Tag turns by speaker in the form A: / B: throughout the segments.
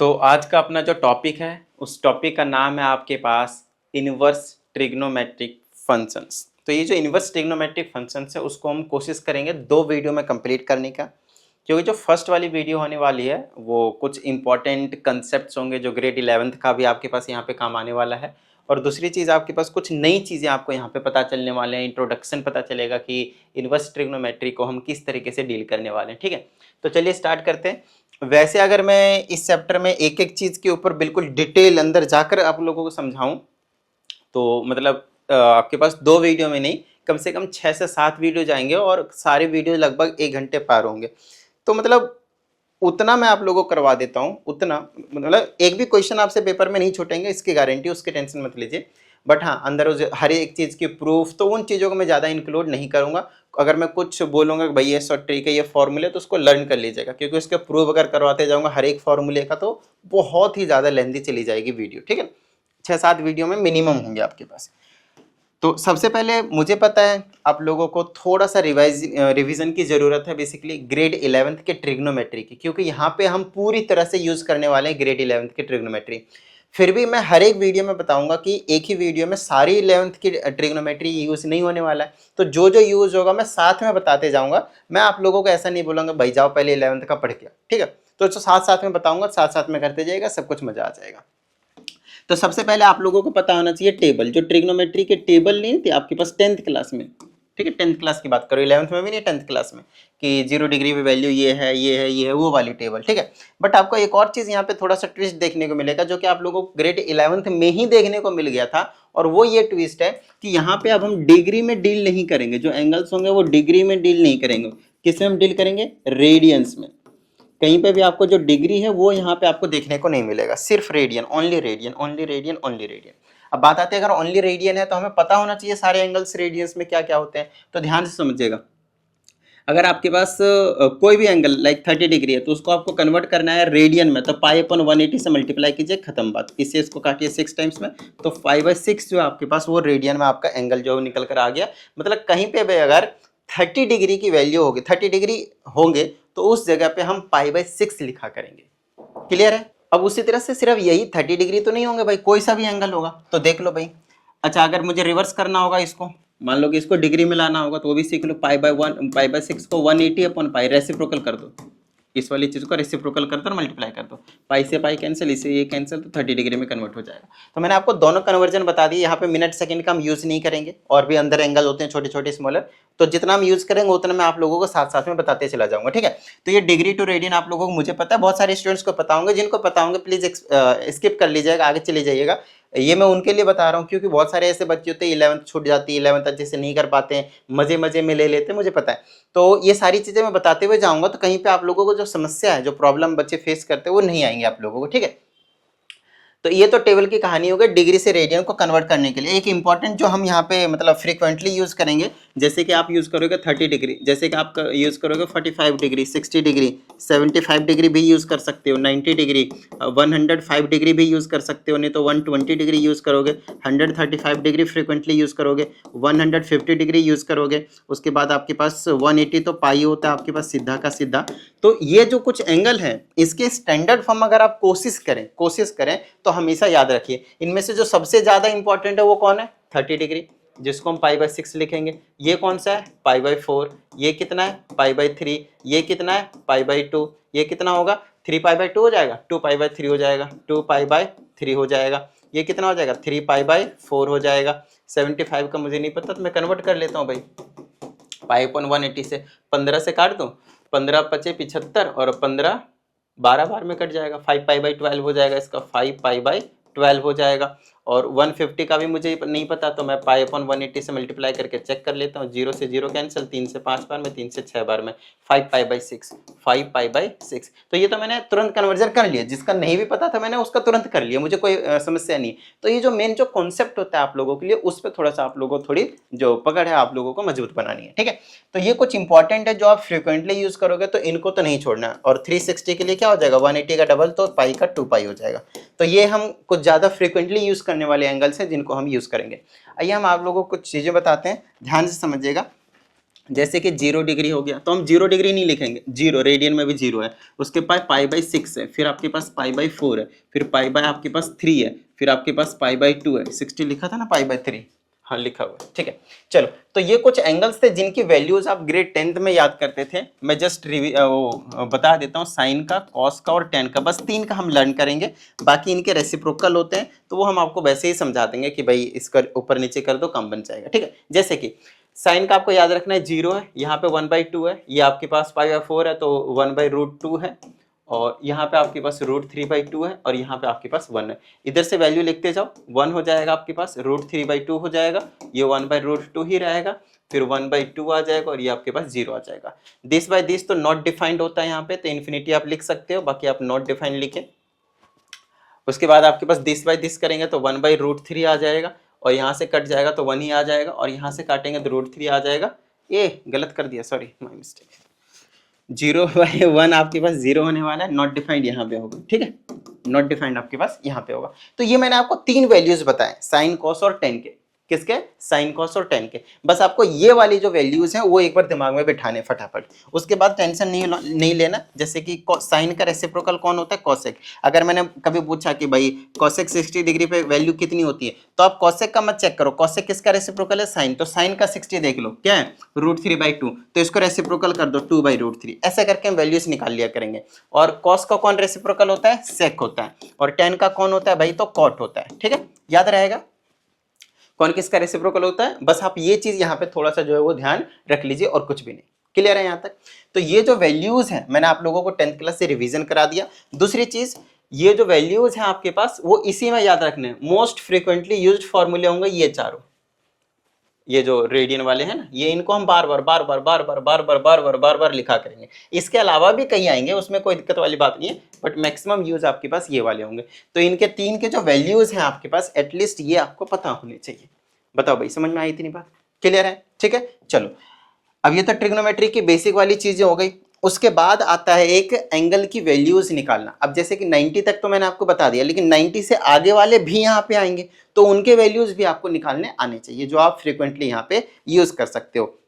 A: तो आज का अपना जो टॉपिक है उस टॉपिक का नाम है आपके पास इनवर्स ट्रिग्नोमेट्रिक फंक्शंस। तो ये जो इनवर्स ट्रिग्नोमेट्रिक फंक्शंस है उसको हम कोशिश करेंगे 2 वीडियो में कंप्लीट करने का, क्योंकि जो फर्स्ट वाली वीडियो होने वाली है वो कुछ इंपॉर्टेंट कंसेप्ट्स होंगे जो ग्रेड 11th का भी आपके पास यहाँ पे काम आने वाला है। और दूसरी चीज़ आपके पास कुछ नई चीज़ें आपको यहाँ पे पता चलने वाले हैं, इंट्रोडक्शन पता चलेगा कि इनवर्स ट्रिग्नोमेट्री को हम किस तरीके से डील करने वाले हैं। ठीक है, तो चलिए स्टार्ट करते हैं। वैसे अगर मैं इस चैप्टर में एक एक चीज़ के ऊपर बिल्कुल डिटेल अंदर जाकर आप लोगों को समझाऊं तो मतलब आपके पास 2 वीडियो में नहीं, कम से कम 6 से 7 वीडियो जाएंगे और सारे वीडियो लगभग 1 घंटे पार होंगे। तो मतलब उतना मैं आप लोगों को करवा देता हूँ, उतना मतलब एक भी क्वेश्चन आपसे पेपर में नहीं छूटेंगे, इसकी गारंटी, उसकी टेंशन मत लीजिए। बट हाँ, अंदर हर एक चीज़ की प्रूफ तो उन चीज़ों को मैं ज़्यादा इंक्लूड नहीं करूँगा। अगर मैं कुछ बोलूँगा कि भाई ये शॉर्ट ट्रिक है, ये फॉर्मूले, तो उसको लर्न कर लीजिएगा, क्योंकि उसके प्रूफ अगर करवाते जाऊँगा हर एक फॉर्मूले का तो बहुत ही ज़्यादा लेंथी चली जाएगी वीडियो। ठीक है, 6-7 वीडियो में मिनिमम होंगे आपके पास। तो सबसे पहले मुझे पता है आप लोगों को थोड़ा सा रिवीजन की ज़रूरत है बेसिकली ग्रेड 11th के ट्रिग्नोमेट्री की, क्योंकि यहाँ पे हम पूरी तरह से यूज़ करने वाले हैं ग्रेड 11th की ट्रिग्नोमेट्री। फिर भी मैं हर एक वीडियो में बताऊंगा कि एक ही वीडियो में सारी 11th की ट्रिग्नोमेट्री यूज़ नहीं होने वाला है, तो जो जो यूज़ होगा मैं साथ में बताते जाऊँगा। मैं आप लोगों को ऐसा नहीं बोलूँगा भाई जाओ पहले 11th का पढ़ के, ठीक है। तो जो साथ साथ में बताऊँगा, साथ साथ में करते जाइएगा, सब कुछ मज़ा आ जाएगा। तो सबसे पहले आप लोगों को पता होना चाहिए टेबल, जो ट्रिग्नोमेट्री के टेबल नहीं थे आपके पास 10th क्लास में। ठीक है, 10th क्लास की बात करो, 11th में भी नहीं, 10th क्लास में, कि 0 डिग्री पे वैल्यू ये है, ये है, ये है, वो वाली टेबल। ठीक है, बट आपको एक और चीज़ यहाँ पे थोड़ा सा ट्विस्ट देखने को मिलेगा, जो कि आप लोगों को ग्रेड 11th में ही देखने को मिल गया था। और वो ये ट्विस्ट है कि यहाँ पे अब हम डिग्री में डील नहीं करेंगे, जो एंगल्स होंगे वो डिग्री में डील नहीं करेंगे। किस में हम डील करेंगे? रेडियंस में। कहीं पे भी आपको जो डिग्री है वो यहाँ पे आपको देखने को नहीं मिलेगा, सिर्फ radian, only radian, only radian, only radian. अब बात आती है, अगर ओनली रेडियन है तो हमें पता होना चाहिए सारे एंगल्स रेडियंस में क्या क्या होते हैं। तो ध्यान से समझिएगा, अगर आपके पास कोई भी एंगल लाइक 30 डिग्री है तो उसको आपको कन्वर्ट करना है रेडियन में, तो पाई अपन 180 से मल्टीप्लाई कीजिए, खत्म बात। इससे इसको काटिए 6 टाइम्स में, तो 5/6 जो है आपके पास वो रेडियन में आपका एंगल जो निकल कर आ गया। मतलब कहीं पे भी अगर 30 डिग्री की वैल्यू होगी, 30 डिग्री होंगे, तो उस जगह पे हम पाई/6 लिखा करेंगे। क्लियर है? अब उसी तरह से सिर्फ यही 30 डिग्री तो नहीं होंगे भाई, कोई सा भी एंगल होगा, तो देख लो भाई। अच्छा, अगर मुझे रिवर्स करना होगा इसको, मान लो कि इसको डिग्री में लाना होगा, तो वो भी सीख लो। पाई/6 को 180 अपन पाई रेसिप्रोकल कर दो, इस वाली चीज को रेसिप्रोकल कर दो और मल्टीप्लाई कर दो। पाई से पाई कैंसिल, इससे ये कैंसिल, तो 30 डिग्री में कन्वर्ट हो जाएगा। तो मैंने आपको दोनों कन्वर्जन बता दिए। यहाँ पे मिनट सेकंड का हम यूज नहीं करेंगे, और भी अंदर एंगल होते हैं छोटे छोटे स्मॉलर, तो जितना हम यूज करेंगे उतना मैं आप लोगों को साथ साथ में बताते चला जाऊंगा। ठीक है, तो ये डिग्री टू रेडियन आप लोगों को मुझे पता है, बहुत सारे स्टूडेंट्स को पता होंगे। जिनको पता होंगे प्लीज स्किप कर लीजिएगा, आगे चले जाइएगा। ये मैं उनके लिए बता रहा हूँ, क्योंकि बहुत सारे ऐसे बच्चे होते हैं 11th छूट जाती है, 11th अच्छे से नहीं कर पाते हैं, मजे मजे में ले लेते हैं, मुझे पता है। तो ये सारी चीजें मैं बताते हुए जाऊंगा, तो कहीं पे आप लोगों को जो समस्या है, जो प्रॉब्लम बच्चे फेस करते हैं, वो नहीं आएंगे आप लोगों को। ठीक है, तो ये तो टेबल की कहानी हो गई डिग्री से रेडियन को कन्वर्ट करने के लिए। एक इंपॉर्टेंट जो हम यहाँ पे मतलब फ्रीक्वेंटली यूज करेंगे, जैसे कि आप यूज करोगे 30 डिग्री, जैसे कि आप यूज करोगे 45 डिग्री, 60 डिग्री, 75 डिग्री भी यूज कर सकते हो, 90 डिग्री, 105 डिग्री भी यूज कर सकते हो, नहीं तो 120 डिग्री यूज करोगे, 135 डिग्री फ्रीक्वेंटली यूज करोगे, 150 डिग्री यूज करोगे, उसके बाद आपके पास 180 तो पाई होता है आपके पास सीधा का सीधा। तो ये जो कुछ एंगल है, इसके स्टैंडर्ड फॉर्म अगर आप कोशिश करें तो हमेशा याद रखिए, इनमें से जो सबसे ज्यादा इंपॉर्टेंट है वो कौन है? 30 डिग्री, जिसको हम पाई/6 लिखेंगे। ये कौन सा है? पाई/4। ये कितना है? पाई/3। ये कितना है? पाई/2। ये कितना होगा? 3 पाई/2 हो जाएगा, 2 पाई/3 हो जाएगा, 2 पाई/3 हो जाएगा। ये कितना हो जाएगा? 3 पाई/4 हो जाएगा। 75 का मुझे नहीं पता, तो मैं कन्वर्ट कर लेता हूँ भाई, पाई/180 से 15 से काट दो, 15×5 = 75, और 15 12 बार में कट जाएगा, 5 पाई/12 हो जाएगा इसका, 5 पाई/12 हो जाएगा। और 150 का भी मुझे नहीं पता, तो मैं पाई/180 से मल्टीप्लाई करके चेक कर लेता हूँ। 0 से 0 कैंसिल, 3 से 5 बार में, 3 से 6 बार में, 5 पाई/6, 5 पाई/6। तो ये तो मैंने तुरंत कन्वर्जन कर लिया, जिसका नहीं भी पता था मैंने उसका तुरंत कर लिया, मुझे कोई समस्या नहीं। तो ये जो मेन जो कॉन्सेप्ट होता है आप लोगों के लिए, उस पर थोड़ा सा आप लोगों को थोड़ी जो पकड़ है आप लोगों को मजबूत बनानी है। ठीक है, तो ये कुछ इंपॉर्टेंट है जो आप फ्रिक्वेंटली यूज करोगे, तो इनको तो नहीं छोड़ना। और 360 के लिए क्या हो जाएगा? 180 का डबल, तो पाई का 2 पाई हो जाएगा। तो ये हम कुछ ज्यादा फ्रिक्वेंटली यूज करने वाले एंगल्स हैं जिनको हम यूज करेंगे। आइए हम आप लोगों को कुछ चीजें बताते हैं, ध्यान से समझिएगा। जैसे कि 0 डिग्री हो गया तो हम 0 डिग्री नहीं लिखेंगे, 0 रेडियन में भी 0 है, उसके पास π/6 है, फिर आपके पास π/4 है, फिर π आपके पास 3 है, फिर आपके पास π/2 है। 60 लिखा था ना, π/3 हाँ लिखा हुआ है, ठीक है। चलो, तो ये कुछ एंगल्स थे जिनकी वैल्यूज आप ग्रेड 10th में याद करते थे। मैं जस्ट बता देता हूँ, साइन का, कॉस का और टेन का, बस 3 का हम लर्न करेंगे। बाकी इनके रेसिप्रोकल होते हैं तो वो हम आपको वैसे ही समझा देंगे कि भाई इसका ऊपर नीचे कर दो कम बन जाएगा, ठीक है। जैसे कि साइन का आपको याद रखना है 0 है, यहाँ पे 1/2 है, ये आपके पास π/4 है तो 1/√2 है, और यहाँ पे आपके पास √3/2 है, और यहाँ पे आपके पास 1 है। इधर से वैल्यू लिखते जाओ, 1 हो जाएगा आपके पास, √3/2 हो जाएगा, ये 1/√2 ही रहेगा, फिर 1/2 आ जाएगा, और ये आपके पास 0 आ जाएगा। दिस बाय दिस तो नॉट डिफाइंड होता है यहाँ पे, तो इन्फिनिटी आप लिख सकते हो, बाकी आप नॉट डिफाइंड लिखें। उसके बाद आपके पास दिस बाय दिस करेंगे तो 1/√3 आ जाएगा, और यहाँ से कट जाएगा तो 1 ही आ जाएगा, और यहाँ से काटेंगे तो √3 आ जाएगा। ये गलत कर दिया, सॉरी, माय मिस्टेक। 0/1 आपके पास 0 होने वाला है, नॉट डिफाइंड यहाँ पे होगा, ठीक है, नॉट डिफाइंड आपके पास यहाँ पे होगा। तो ये मैंने आपको 3 वैल्यूज बताए, साइन, कॉस और टेन के। किसके? साइन, कॉस और टेन के। बस आपको ये वाली जो वैल्यूज हैं वो एक बार दिमाग में बिठाने फटाफट, उसके बाद टेंशन नहीं लेना। जैसे कि साइन का रेसिप्रोकल कौन होता है? कॉसेक। अगर मैंने कभी पूछा कि भाई कॉसेक 60 डिग्री पे वैल्यू कितनी होती है, तो आप कॉसेक का मत चेक करो, कॉसेक किसका रेसिप्रोकल है? साइन। तो साइन का 60 देख लो, क्या है? √3/2, तो इसको रेसिप्रोकल कर दो 2/√3, ऐसा करके हम वैल्यूज निकाल लिया करेंगे। और कॉस का कौन रेसिप्रोकल होता है? सेक होता है। और टेन का कौन होता है भाई? तो कॉट होता है, ठीक है, याद रहेगा कौन किसका रेसिप्रोकल होता है। बस आप ये चीज यहाँ पे थोड़ा सा जो है वो ध्यान रख लीजिए, और कुछ भी नहीं। क्लियर है यहाँ तक? तो ये जो वैल्यूज हैं मैंने आप लोगों को 10th क्लास से रिवीजन करा दिया। दूसरी चीज, ये जो वैल्यूज हैं आपके पास वो इसी में याद रखने हैं। मोस्ट फ्रीक्वेंटली यूज्ड फॉर्मूले होंगे ये चारों, ये जो रेडियन वाले हैं ना, ये इनको हम बार बार लिखा करेंगे। इसके अलावा भी कई आएंगे, उसमें कोई दिक्कत वाली बात नहीं है, बट मैक्सिमम यूज आपके पास ये वाले होंगे। तो इनके 3 के जो वैल्यूज हैं आपके पास, एटलीस्ट ये आपको पता होने चाहिए। बताओ भाई, समझ में आई इतनी बात? क्लियर है? ठीक है, चलो। अब ये तो ट्रिग्नोमेट्री की बेसिक वाली चीजें हो गई। उसके बाद आता है एक एंगल की वैल्यूज निकालना। अब जैसे कि 90 तक तो मैंने आपको बता दिया, लेकिन 90 से आगे वाले भी यहाँ पे आएंगे, तो उनके वैल्यूज भी आपको निकालने आने चाहिए, जो आप फ्रीक्वेंटली यहाँ पे यूज कर सकते हो।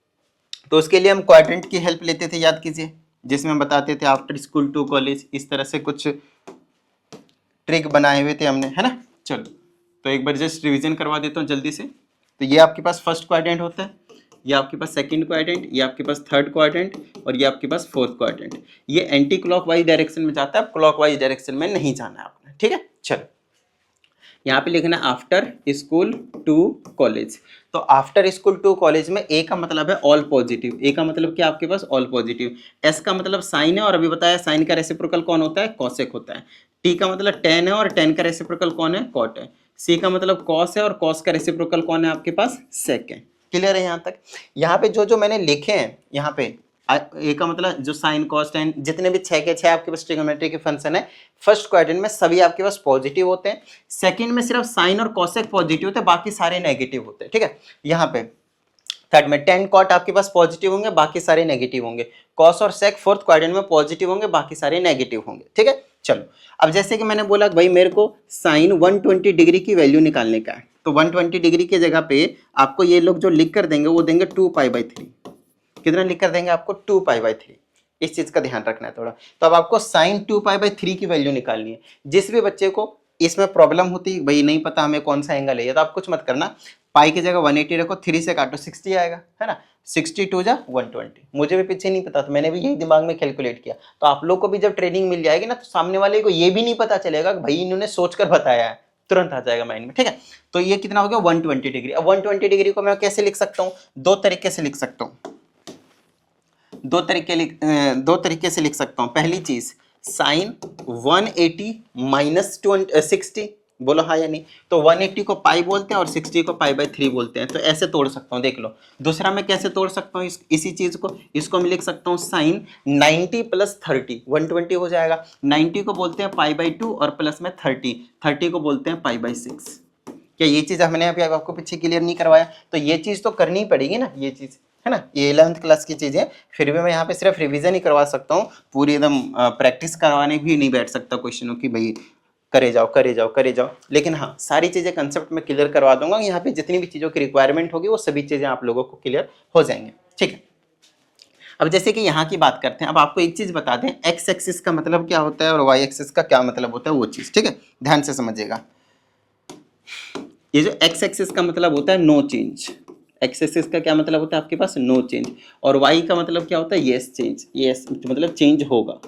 A: तो उसके लिए हम क्वाड्रेंट की हेल्प लेते थे, याद कीजिए, जिसमें हम बताते थे आफ्टर स्कूल टू कॉलेज, इस तरह से कुछ ट्रिक बनाए हुए थे हमने, है ना। चलो, तो एक बार जस्ट रिविजन करवा देता हूँ जल्दी से। तो ये आपके पास फर्स्ट क्वाड्रेंट होता है, ये आपके पास सेकंड क्वाड्रेंट, ये आपके पास थर्ड क्वाड्रेंट, और ये आपके पास फोर्थ क्वाड्रेंट। ये एंटी क्लॉकवाइज डायरेक्शन में जाता है, क्लॉकवाइज डायरेक्शन में नहीं जाना है आपने, ठीक है। चलो, यहाँ पे लिखना है आफ्टर स्कूल टू कॉलेज। तो आफ्टर स्कूल टू कॉलेज में ए का मतलब है ऑल पॉजिटिव। ए का मतलब क्या आपके पास? All positive. एस का मतलब साइन है, और अभी बताया साइन का रेसिप्रोकल कौन होता है? कॉसेक होता है। टी का मतलब टेन है, और टेन का रेसिप्रोकल कौन है? कॉट है। सी का मतलब कॉस है, और कॉस का रेसिप्रोकल कौन है आपके पास? सेक है। क्लियर है यहाँ तक? यहाँ पे जो मैंने लिखे हैं, यहाँ पे ए का मतलब जो साइन, कॉस, टेन, जितने भी 6 के 6 आपके पास ट्रिग्नोमेट्री के फंक्शन है, फर्स्ट क्वाड्रेंट में सभी आपके पास पॉजिटिव होते हैं। सेकंड में सिर्फ साइन और कॉसेक पॉजिटिव होते हैं, बाकी सारे नेगेटिव होते हैं, ठीक है। यहाँ पे थर्ड में टेन, कॉट आपके पास पॉजिटिव होंगे, बाकी सारे नेगेटिव होंगे। कॉस और सेक फोर्थ क्वाड्रेंट में पॉजिटिव होंगे, बाकी सारे नेगेटिव होंगे, ठीक है। चलो, अब जैसे कि मैंने बोला भाई मेरे को साइन 120 डिग्री की वैल्यू निकालने का है, तो 120 डिग्री की जगह पे आपको ये लोग जो लिख कर देंगे वो देंगे 2π/3। कितना लिख कर देंगे आपको? 2π/3। इस चीज का ध्यान रखना है थोड़ा। तो अब आपको साइन 2π/3 की वैल्यू निकालनी है। जिस भी बच्चे को इसमें प्रॉब्लम होती भाई नहीं पता हमें कौन सा एंगल है, तो आप कुछ मत करना, पाई की जगह 180 रखो, 3 से काटो 60 आएगा, है ना। 62 जा 120। मुझे भी पीछे नहीं पता, तो मैंने भी यही दिमाग में कैलकुलेट किया। तो आप लोग को भी जब ट्रेनिंग मिल जाएगी ना, तो सामने वाले को ये भी नहीं पता चलेगा कि भाई इन्होंने सोचकर बताया है, तुरंत आ जाएगा माइंड में, ठीक है। तो ये कितना हो गया? 120 डिग्री। अब 120 डिग्री को मैं कैसे लिख सकता हूँ? दो तरीके से लिख सकता हूँ, दो तरीके से लिख सकता हूं। पहली चीज, साइन 180 माइनस 60, बोलो हाँ या नहीं। तो 180 को पाई बोलते हैं और 60 को π/3 बोलते हैं, तो ऐसे तोड़ सकता हूं, देख लो। दूसरा मैं कैसे तोड़ सकता हूं इसी चीज को? इसको मैं लिख सकता हूं साइन 90 + 30, 120 हो जाएगा। 90 को बोलते हैं π/2 और प्लस में 30 को बोलते हैं π/6। क्या ये चीज हमने अभी आपको पीछे क्लियर नहीं करवाया? तो ये चीज तो करनी पड़ेगी ना, ये चीज, है ना। ये 11th क्लास की चीज़ें, फिर भी मैं यहाँ पे सिर्फ रिवीजन ही करवा सकता हूँ, पूरी एकदम प्रैक्टिस करवाने भी नहीं बैठ सकता क्वेश्चनों की, भाई करे जाओ। लेकिन हाँ, सारी चीज़ें कंसेप्ट में क्लियर करवा दूंगा। यहाँ पे जितनी भी चीज़ों की रिक्वायरमेंट होगी वो सभी चीज़ें आप लोगों को क्लियर हो जाएंगे, ठीक है। अब जैसे कि यहाँ की बात करते हैं, अब आपको एक चीज बता दें, एक्स एक्सिस का मतलब क्या होता है और वाई एक्सिस का क्या मतलब होता है वो चीज, ठीक है, ध्यान से समझिएगा। ये जो एक्स एक्सिस का मतलब होता है नो चेंज, एक्स एक्सिस का क्या मतलब होता है आपके पास, नो चेंज, और वाई का मतलब क्या होता है, यस चेंज, यस मतलब चेंज होगा,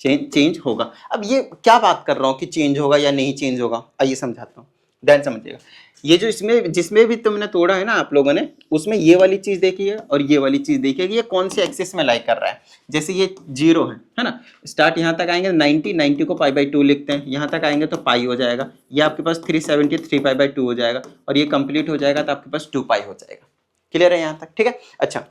A: चेंज होगा। अब ये क्या बात कर रहा हूँ कि चेंज होगा या नहीं चेंज होगा, आइए समझाता हूँ, ध्यान समझिएगा। ये जो इसमें जिसमें भी तुमने तोड़ा है ना आप लोगों ने, उसमें ये वाली चीज देखी है और ये वाली चीज देखी है कि ये कौन से एक्सिस में लाई कर रहा है। जैसे ये 0 है ना, स्टार्ट यहाँ तक आएंगे 90 को π/2 लिखते हैं, यहाँ तक आएंगे तो पाई हो जाएगा, ये आपके पास 370 3π/2 हो जाएगा, और ये कंप्लीट हो जाएगा तो आपके पास 2π हो जाएगा। क्लियर है यहाँ तक, ठीक है। अच्छा,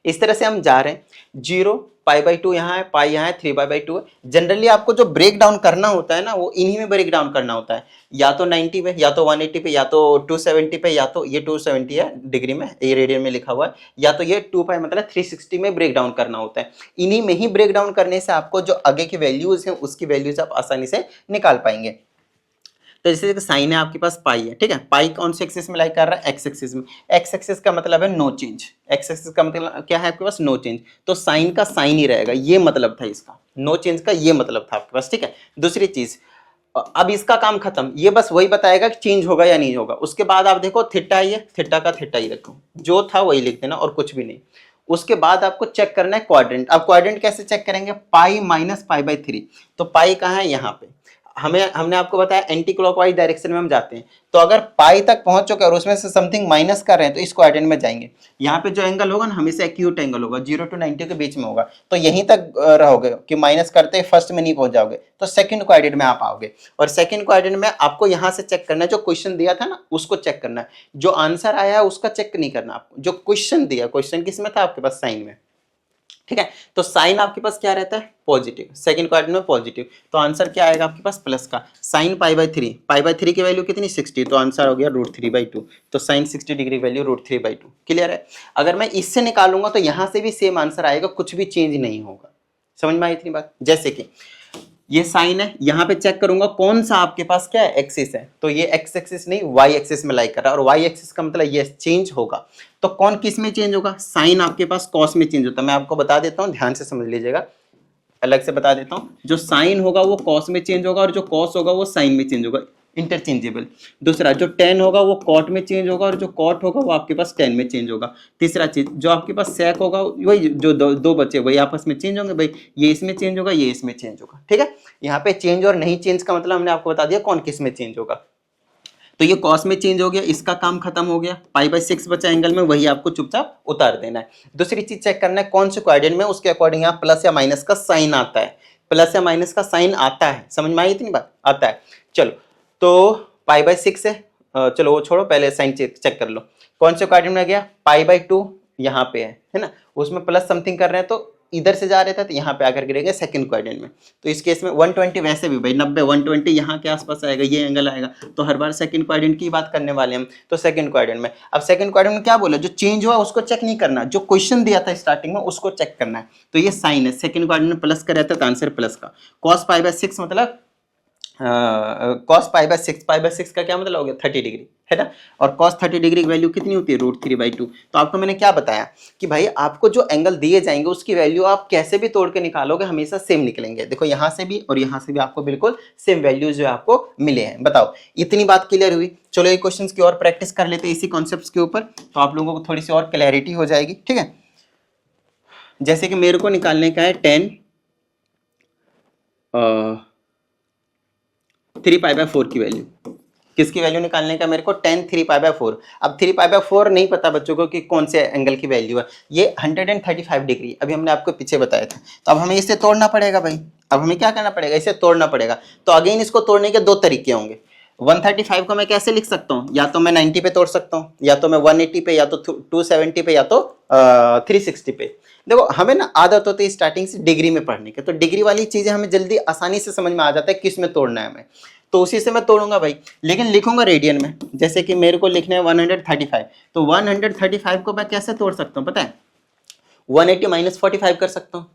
A: इस तरह से हम जा रहे हैं, 0 π/2 यहाँ है, पाई यहाँ है, 3π/2 है। जनरली आपको जो ब्रेक डाउन करना होता है ना, वो इन्हीं में ब्रेक डाउन करना होता है, या तो 90 पे, या तो 180 पे, या तो 270 पे, या तो ये 270 है डिग्री में, ये रेडियन में लिखा हुआ है, या तो ये 2π मतलब 360 में ब्रेक डाउन करना होता है। इन्हीं में ही ब्रेक डाउन करने से आपको जो आगे की वैल्यूज हैं उसकी वैल्यूज आप आसानी से निकाल पाएंगे। तो जैसे साइन है आपके पास पाई है, ठीक है, पाई कौन से एक्सिस में लाई कर रहा है, एक्स एक्सिस में। एक्स एक्सिस का मतलब है नो चेंज, एक्स एक्सिस का मतलब क्या है आपके पास, नो चेंज, तो साइन का साइन ही रहेगा, ये मतलब था इसका, नो चेंज का ये मतलब था आपके पास, ठीक है। दूसरी चीज, अब इसका काम खत्म, ये बस वही बताएगा कि चेंज होगा या नहीं होगा। उसके बाद आप देखो थीटा ही है, थीटा का थीटा ही रखो, जो था वही लिख देना और कुछ भी नहीं। उसके बाद आपको चेक करना है क्वाड्रेंट। अब क्वाड्रेंट कैसे चेक करेंगे, पाई माइनस π/3, तो पाई कहाँ है, यहाँ पे। हमने आपको बताया एंटी क्लॉकवाइज डायरेक्शन में हम जाते हैं, तो अगर पाई तक पहुंच चुके और उसमें से समथिंग माइनस कर रहे हैं तो इस क्वाड्रेंट में जाएंगे। यहाँ पे जो एंगल होगा ना हमेशा एक्यूट एंगल होगा, 0 to 90 के बीच में होगा, तो यहीं तक रहोगे कि माइनस करते फर्स्ट में नहीं पहुंच जाओगे, तो सेकंड क्वाड्रेंट में आप आओगे। और सेकंड क्वाड्रेंट में आपको यहाँ से चेक करना है, जो क्वेश्चन दिया था ना उसको चेक करना है, जो आंसर आया है उसका चेक नहीं करना आपको, जो क्वेश्चन दिया, क्वेश्चन किसमें था आपके पास, साइन में, ठीक है। तो साइन आपके पास क्या रहता है, पॉजिटिव, सेकंड क्वाड्रेंट में पॉजिटिव, तो आंसर क्या आएगा आपके पास, प्लस का। साइन π/3 की वैल्यू कितनी, 60, तो आंसर हो गया √3/2, तो साइन 60 डिग्री वैल्यू √3/2। क्लियर है। अगर मैं इससे निकालूंगा तो यहां से भी सेम आंसर आएगा, कुछ भी चेंज नहीं होगा। समझ में आई इतनी बात। जैसे कि ये साइन है, यहाँ पे चेक करूंगा कौन सा आपके पास क्या है, एक्सिस है, तो ये एक्स एक्सिस नहीं वाई एक्सिस में लाई कर रहा है, और वाई एक्सिस का मतलब ये चेंज होगा, तो कौन किस में चेंज होगा, साइन आपके पास कॉस में चेंज होता है। मैं आपको बता देता हूँ, ध्यान से समझ लीजिएगा, अलग से बता देता हूँ, जो साइन होगा वो कॉस में चेंज होगा और जो कॉस होगा वो साइन में चेंज होगा, इंटरचेंजेबल। दूसरा, जो टेन होगा वो कॉट में चेंज होगा और जो कॉट होगा वो आपके पास टेन में चेंज होगा। तीसरा चीज, जो आपके पास सेक होगा वही जो दो बचे वही आपस में चेंज होंगे, भाई ये इसमें चेंज होगा ये इसमें चेंज होगा, ठीक है। यहाँ पे चेंज और नहीं चेंज का मतलब हमने आपको बता दिया कौन किस में चेंज होगा। तो ये कॉस में चेंज हो गया, इसका काम खत्म हो गया, π/6 बचा एंगल में, वही आपको चुपचाप उतार देना है। दूसरी चीज चेक करना है कौन से क्वाड्रेंट में उसके अकॉर्डिंग यहाँ प्लस या माइनस का साइन आता है, प्लस या माइनस का साइन आता है, समझ में आई इतनी बात, आता है। चलो, तो π/6 है, चलो वो छोड़ो, पहले साइन चेक कर लो, कौन से क्वाड्रेंट में गया, π/2 यहाँ पे है ना, उसमें प्लस समथिंग कर रहे हैं तो इधर से जा रहे थे तो यहाँ पे आकर गिरेगा सेकंड क्वाड्रेंट में। तो इस केस में 120, वैसे भी भाई 90 120 यहाँ के आसपास आएगा, ये एंगल आएगा, तो हर बार सेकंड क्वाड्रेंट की बात करने वाले हम, तो सेकंड क्वाड्रेंट में। अब सेकंड क्वाड्रेंट में क्या बोला, जो चेंज हुआ उसको चेक नहीं करना, जो क्वेश्चन दिया था स्टार्टिंग में उसको चेक करना है। तो ये साइन है, सेकंड क्वाड्रेंट में प्लस का रहता है तो आंसर प्लस का। कॉस π/6 मतलब कॉस π/6 का क्या मतलब हो गया, 30 डिग्री है ना, और कॉस 30 डिग्री की वैल्यू कितनी होती है, √3/2। तो आपको मैंने क्या बताया कि भाई आपको जो एंगल दिए जाएंगे उसकी वैल्यू आप कैसे भी तोड़ के निकालोगे हमेशा सेम निकलेंगे। देखो यहाँ से भी और यहाँ से भी आपको बिल्कुल सेम वैल्यूज जो आपको मिले हैं। बताओ, इतनी बात क्लियर हुई। चलो ये क्वेश्चन की और प्रैक्टिस कर लेते हैं इसी कॉन्सेप्ट के ऊपर, तो आप लोगों को थोड़ी सी और क्लैरिटी हो जाएगी, ठीक है। जैसे कि मेरे को निकालने का है 3π/4 की वैल्यू, किसकी वैल्यू निकालने का मेरे को, 10 3π/4। अब 3π/4 नहीं पता बच्चों को कि कौन से एंगल की वैल्यू है, ये 135 डिग्री अभी हमने आपको पीछे बताया था। तो अब हमें इसे तोड़ना पड़ेगा भाई, अब हमें क्या करना पड़ेगा, इसे तोड़ना पड़ेगा। तो अगेन इसको तोड़ने के दो तरीके होंगे। 135 को मैं कैसे लिख सकता हूँ, या तो मैं 90 पे तोड़ सकता हूँ, या तो मैं 180 पे, या तो 270 पे, या तो 360 पे। देखो हमें ना आदत होती है स्टार्टिंग से डिग्री में पढ़ने के, तो डिग्री वाली चीजें हमें जल्दी आसानी से समझ में आ जाता है किस में तोड़ना है हमें, तो उसी से मैं तोड़ूंगा भाई, लेकिन लिखूंगा रेडियन में। जैसे कि मेरे को लिखना है 135, तो 135 को मैं कैसे तोड़ सकता हूँ पता है, 180 - 45 कर सकता हूँ।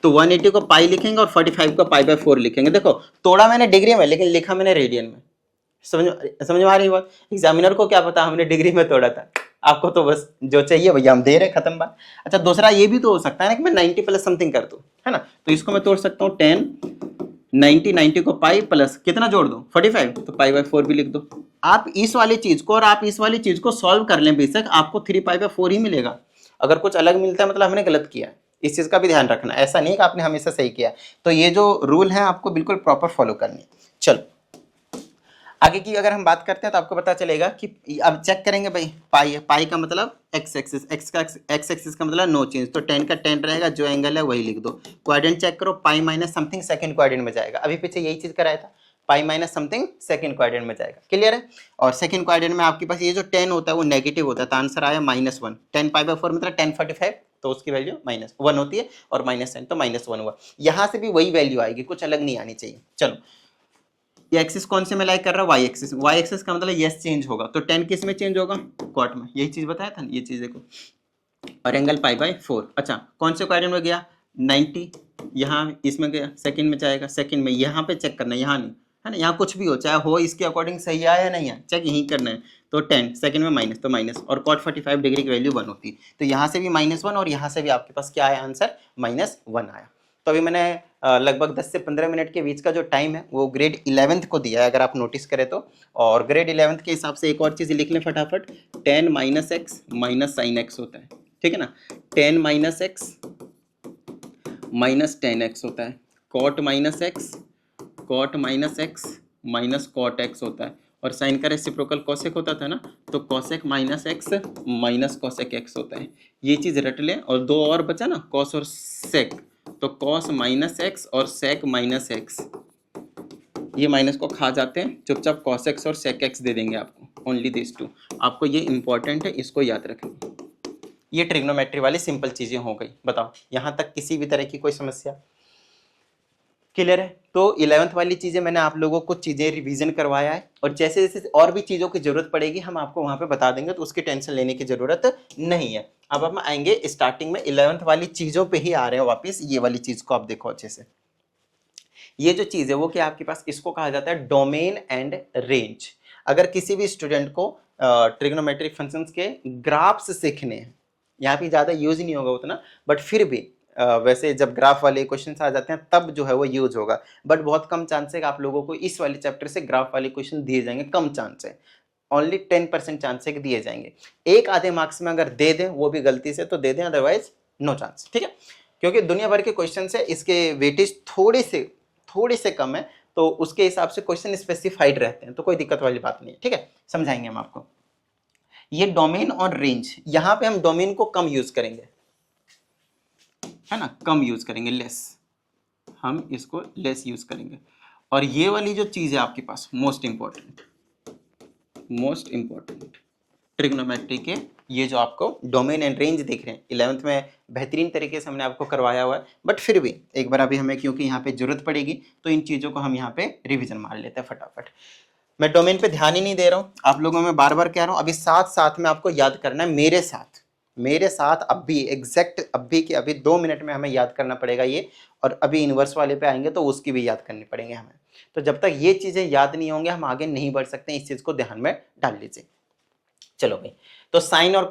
A: तो 180 को पाई लिखेंगे और 45 को π/4 लिखेंगे। देखो तोड़ा मैंने डिग्री में लेकिन लिखा मैंने रेडियन में। समझ में आ रही बात। एग्जामिनर को क्या पता हमने डिग्री में तोड़ा था, आपको तो बस जो चाहिए भैया हम दे रहे, खत्म बात। अच्छा दूसरा ये भी तो हो सकता है ना कि मैं 90 प्लस समथिंग कर दूं, है ना, तो इसको मैं तोड़ सकता हूँ 10 90 90 को पाई प्लस कितना जोड़ दूं 45, तो पाई बाय 4 भी लिख दो। आप इस वाली चीज को और आप इस वाली चीज को सॉल्व कर लें, बेशक आपको 3 पाई बाय 4 ही मिलेगा। अगर कुछ अलग मिलता है मतलब हमने गलत किया है, इस चीज का भी ध्यान रखना, ऐसा नहीं कि आपने हमेशा सही किया। तो ये जो रूल है आपको बिल्कुल प्रॉपर फॉलो करनी। चलो आगे की अगर हम बात करते हैं तो आपको पता चलेगा कि अब चेक करेंगे भाई, पाई है, पाई का मतलब एक्स एक्सिस, एक्स एक्सिस का मतलब नो चेंज, तो 10 का 10 रहेगा, जो एंगल है वही लिख दो। क्वाड्रेंट चेक करो, pi minus something second quadrant में जाएगा, अभी पीछे यही चीज कराया था, pi minus something second quadrant में जाएगा, क्लियर है। और सेकंड क्वाड्रेंट में आपके पास ये जो 10 होता है वो नेगेटिव होता है, तो आंसर आया -1। 10 पाई बाय 4 मतलब 1045, तो उसकी वैल्यू -1 होती है, और -10 तो -1 हुआ। यहां से भी वही वैल्यू आएगी, कुछ अलग नहीं आनी चाहिए। चलो ये एक्सिस कौन से में लाइक कर रहा है, वाई एक्सिस, वाई एक्सिस का मतलब यस चेंज होगा, तो 10 किस में चेंज होगा, क्वाड में, यही चीज बताया था, ये चीज देखो, और एंगल पाई बाय 4। अच्छा कौन से क्वाड्रेंट में गया, 90, यहाँ इसमें गया, सेकंड में जाएगा, सेकंड में, यहाँ पे चेक करना है, यहाँ नहीं, है ना, यहाँ कुछ भी हो चाहे हो इसके अकॉर्डिंग सही आया या नहीं है, चेक यही करना है। तो 10 सेकंड में माइनस, तो माइनस, और कॉट 45 डिग्री की वैल्यू 1 होती है, तो यहाँ से भी -1 और यहाँ से भी आपके पास क्या आया आंसर, -1 आया। तो अभी मैंने लगभग 10 से 15 मिनट के बीच का जो टाइम है वो ग्रेड 11th को दिया है, अगर आप नोटिस करें तो। और ग्रेड 11th के हिसाब से एक और चीज़ लिख लें फटाफट, 10 - x माइनस साइन एक्स होता है, ठीक है ना, 10 - x माइनस 10x होता है, cot -x cot -x minus cot x होता है, और साइन का रेसिप्रोकल कॉसेक होता था ना, तो cosec -x minus cosec x होता है। ये चीज़ रट लें, और दो और बचा ना, कॉस और सेक, तो कॉस -x और सेक -x, ये माइनस को खा जाते हैं, चुपचाप कॉस x और सेक x दे देंगे आपको, ओनली दिस टू। आपको ये इंपॉर्टेंट है, इसको याद रखें। ये ट्रिग्नोमेट्री वाली सिंपल चीजें हो गई। बताओ यहाँ तक किसी भी तरह की कोई समस्या, क्लियर है। तो 11th वाली चीजें मैंने आप लोगों को चीजें रिवीजन करवाया है, और जैसे जैसे और भी चीजों की जरूरत पड़ेगी हम आपको वहां पे बता देंगे, तो उसकी टेंशन लेने की जरूरत नहीं है। अब हम आएंगे स्टार्टिंग में 11th वाली चीजों पे ही आ रहे हैं वापिस, ये वाली चीज को आप देखो अच्छे से। ये जो चीज है वो क्या आपके पास, इसको कहा जाता है डोमेन एंड रेंज। अगर किसी भी स्टूडेंट को ट्रिग्नोमेट्रिक फंक्शंस के ग्राफ्स सीखने हैं, यहाँ पे ज़्यादा यूज नहीं होगा उतना, बट फिर भी वैसे जब ग्राफ वाले क्वेश्चन आ जाते हैं तब जो है वो यूज होगा, बट बहुत कम चांस है कि आप लोगों को इस वाले चैप्टर से ग्राफ वाले क्वेश्चन दिए जाएंगे, कम चांस है, ओनली 10% चांस है कि दिए जाएंगे। एक आधे मार्क्स में अगर दे दें वो भी गलती से तो दे दें, अदरवाइज नो चांस, ठीक है। क्योंकि दुनिया भर के क्वेश्चन है, इसके वेटेज थोड़े से कम है, तो उसके हिसाब से क्वेश्चन स्पेसिफाइड रहते हैं, तो कोई दिक्कत वाली बात नहीं है, ठीक है, समझाएंगे हम आपको। ये डोमेन और रेंज, यहां पे हम डोमेन को कम यूज करेंगे, है ना, कम यूज करेंगे, लेस, हम इसको लेस यूज करेंगे। और ये वाली जो चीज है आपके पास मोस्ट इंपॉर्टेंट ट्रिग्नोमेट्री के, ये जो आपको डोमेन एंड रेंज दिख रहे हैं 11th में बेहतरीन तरीके से हमने आपको करवाया हुआ है, बट फिर भी एक बार अभी हमें क्योंकि यहाँ पे जरूरत पड़ेगी तो इन चीज़ों को हम यहाँ पे रिवीजन मार लेते हैं फटाफट। मैं डोमेन पे ध्यान ही नहीं दे रहा हूँ, आप लोगों में बार बार कह रहा हूँ, अभी साथ साथ में आपको याद करना है मेरे साथ अभी एग्जैक्ट अभी के अभी 2 मिनट में हमें याद करना पड़ेगा ये, और अभी इनवर्स वाले पे आएंगे तो उसकी भी याद करनी पड़ेंगे हमें। तो जब तक ये चीज़ें याद नहीं होंगे हम आगे नहीं बढ़ सकते, इस चीज़ को ध्यान में डाल लीजिए। चलो भाई, तो साइन और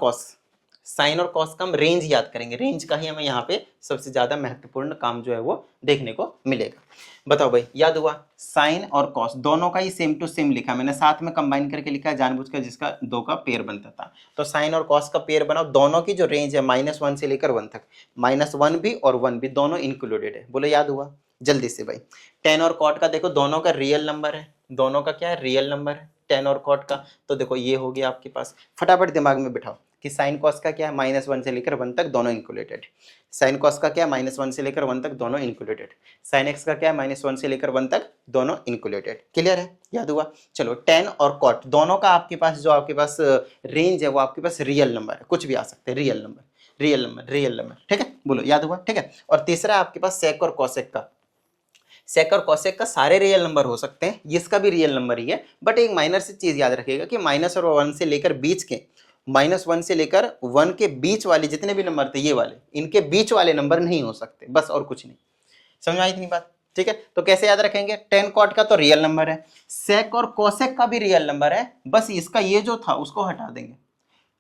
A: कॉस का हम रेंज याद करेंगे, रेंज का ही हमें यहाँ पे सबसे ज्यादा महत्वपूर्ण काम जो है वो देखने को मिलेगा। बताओ भाई, याद हुआ, साइन और कॉस दोनों का ही सेम टू सेम लिखा, मैंने साथ में कंबाइन करके लिखा है जानबूझकर, जिसका 2 का पेयर बनता था। तो साइन और कॉस का पेयर बनाओ, दोनों की जो रेंज है -1 से लेकर 1 तक, -1 भी और 1 भी दोनों इंक्लूडेड है, बोलो याद हुआ जल्दी से भाई। टेन और कॉट का देखो दोनों का रियल नंबर है, दोनों का क्या है, रियल नंबर है टेन और कॉट का, तो देखो ये हो गया आपके पास। फटाफट दिमाग में बिठाओ कि साइन कॉस का क्या है, -1 से लेकर 1 तक दोनों इंक्लूडेड, साइन कॉस का क्या है, -1 से लेकर 1 तक दोनों इंक्लूडेड, साइन एक्स का क्या है, -1 से लेकर 1 तक दोनों इंक्लूडेड, क्लियर है, याद हुआ। चलो टेन और कॉट दोनों का आपके पास जो आपके पास रेंज है वो आपके पास रियल नंबर है, कुछ भी आ सकते हैं, रियल नंबर, ठीक है, बोलो याद हुआ, ठीक है। और तीसरा आपके पास सेक और कॉसेक का, सेक और कॉसेक का सारे रियल नंबर हो सकते हैं, इसका भी रियल नंबर ही है, बट एक माइनर सी चीज याद रखिएगा कि -1 से लेकर बीच के, -1 से लेकर 1 के बीच वाले जितने भी नंबर थे ये वाले, इनके बीच वाले नंबर नहीं हो सकते, बस और कुछ नहीं। समझ में आई इतनी बात, ठीक है। तो कैसे याद रखेंगे, टेन कॉट का तो रियल नंबर है, सेक और कॉसेक का भी रियल नंबर है, बस इसका ये जो था उसको हटा देंगे,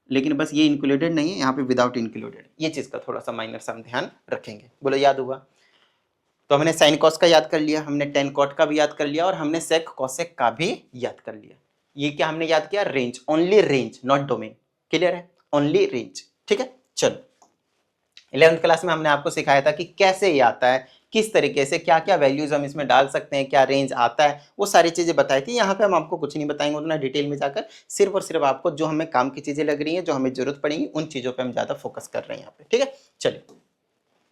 A: लेकिन बस ये इंक्लूडेड नहीं है, यहाँ पे विदाउट इंक्लूडेड, ये चीज़ का थोड़ा सा माइनर सा हम ध्यान रखेंगे। बोलो याद हुआ? तो हमने साइन कॉस का याद कर लिया, हमने टेन कॉट का भी याद कर लिया और हमने सेक कॉसेक का भी याद कर लिया। ये क्या हमने याद किया? Range, only range not domain. Clear है? Only range. ठीक है, चलो 11th क्लास में हमने आपको सिखाया था कि कैसे ये आता है, किस तरीके से क्या क्या वैल्यूज हम इसमें डाल सकते हैं, क्या रेंज आता है, वो सारी चीजें बताई थी। यहाँ पे हम आपको कुछ नहीं बताएंगे उतना डिटेल में जाकर, सिर्फ और सिर्फ आपको जो हमें काम की चीजें लग रही हैं, जो हमें जरूरत पड़ेगी, उन चीजों पे हम ज्यादा फोकस कर रहे हैं यहाँ पे। ठीक है, चलिए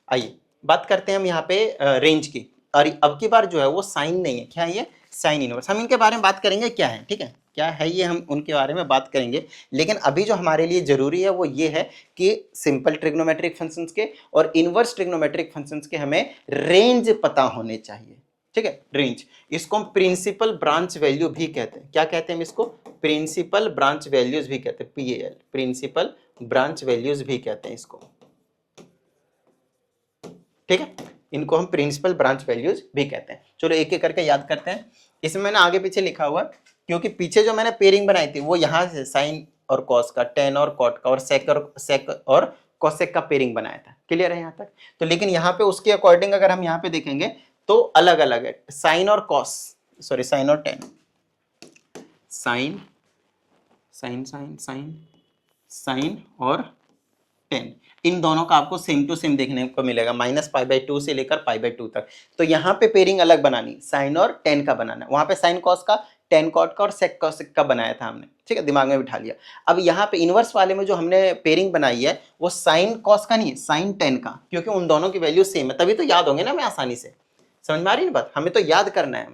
A: आइए बात करते हैं हम यहाँ पे रेंज की। और अब की बार जो है वो साइन नहीं है, क्या है ये? Sine inverse. हम इनके बारे में बात करेंगे क्या है, ठीक है, क्या है ये, हम उनके बारे में बात करेंगे। लेकिन अभी जो हमारे लिए जरूरी है वो ये है कि सिंपल ट्रिग्नोमेट्रिक फंक्शंस के और इनवर्स ट्रिग्नोमेट्रिक फंक्शंस के हमें रेंज पता होने चाहिए। ठीक है, रेंज, इसको हम प्रिंसिपल ब्रांच वैल्यू भी कहते हैं। क्या कहते हैं हम इसको? प्रिंसिपल ब्रांच वैल्यूज भी कहते हैं, PAL, प्रिंसिपल ब्रांच वैल्यूज भी कहते हैं इसको। ठीक है, इनको हम प्रिंसिपल ब्रांच वैल्यूज भी कहते हैं। चलो एक एक करके याद करते हैं। इसमें मैंने आगे पीछे लिखा हुआ, क्योंकि पीछे जो मैंने पेयरिंग बनाई थी वो यहाँ से साइन और कॉस का, टेन और कॉट का और सेक और कॉसेक का पेयरिंग बनाया था। क्लियर है यहाँ तक? तो लेकिन यहाँ पे उसके अकॉर्डिंग अगर हम यहाँ पे देखेंगे तो अलग अलग है। साइन और कॉस, सॉरी साइन और tan, sine sine sine sine sine और 10, इन दोनों का आपको सेम टू सेम देखने को मिलेगा, -π/2 से लेकर π/2 तक। तो यहाँ पे पेयरिंग अलग बनानी, साइन और 10 का बनाना। वहां पे साइन कॉस का, 10 कॉट का और सेक कॉसेक का बनाया था हमने। ठीक है, दिमाग में बिठा लिया। अब यहाँ पे इनवर्स वाले में जो हमने पेयरिंग बनाई है वो साइन कॉस का नहीं है, साइन 10 का, क्योंकि उन दोनों की वैल्यू सेम है, तभी तो याद होंगे ना मैं आसानी से। समझ में आ रही है बात? हमें तो याद करना है,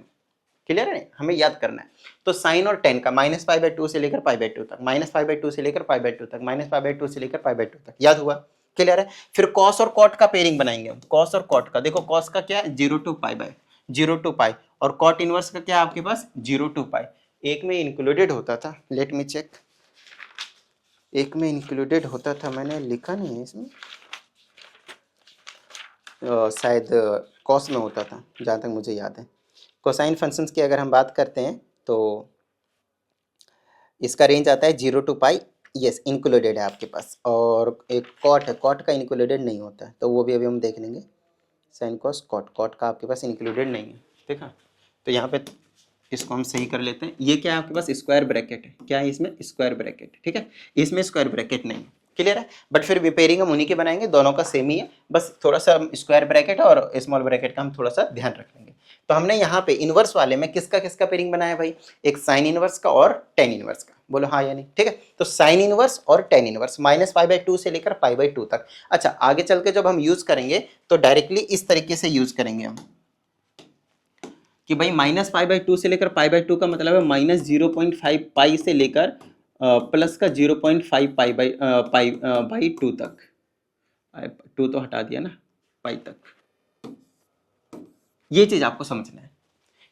A: क्लियर है? हमें याद करना है। तो साइन और 10 का -π/2 से लेकर π/2 तक, -π/2 से लेकर π/2 तक, -π/2 से लेकर π/2 तक, याद हुआ? क्लियर है? फिर कॉस और कॉट का पेयरिंग बनाएंगे हम। कॉस और कॉट का देखो, कॉस का क्या है? 0 to π और कॉट इनवर्स का क्या है आपके पास? 0 to π। एक में इंक्लूडेड होता था, लेट मी चेक, एक में इंक्लूडेड होता था, मैंने लिखा नहीं है इसमें, शायद कॉस में होता था जहाँ तक मुझे याद है। कोसाइन फंक्शंस की अगर हम बात करते हैं तो इसका रेंज आता है 0 to π, यस इंक्लूडेड है आपके पास। और एक कॉट है, कॉट का इंक्लूडेड नहीं होता है, तो वो भी अभी हम देख लेंगे। साइन कॉस कॉट, कॉट का आपके पास इंक्लूडेड नहीं है, देखा? तो यहाँ पे इसको हम सही कर लेते हैं। ये क्या है आपके पास? स्क्वायर ब्रैकेट है। क्या है इसमें? Square bracket. ठीक है, इसमें स्क्वायर ब्रैकेट नहीं है। क्लियर है? बट फिर पेयरिंग हम उन्हीं के बनाएंगे, दोनों का सेम ही है, बस थोड़ा सा स्क्वायर ब्रैकेट और स्मॉल ब्रैकेट का हम थोड़ा सा ध्यान रख लेंगे। तो हमने यहाँ पे इनवर्स वाले में किसका किसका पेयरिंग बनाया भाई? एक साइन इनवर्स का और टेन इनवर्स का। बोलो हाँ या नहीं? ठीक है, तो साइन इनवर्स और टेन इनवर्स -π/2 से लेकर π/2 तक। अच्छा, आगे चल के जब हम यूज करेंगे तो डायरेक्टली इस तरीके से यूज करेंगे हम कि भाई -π/2 से लेकर π/2 का मतलब है -0.5 पाई से लेकर प्लस का 0.5 पाई/2 तक। 2 तो हटा दिया ना, पाई तक। ये चीज आपको समझना है,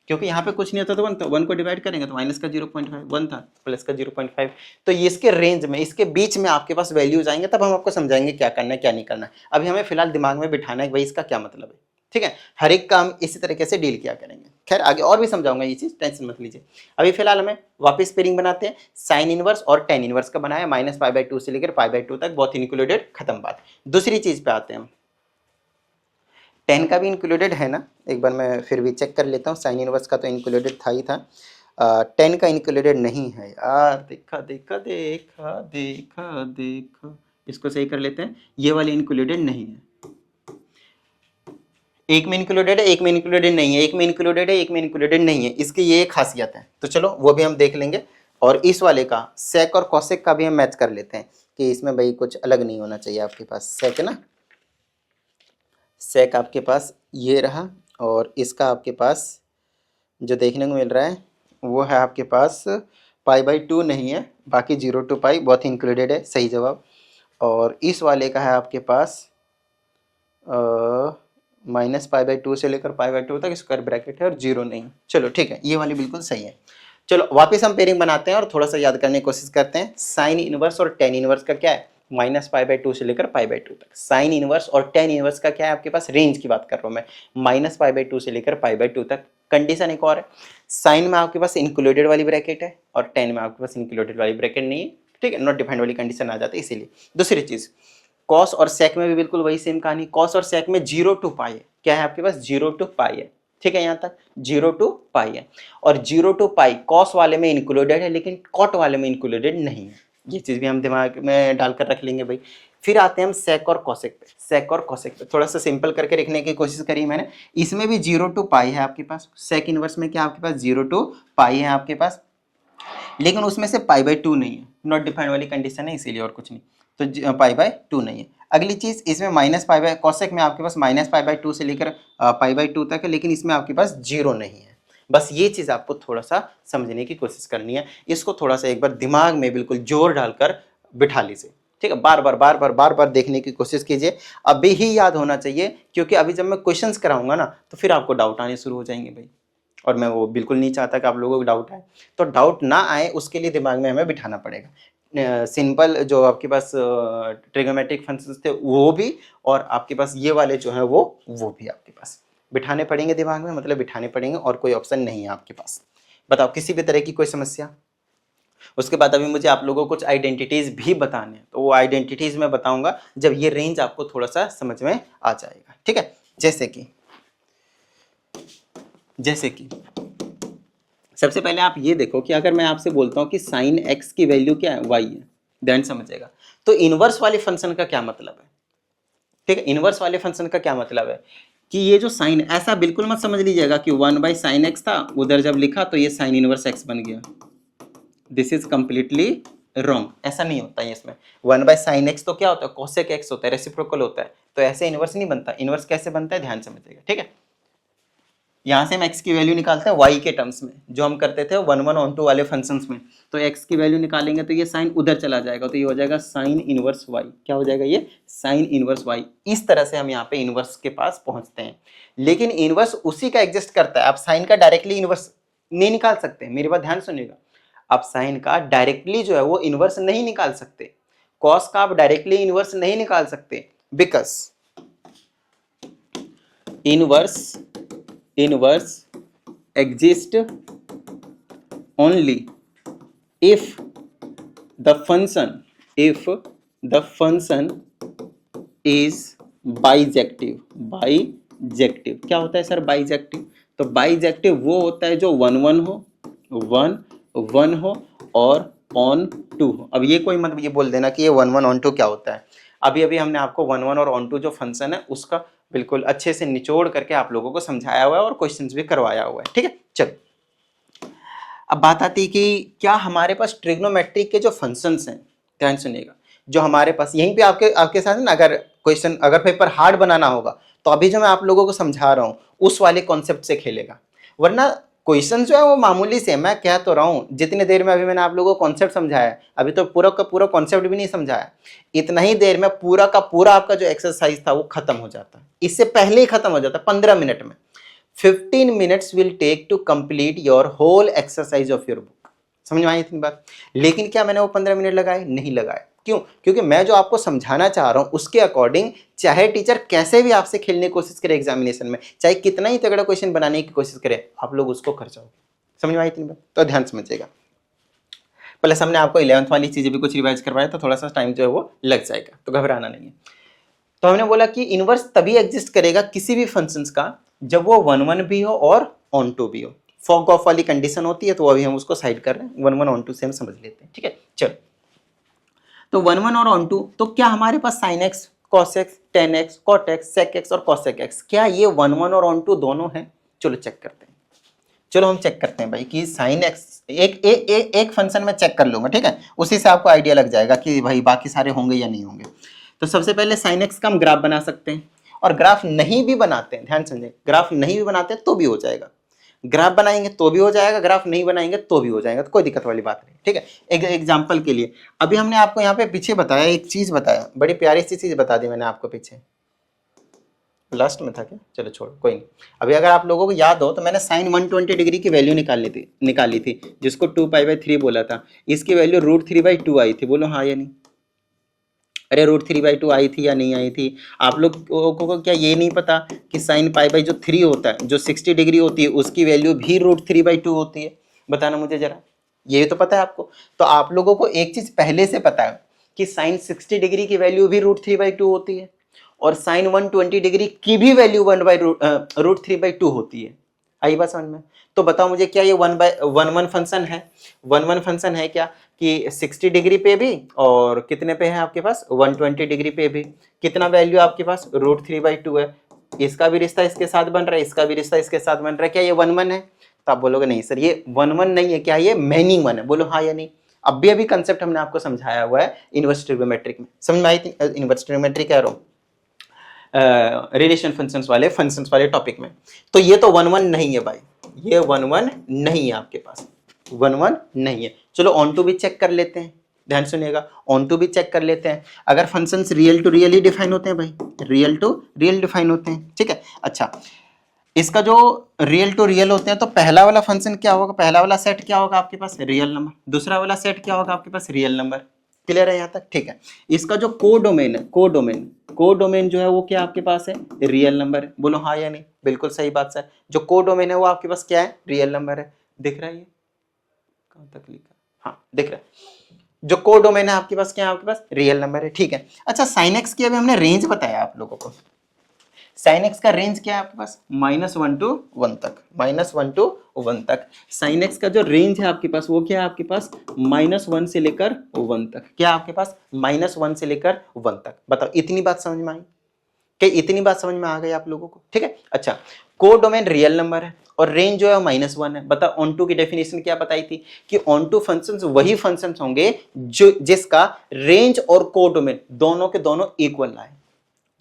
A: क्योंकि यहाँ पे कुछ नहीं होता तो 1 को डिवाइड करेंगे तो माइनस का 0.5, 1 था, प्लस का 0.5। तो ये इसके रेंज में, इसके बीच में आपके पास वैल्यूज आएंगे, तब हम आपको समझाएंगे क्या करना है क्या नहीं करना है। अभी हमें फिलहाल दिमाग में बिठाना है भाई इसका क्या मतलब है। ठीक है, हर एक काम इसी तरीके से डील किया करेंगे। खैर आगे और भी समझाऊंगा ये चीज, टेंशन मत लीजिए। अभी फिलहाल हमें वापस पेयरिंग बनाते हैं। साइन इनवर्स और टेन इनवर्स का बनाया, -π/2 से लेकर π/2 तक, बहुत इंक्लूडेड, खत्म बात। दूसरी चीज पे आते हैं हम। 10 का भी इंक्लूडेड है ना? एक बार मैं फिर भी चेक कर लेता हूँ। साइन इनवर्स का तो इंक्लूडेड था ही था, 10 का इंक्लूडेड नहीं है यार। देखा देखा देखा देखा देखा, इसको सही कर लेते हैं। ये वाले इंक्लूडेड नहीं है, एक में इंक्लूडेड है, एक में इंक्लूडेड नहीं है, एक में इंक्लूडेड है, एक में इंक्लूडेड नहीं है। इसकी ये खासियत है, तो चलो वो भी हम देख लेंगे। और इस वाले का सेक और कॉसेक का भी हम मैच कर लेते हैं कि इसमें भाई कुछ अलग नहीं होना चाहिए आपके पास। सेक है ना, सेक आपके पास ये रहा, और इसका आपके पास जो देखने को मिल रहा है वो है आपके पास π/2 नहीं है, बाकी 0 to π, बहुत इंक्लूडेड है, सही जवाब। और इस वाले का है आपके पास -π/2 से लेकर π/2 तक, स्क्वायर ब्रैकेट है और 0 नहीं। चलो ठीक है, ये वाली बिल्कुल सही है। चलो वापस हम पेयरिंग बनाते हैं और थोड़ा सा याद करने की कोशिश करते हैं। साइन इनवर्स और टेन इनवर्स का क्या है? -π/2 से लेकर π/2 तक। साइन इनवर्स और टेन इनवर्स का क्या है आपके पास? रेंज की बात कर रहा हूँ मैं, -π/2 से लेकर π/2 तक। कंडीशन एक और है, साइन में आपके पास इंक्लूडेड वाली ब्रैकेट है और टेन में आपके पास इंक्लूडेड वाली ब्रैकेट नहीं है। ठीक है, नॉट डिफाइंड वाली कंडीशन आ जाती है इसीलिए। दूसरी चीज, कॉस और सेक में भी बिल्कुल वही सेम कहानी। कॉस और सेक में 0 to पाई है, क्या है आपके पास 0 to पाई है, ठीक है, यहाँ तक 0 to पाई है। और 0 to पाई कॉस वाले में इंक्लूडेड है लेकिन कॉट वाले में इंक्लूडेड नहीं है, ये चीज भी हम दिमाग में डालकर रख लेंगे भाई। फिर आते हैं हम सेक और कॉसेक पे। सेक और कॉसेक पे थोड़ा सा सिंपल करके लिखने की कोशिश करी मैंने। इसमें भी 0 to पाई है आपके पास, सेक इनवर्स में क्या आपके पास 0 to पाई है आपके पास, लेकिन उसमें से π/2 नहीं है, नॉट डिफाइंड वाली कंडीशन है इसीलिए, और कुछ नहीं। तो π/2 नहीं है। अगली चीज, इसमें माइनस पाई कॉसेक में आपके पास माइनस π/2 से लेकर π/2 तक है, लेकिन इसमें आपके पास 0 नहीं है। बस ये चीज आपको थोड़ा सा समझने की कोशिश करनी है, इसको थोड़ा सा एक बार दिमाग में बिल्कुल जोर डालकर बिठा लीजिए, ठीक है। बार बार देखने की कोशिश कीजिए, अभी ही याद होना चाहिए, क्योंकि अभी जब मैं क्वेश्चंस कराऊंगा ना तो फिर आपको डाउट आने शुरू हो जाएंगे भाई, और मैं वो बिल्कुल नहीं चाहता कि आप लोगों को डाउट आए। तो डाउट ना आए उसके लिए दिमाग में हमें बिठाना पड़ेगा। सिंपल जो आपके पास ट्रिग्नोमेट्रिक फंक्शंस थे वो भी, और आपके पास ये वाले जो हैं वो भी आपके पास बिठाने पड़ेंगे दिमाग में, मतलब बिठाने पड़ेंगे, और कोई ऑप्शन नहीं है आपके पास। बताओ किसी भी तरह की कोई समस्या? उसके बाद अभी मुझे आप लोगों को कुछ आइडेंटिटीज भी बताने हैं, तो वो आइडेंटिटीज मैं बताऊंगा जब ये रेंज आपको थोड़ा सा समझ में आ जाएगा, ठीक है। जैसे कि सबसे पहले आप ये देखो कि अगर मैं आपसे बोलता हूं कि साइन एक्स की वैल्यू क्या है, वाई है, ध्यान समझेगा। तो इनवर्स वाले फंक्शन का क्या मतलब है, ठीक है। इनवर्स वाले फंक्शन का क्या मतलब है कि ये जो साइन, ऐसा बिल्कुल मत समझ लीजिएगा कि 1/sin x था, उधर जब लिखा तो ये साइन इनवर्स x बन गया। दिस इज कंप्लीटली रॉन्ग, ऐसा नहीं होता है इसमें। 1/sin x तो क्या होता है, cosec x होता है, रेसिप्रोकल होता है, तो ऐसे इनवर्स नहीं बनता। इनवर्स कैसे बनता है ध्यान समझिएगा, ठीक है। यहाँ से हम x की वैल्यू निकालते हैं y के टर्म्स में, जो हम करते थे 1/(1)(2) वाले फंक्शंस में। तो x की वैल्यू निकालेंगे तो ये साइन उधर चला जाएगा, तो ये हो जाएगा साइन इनवर्स y। क्या हो जाएगा ये, साइन इनवर्स y। इस तरह से हम यहाँ पे इनवर्स के पास पहुंचते हैं, लेकिन इनवर्स उसी का एग्जिस्ट करता है। आप साइन का डायरेक्टली इनवर्स नहीं निकाल सकते, मेरी बात ध्यान सुनिएगा। आप साइन का डायरेक्टली जो है वो इनवर्स नहीं निकाल सकते, कॉस का आप डायरेक्टली इनवर्स नहीं निकाल सकते, because inverse exist only if the function is bijective। क्या होता है सर बाइजेक्टिव? तो बाइजेक्टिव वो होता है जो 1 1 हो और ऑन 2 हो। अब ये कोई मतलब ये बोल देना कि ये 1 1 ऑन 2 क्या होता है, अभी हमने आपको 1 1 और ऑन 2 जो फंक्शन है उसका बिल्कुल अच्छे से निचोड़ करके आप लोगों को समझाया हुआ है और क्वेश्चंस भी करवाया हुआ है, ठीक है। चलो अब बात आती है कि क्या हमारे पास ट्रिग्नोमेट्री के जो फंक्शंस हैं, ध्यान सुनिएगा, जो हमारे पास यहीं पे आपके साथ है ना, अगर पेपर हार्ड बनाना होगा तो अभी जो मैं आप लोगों को समझा रहा हूँ उस वाले कॉन्सेप्ट से खेलेगा, वरना क्वेश्चन जो है वो मामूली से, मैं कह तो रहा हूँ जितनी देर में अभी मैंने आप लोगों को कॉन्सेप्ट समझाया, अभी तो पूरा का पूरा कॉन्सेप्ट भी नहीं समझाया, इतना ही देर में पूरा का पूरा आपका जो एक्सरसाइज था वो खत्म हो जाता, इससे पहले ही खत्म हो जाता 15 मिनट में। 15 minutes will take to complete your whole exercise of your book। समझ में आई इतनी बात? लेकिन क्या मैंने वो 15 मिनट लगाए? नहीं लगाए। क्यों? क्योंकि मैं जो आपको समझाना चाह रहा हूं उसके अकॉर्डिंग चाहे टीचर कैसे भी आपसे खेलने की कोशिश करे एग्जामिनेशन में, चाहे कितना ही तगड़ा क्वेश्चन बनाने की कोशिश करे, आप लोग उसको कर जाओगे। समझ में आई इतनी बात? तो ध्यान समझिएगा। प्लस हमने आपको 11th वाली चीजें भी कुछ रिवाइज करवाया, तो थोड़ा सा टाइम जो है वो लग जाएगा, तो घबराना नहीं है। तो हमने बोला कि इनवर्स तभी एग्जिस्ट करेगा किसी भी फंक्शंस का जब वो 1 1 भी हो और ऑन 2 भी हो। फॉग ऑफ वाली कंडीशन होती है, तो अभी हम उसको साइड कर रहे हैं, 1 1 ऑन 2 से हम समझ लेते हैं, ठीक है। चलो, तो 1 1 और ऑन 2, तो क्या हमारे पास sine x, cos x, tan x, cot x, sec x और कॉसेक एक्स, क्या ये 1 1 और ऑन 2 दोनों हैं? चलो चेक करते हैं। चलो हम चेक करते हैं भाई कि साइन एक्स एक फंक्शन में चेक कर लूंगा, ठीक है, उसी से आपको आइडिया लग जाएगा कि भाई बाकी सारे होंगे या नहीं होंगे। तो सबसे पहले साइन एक्स का हम ग्राफ बना सकते हैं, और ग्राफ नहीं भी बनाते हैं, ध्यान समझिए, ग्राफ नहीं भी बनाते हैं तो भी हो जाएगा, ग्राफ बनाएंगे तो भी हो जाएगा, ग्राफ नहीं बनाएंगे तो भी हो जाएगा, तो कोई दिक्कत वाली बात नहीं, ठीक है। एक एग्जांपल के लिए अभी हमने आपको यहाँ पे पीछे बताया, एक चीज बताया, बड़ी प्यारी सी चीज बता दी मैंने आपको पीछे, लास्ट में था क्या? चलो छोड़, कोई नहीं। अभी अगर आप लोगों को याद हो तो मैंने साइन 120 डिग्री की वैल्यू निकाली थी जिसको 2π/3 बोला था, इसकी वैल्यू √3/2 आई थी, बोलो हाँ या नहीं? अरे √3/2 आई थी या नहीं आई थी? आप लोग को क्या ये नहीं पता कि साइन जो 3 होता है, जो 60 डिग्री होती है, उसकी वैल्यू भी √3/2 होती है? बताना मुझे जरा, ये तो पता है आपको। तो आप लोगों को एक चीज पहले से पता है कि साइन 60 डिग्री की वैल्यू भी √3/2 होती है और साइन 120 डिग्री की भी वैल्यू √3/2 होती है। आई बात समझ में? तो बताओ मुझे, क्या ये 1/1 फंक्शन है? 1/1 फंक्शन है क्या कि 60 डिग्री पे भी और कितने पे है आपके पास 120 डिग्री पे भी? कितना वैल्यू आपके पास √3/2 है। इसका भी रिश्ता इसके साथ बन रहा है, इसका भी रिश्ता इसके साथ बन रहा है। क्या ये 1/1 है? तो आप बोलोगे नहीं सर ये 1/1 नहीं है। क्या ये मैनी 1 है? बोलो हाँ या नहीं। अभी कंसेप्ट हमने आपको समझाया हुआ है इनवर्स ट्रिग्नोमेट्रिक में, समझ में आई थी? इनवर्स ट्रिग्नोमेट्रिक कह रहा हूँ रिलेशन फंक्शंस वाले टॉपिक में। तो ये तो 1/1 नहीं है भाई, ये 1/1 नहीं है आपके पास, 1/1 नहीं है। चलो ऑन टू भी चेक कर लेते हैं, ध्यान सुनिएगा, ऑन टू भी चेक कर लेते हैं। अगर फंक्शंस रियल टू रियल ही डिफाइन होते हैं भाई, रियल टू रियल डिफाइन होते हैं, ठीक है। अच्छा, इसका जो रियल टू रियल होते हैं तो पहला वाला फंक्शन क्या होगा, पहला वाला सेट क्या होगा आपके पास रियल नंबर, दूसरा वाला सेट क्या होगा आपके पास रियल नंबर। क्लियर है यहाँ तक? ठीक है। इसका जो कोडोमेन है, कोडोमेन जो है वो क्या आपके पास है रियल नंबर है। बोलो हाँ या नहीं? बिल्कुल सही बात सर, जो कोडोमेन है वो आपके पास क्या है रियल नंबर है। दिख रहा है ये कहां तक लिखा? हाँ दिख रहा है। जो कोडोमेन है आपके पास क्या है आपके पास रियल नंबर है, ठीक है। अच्छा, साइन एक्स की अभी हमने रेंज बताया आप लोगों को। साइन एक्स का रेंज क्या है आपके पास -1 to 1 तक, -1 to 1 तक। साइन एक्स का जो रेंज है आपके पास वो क्या है आपके पास -1 से लेकर 1 तक। क्या आपके पास -1 से लेकर 1 तक। बताओ इतनी बात समझ में आई? क्या इतनी बात समझ में आ गई आप लोगों को? ठीक है। अच्छा, कोडोमेन रियल नंबर है और रेंज जो है -1 है। बताओ ऑन टू की डेफिनेशन क्या बताई थी कि ऑन टू फंक्शंस वही फंक्शंस होंगे जो जिसका रेंज और कोडोमेन दोनों के दोनों इक्वल आए,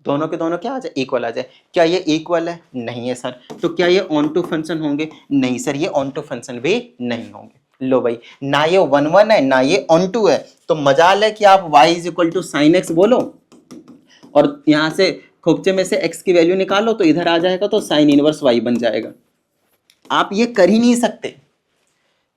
A: दोनों के दोनों क्या आ जाए इक्वल आ जाए। क्या ये इक्वल है? नहीं है सर। तो क्या ये ऑन टू फंक्शन होंगे? नहीं सर, ये ऑन टू फंक्शन भी नहीं होंगे। लो भाई, ना ये 1/1 है ना ये ऑन टू है, तो मजाल है कि आप y = sin x बोलो और यहां से खोपचे में से x की वैल्यू निकालो तो इधर आ जाएगा, तो साइन इनवर्स y बन जाएगा। आप ये कर ही नहीं सकते।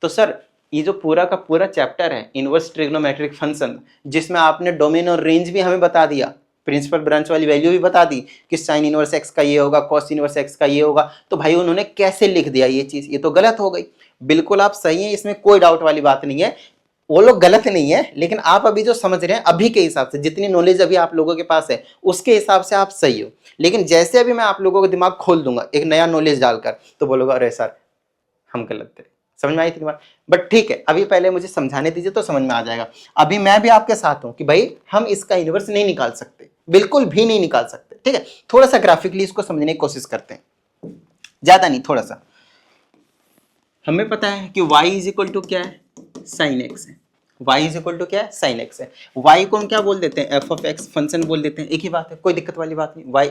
A: तो सर ये जो पूरा का पूरा चैप्टर है इनवर्स ट्रिग्नोमेट्रिक फंक्शन, जिसमें आपने डोमेन और रेंज भी हमें बता दिया, प्रिंसिपल ब्रांच वाली वैल्यू भी बता दी कि साइन इनवर्स एक्स का ये होगा, कॉस इनवर्स एक्स का ये होगा, तो भाई उन्होंने कैसे लिख दिया ये चीज? ये तो गलत हो गई। बिल्कुल आप सही हैं, इसमें कोई डाउट वाली बात नहीं है, वो लोग गलत नहीं है, लेकिन आप अभी जो समझ रहे हैं अभी के हिसाब से, जितनी नॉलेज अभी आप लोगों के पास है उसके हिसाब से आप सही हो। लेकिन जैसे अभी मैं आप लोगों का दिमाग खोल दूंगा एक नया नॉलेज डालकर, तो बोलोगे अरे सर हम गलत थे। समझ में आई थी बात? बट ठीक है, अभी पहले मुझे समझाने दीजिए तो समझ में आ जाएगा। अभी मैं भी आपके साथ हूं कि भाई हम इसका इनवर्स नहीं निकाल सकते, बिल्कुल भी नहीं निकाल सकते, ठीक है। थोड़ा सा ग्राफिकली इसको समझने की कोशिश करते हैं, ज्यादा नहीं, थोड़ा सा। हमें पता है कि y = क्या है साइन एक्स है, y = क्या है साइन एक्स है। y को हम क्या बोल देते हैं f(x) फंक्शन बोल देते हैं, एक ही बात है, कोई दिक्कत वाली बात नहीं। y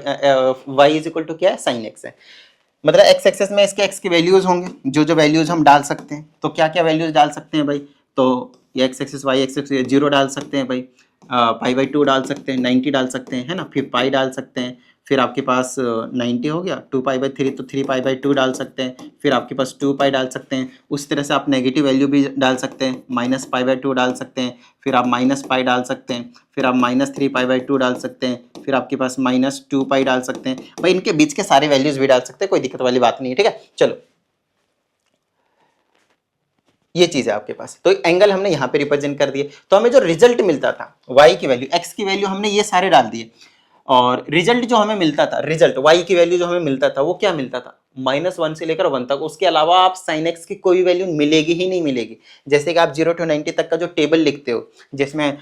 A: = क्या है साइन एक्स है, मतलब x एक्सेस में इसके x के वैल्यूज होंगे, जो वैल्यूज हम डाल सकते हैं। तो क्या क्या वैल्यूज डाल सकते हैं भाई? तो ये x एक्सेस y एक्सेस 0 डाल सकते हैं भाई, π/2 डाल सकते हैं, 90 डाल सकते हैं, है ना, फिर पाई डाल सकते हैं, फिर आपके पास 90 हो गया, 2π/3 तो 3π/2 डाल सकते हैं, फिर आपके पास 2π डाल सकते हैं। उस तरह से आप नेगेटिव वैल्यू भी डाल सकते हैं, -π/2 डाल सकते हैं, फिर आप -π डाल सकते हैं, फिर आप -3π/2 डाल सकते हैं, फिर आपके पास -2π डाल सकते हैं। भाई इनके बीच के सारे वैल्यूज भी डाल सकते हैं, कोई दिक्कत वाली बात नहीं है, ठीक है। चलो ये चीज है आपके पास, तो एंगल हमने यहाँ पे रिप्रेजेंट कर दिए। तो हमें जो रिजल्ट मिलता था y की वैल्यू, x की वैल्यू हमने ये सारे डाल दिए, और रिजल्ट जो हमें मिलता था, रिजल्ट y की वैल्यू जो हमें मिलता था वो क्या मिलता था -1 से लेकर 1 तक। उसके अलावा आप sin x की कोई वैल्यू मिलेगी ही नहीं मिलेगी। जैसे कि आप 0 to 90 तक का जो टेबल लिखते हो, जिसमें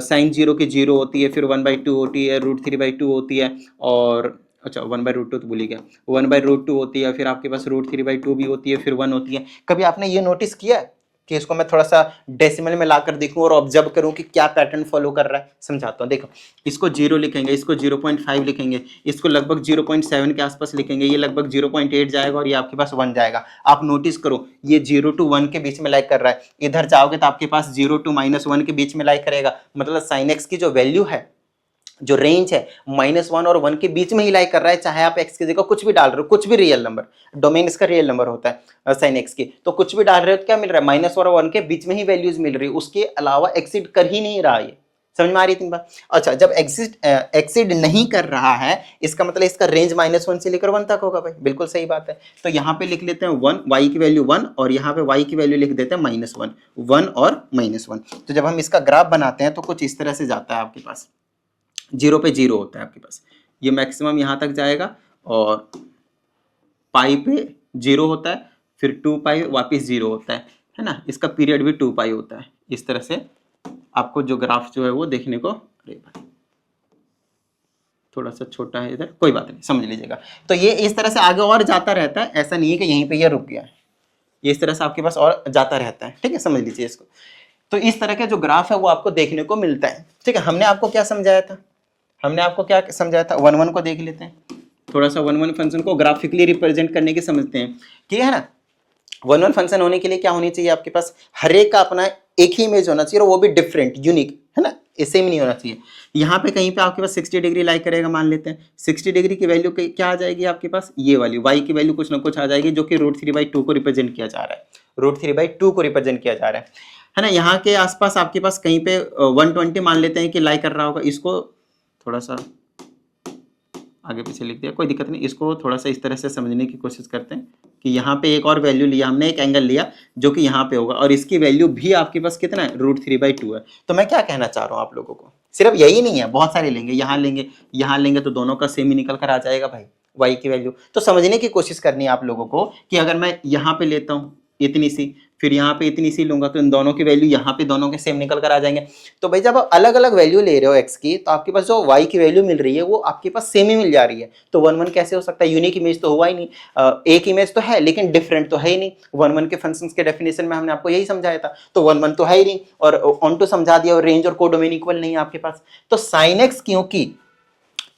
A: sin 0 की 0 होती है, फिर 1/2 होती है, √3/2 होती है, और अच्छा 1/√2 तो भूल ही गया, 1/√2 होती है, फिर आपके पास √3/2 भी होती है, फिर 1 होती है। कभी आपने ये नोटिस किया कि इसको मैं थोड़ा सा डेसिमल में लाकर देखूं और ऑब्जर्व करूं कि क्या पैटर्न फॉलो कर रहा है? समझाता हूं, देखो इसको 0 लिखेंगे, इसको 0.5 लिखेंगे, इसको लगभग 0.7 के आसपास लिखेंगे, ये लगभग 0.8 जाएगा और ये आपके पास 1 जाएगा। आप नोटिस करो ये 0 to 1 के बीच में लाइक कर रहा है, इधर जाओगे तो आपके पास 0 to -1 के बीच में लाइक करेगा। मतलब साइन एक्स की जो वैल्यू है, जो रेंज है -1 और 1 के बीच में ही लाई कर रहा है, चाहे आप x की जगह कुछ भी डाल रहे हो, कुछ भी रियल नंबर, डोमेन इसका रियल नंबर होता है साइन x की, तो कुछ भी डाल रहे हो तो क्या मिल रहा है -1 और 1 के बीच में ही वैल्यूज मिल रही है, उसके अलावा एक्सीड कर ही नहीं रहा ये। समझ में आ रही थी बात? अच्छा, जब एक्सीड नहीं कर रहा है इसका मतलब इसका रेंज -1 से लेकर 1 तक होगा भाई, बिल्कुल सही बात है। तो यहाँ पे लिख लेते हैं 1, y की वैल्यू 1 और यहाँ पे y की वैल्यू लिख देते हैं -1, 1 और -1। तो जब हम इसका ग्राफ बनाते हैं तो कुछ इस तरह से जाता है आपके पास, 0 पे 0 होता है आपके पास, ये मैक्सिमम यहाँ तक जाएगा और पाई पे 0 होता है, फिर 2 पाई वापिस 0 होता है ना, इसका पीरियड भी 2 पाई होता है। इस तरह से आपको जो ग्राफ जो है वो देखने को, अरे भाई थोड़ा सा छोटा है इधर, कोई बात नहीं, समझ लीजिएगा। तो ये इस तरह से आगे और जाता रहता है, ऐसा नहीं है कि यहीं पे ये रुक गया है, ये इस तरह से आपके पास और जाता रहता है, ठीक है, समझ लीजिए इसको। तो इस तरह का जो ग्राफ है वो आपको देखने को मिलता है, ठीक है। हमने आपको क्या समझाया था, हमने आपको क्या समझाया था, 1 1 को देख लेते हैं थोड़ा सा। 1 1 फंक्शन को ग्राफिकली रिप्रेजेंट करने की समझते हैं कि है ना, 1 1 फंक्शन होने के लिए क्या होनी चाहिए आपके पास, हर एक का अपना एक ही इमेज होना चाहिए और वो भी डिफरेंट, यूनिक, है ना, सेम नहीं होना चाहिए। यहाँ पे कहीं पे आपके पास 60 डिग्री लाई करेगा, मान लेते हैं 60 डिग्री की वैल्यू क्या आ जाएगी आपके पास, ये वाली y की वैल्यू कुछ ना कुछ आ जाएगी, जो कि √3/2 को रिप्रेजेंट किया जा रहा है, √3/2 को रिप्रेजेंट किया जा रहा है ना। यहाँ के आसपास आपके पास कहीं पे 120 मान लेते हैं कि लाई कर रहा होगा, इसको थोड़ा सा आगे पीछे लिख दिया, कोई दिक्कत नहीं। इसको थोड़ा सा इस तरह से समझने की कोशिश करते हैं कि यहाँ पे एक और वैल्यू लिया हमने, एक एंगल लिया जो कि यहाँ पे होगा और इसकी वैल्यू भी आपके पास कितना है, √3/2 है। तो मैं क्या कहना चाह रहा हूँ आप लोगों को, सिर्फ यही नहीं है, बहुत सारे लेंगे, यहाँ लेंगे तो दोनों का सेम ही निकल कर आ जाएगा भाई, y की वैल्यू। तो समझने की कोशिश करनी है आप लोगों को कि अगर मैं यहाँ पे लेता हूँ इतनी सी, फिर यहाँ पे इतनी सी लूंगा तो इन दोनों की वैल्यू यहाँ पे दोनों के सेम निकल कर आ जाएंगे। तो भाई जब आप अलग अलग वैल्यू ले रहे हो x की, तो आपके पास जो y की वैल्यू मिल रही है वो आपके पास सेम ही मिल जा रही है। तो 1 1 कैसे हो सकता है, यूनिक इमेज तो हुआ ही नहीं, एक इमेज तो है लेकिन डिफरेंट तो है ही नहीं। 1 1 के फंक्शंस के डेफिनेशन में हमने आपको यही समझाया था, तो 1 1 तो है ही नहीं और ऑन टू समझा दिया, और रेंज और कोडोमेन इक्वल नहीं है आपके पास। तो sin x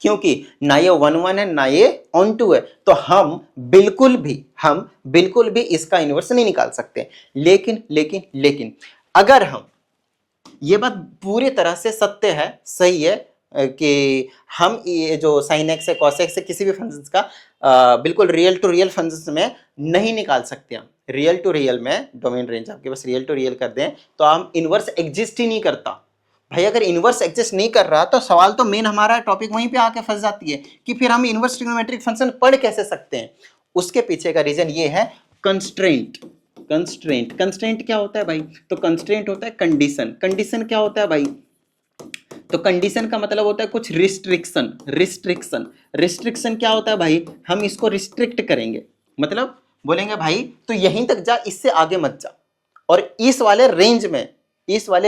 A: क्योंकि ना ये 1 1 है ना ये ऑन टू है, तो हम बिल्कुल भी इसका इनवर्स नहीं निकाल सकते। लेकिन अगर हम, ये बात पूरी तरह से सत्य है, सही है कि हम ये जो sin x है cos x है किसी भी फंक्शन का बिल्कुल रियल टू रियल फंक्शन में नहीं निकाल सकते। हम रियल टू रियल में डोमेन रेंज आपके पास रियल टू रियल कर दें तो हम इनवर्स एग्जिस्ट ही नहीं करता भाई। अगर इनवर्स एग्जिस्ट नहीं कर रहा तो सवाल तो मेन हमारा टॉपिक वहीं पे आके फंस जाती है कि फिर हम इनवर्स ट्रिग्नोमेट्रिक फंक्शन पढ़ कैसे सकते हैं। उसके पीछे का रीजन ये है कंस्ट्रेंट। कंस्ट्रेंट क्या होता है भाई, तो कंस्ट्रेंट होता है कंडीशन। कंडीशन क्या होता है भाई, तो कंडीशन का मतलब होता है कुछ रिस्ट्रिक्शन क्या होता है भाई, हम इसको रिस्ट्रिक्ट करेंगे, मतलब बोलेंगे भाई तो यहीं तक जा, इससे आगे मत जा, और इस वाले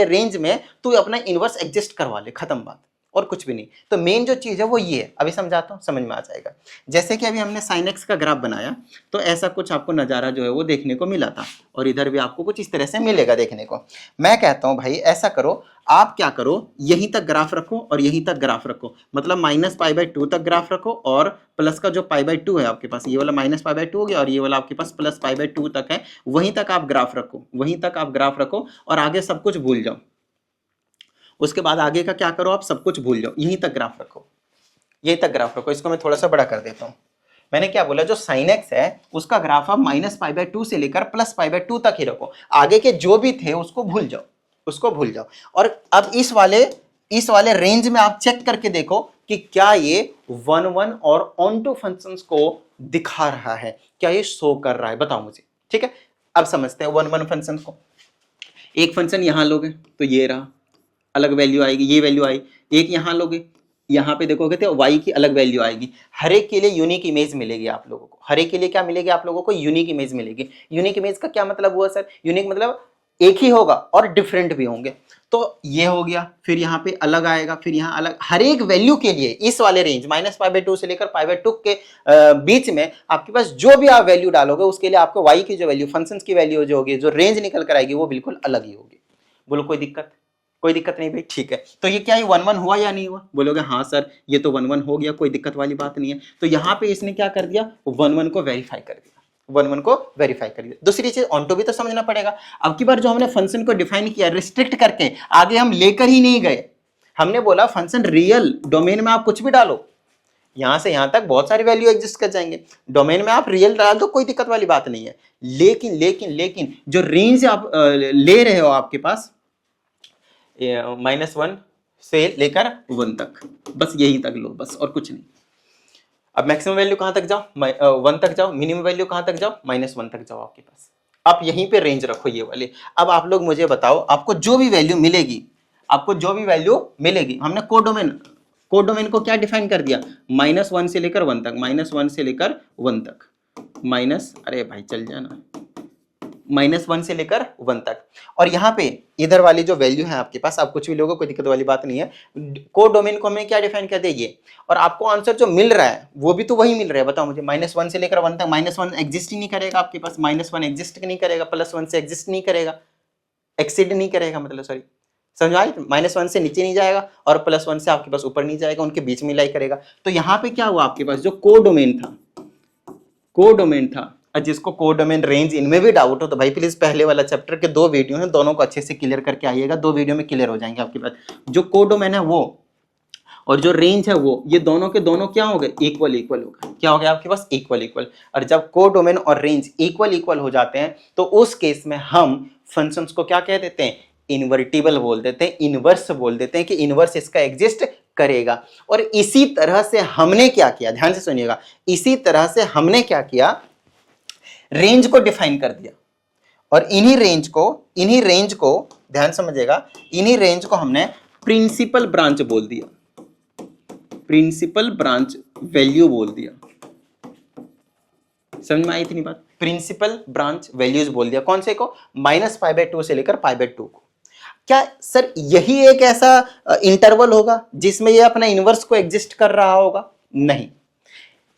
A: रेंज में तू अपना इनवर्स एडजस्ट करवा ले, खत्म बात, और कुछ भी नहीं। तो मेन जो चीज है वो ये है, अभी समझाता हूँ, समझ में आ जाएगा। जैसे कि अभी हमने sin x का ग्राफ बनाया तो ऐसा कुछ आपको नज़ारा जो है वो देखने को मिला था, और इधर भी आपको कुछ इस तरह से मिलेगा देखने को। मैं कहता हूँ भाई ऐसा करो, आप क्या करो, यहीं तक ग्राफ रखो और यहीं तक ग्राफ रखो, मतलब -π/2 तक ग्राफ रखो, और प्लस का जो π/2 है आपके पास, ये वाला -π/2 हो गया और ये वाला आपके पास +π/2 तक है, वहीं तक आप ग्राफ रखो, और आगे सब कुछ भूल जाओ। उसके बाद आगे का क्या करो, आप सब कुछ भूल जाओ, यहीं तक ग्राफ रखो, इसको मैं थोड़ा सा बड़ा कर देता हूँ। मैंने क्या बोला, जो sin x है उसका ग्राफ आप -π/2 से लेकर +π/2 तक ही रखो, आगे के जो भी थे उसको भूल जाओ। और अब इस वाले रेंज में आप चेक करके देखो कि क्या ये 1 1 और ऑन टू फंक्शंस को दिखा रहा है, क्या ये शो कर रहा है, बताओ मुझे। ठीक है, अब समझते हैं 1 1 फंक्शन को। एक फंक्शन यहां लोगे तो ये रहा, अलग वैल्यू आएगी, ये वैल्यू आई। एक यहाँ लोगे, यहाँ पे देखोगे तो y की अलग वैल्यू आएगी। हर एक के लिए यूनिक इमेज मिलेगी आप लोगों को, हर एक के लिए क्या मिलेगी आप लोगों को, यूनिक इमेज मिलेगी। यूनिक इमेज का क्या मतलब हुआ सर, यूनिक मतलब एक ही होगा और डिफरेंट भी होंगे। तो ये हो गया, फिर यहाँ पे अलग आएगा, फिर यहाँ अलग, हर एक वैल्यू के लिए इस वाले रेंज -π/2 से लेकर π/2 के बीच में आपके पास जो भी आप वैल्यू डालोगे उसके लिए आपको y की जो वैल्यू, फंक्शंस की वैल्यू जो होगी, जो रेंज निकल कर आएगी वो बिल्कुल अलग ही होगी। बोलो कोई दिक्कत नहीं भाई, ठीक है। तो ये क्या, ये 1 1 हुआ या नहीं हुआ, बोलोगे हाँ सर ये तो 1 1 हो गया, कोई दिक्कत वाली बात नहीं है। तो यहाँ पे इसने क्या कर दिया, 1 1 को वेरीफाई कर दिया। दूसरी चीज ऑन टू भी तो समझना पड़ेगा। अब की बार जो हमने फंक्शन को डिफाइन किया रिस्ट्रिक्ट करके, आगे हम लेकर ही नहीं गए। हमने बोला फंक्शन रियल डोमेन में आप कुछ भी डालो, यहां से यहां तक बहुत सारी वैल्यू एग्जिस्ट कर जाएंगे, डोमेन में आप रियल डाल दो, कोई दिक्कत वाली बात नहीं है। लेकिन जो रेंज आप ले रहे हो आपके पास -1 से लेकर 1 तक, बस यही तक लो बस, और कुछ नहीं। अब मैक्सिमम वैल्यू कहां तक जाओ, 1 तक जाओ, मिनिमम वैल्यू कहां तक जाओ, -1 तक जाओ आपके पास। आप यहीं पे रेंज रखो ये वाली। अब आप लोग मुझे बताओ, आपको जो भी वैल्यू मिलेगी, आपको जो भी वैल्यू मिलेगी, हमने कोडोमेन को क्या डिफाइन कर दिया, -1 से लेकर 1 तक, -1 से लेकर 1 तक, अरे भाई चल जाना, -1 से लेकर 1 तक। और यहाँ पे इधर वाली जो वैल्यू है आपके पास, आप कुछ भी लोगों, कोई दिक्कत वाली बात नहीं है। कोडोमेन को हमने क्या डिफाइन कर दिया ये, और आपको आंसर जो मिल रहा है वो भी तो वही मिल रहा है। बताओ मुझे, -1 से लेकर 1 तक, -1 एग्जिस्ट ही नहीं करेगा आपके पास, -1 एग्जिस्ट नहीं करेगा, +1 से एग्जिस्ट नहीं करेगा, एक्सीड नहीं करेगा, मतलब सॉरी, समझ आए, -1 से नीचे नहीं जाएगा और +1 से आपके पास ऊपर नहीं जाएगा, उनके बीच में लाई करेगा। तो यहाँ पे क्या हुआ आपके पास, जो कोडोमेन था, और जिसको कोडोमेन रेंज इनमें भी डाउट हो तो भाई प्लीज पहले वाला चैप्टर के 2 वीडियो हैं, दोनों को अच्छे से क्लियर करके आइएगा, 2 वीडियो में क्लियर हो जाएंगे आपके पास। जो कोडोमेन है वो और जो रेंज है वो, ये दोनों के दोनों क्या हो गए, इक्वल हो गए। क्या हो गया आपके पास, इक्वल। और जब कोडोमेन और रेंज इक्वल हो जाते हैं तो उस केस में हम फंक्शंस को क्या कह देते हैं, इन्वर्टिबल बोल देते हैं, इनवर्स बोल देते हैं कि इनवर्स इसका एग्जिस्ट करेगा। और इसी तरह से हमने क्या किया, ध्यान से सुनिएगा, इसी तरह से हमने क्या किया, रेंज को डिफाइन कर दिया। और इन्हीं रेंज को ध्यान समझिएगा, इन्हीं रेंज को हमने प्रिंसिपल ब्रांच बोल दिया, प्रिंसिपल ब्रांच वैल्यू बोल दिया। समझ में आई इतनी बात, प्रिंसिपल ब्रांच वैल्यूज बोल दिया। कौन से को, -π/2 से लेकर π/2 को। क्या सर यही एक ऐसा इंटरवल होगा जिसमें ये अपना इनवर्स को एग्जिस्ट कर रहा होगा? नहीं,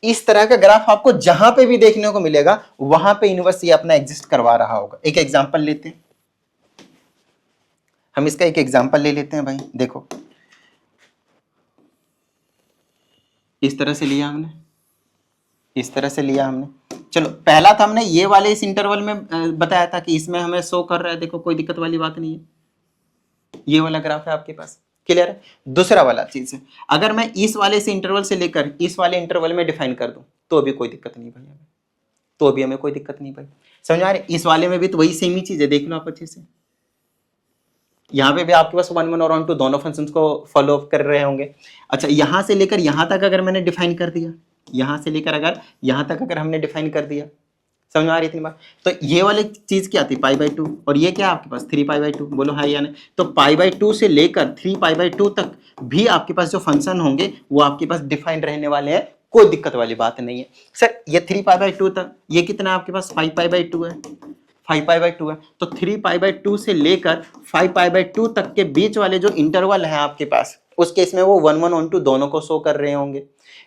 A: इस तरह का ग्राफ आपको जहां पे भी देखने को मिलेगा वहां पे इनवर्स ये अपना एग्जिस्ट करवा रहा होगा। एक एग्जांपल लेते हैं, हम इसका एक एग्जांपल ले लेते हैं भाई। देखो इस तरह से लिया हमने, इस तरह से लिया हमने। चलो पहला था हमने ये वाले इस इंटरवल में बताया था कि इसमें हमें शो कर रहा है, देखो कोई दिक्कत वाली बात नहीं है, ये वाला ग्राफ है आपके पास, क्लियर है। दूसरा वाला चीज है, अगर मैं इस वाले से इंटरवल से लेकर इस वाले इंटरवल में डिफाइन कर दूं तो भी कोई दिक्कत नहीं भाई, हमें तो भी हमें कोई दिक्कत नहीं भाई, समझ आ रहे। इस वाले में भी तो वही सेम ही चीज है, देख लो आप अच्छे से। यहाँ पे भी आपके पास 1 1 और 1 2 दोनों फंक्शंस को फॉलो अप कर रहे होंगे। अच्छा, यहां से लेकर यहां तक अगर मैंने डिफाइन कर दिया, यहां से लेकर अगर यहां तक अगर हमने डिफाइन कर दिया, समझ में आ रही इतनी बात। तो ये वाली चीज क्या आती, π/2, और ये क्या है आपके पास 3π/2, बोलो हाँ या नहीं। तो π/2 से लेकर 3π/2 तक भी आपके पास जो फंक्शन होंगे वो आपके पास डिफाइंड रहने वाले हैं, कोई दिक्कत वाली बात नहीं है। सर ये 3π/2 तक, ये कितना है आपके पास, 5π/2 है, 5π/2 है। तो 3π/2 से लेकर 5π/2 तक के बीच वाले जो इंटरवल है आपके पास, उस केस में वो 1 1 1 2 दोनों को शो कर रहे होंगे।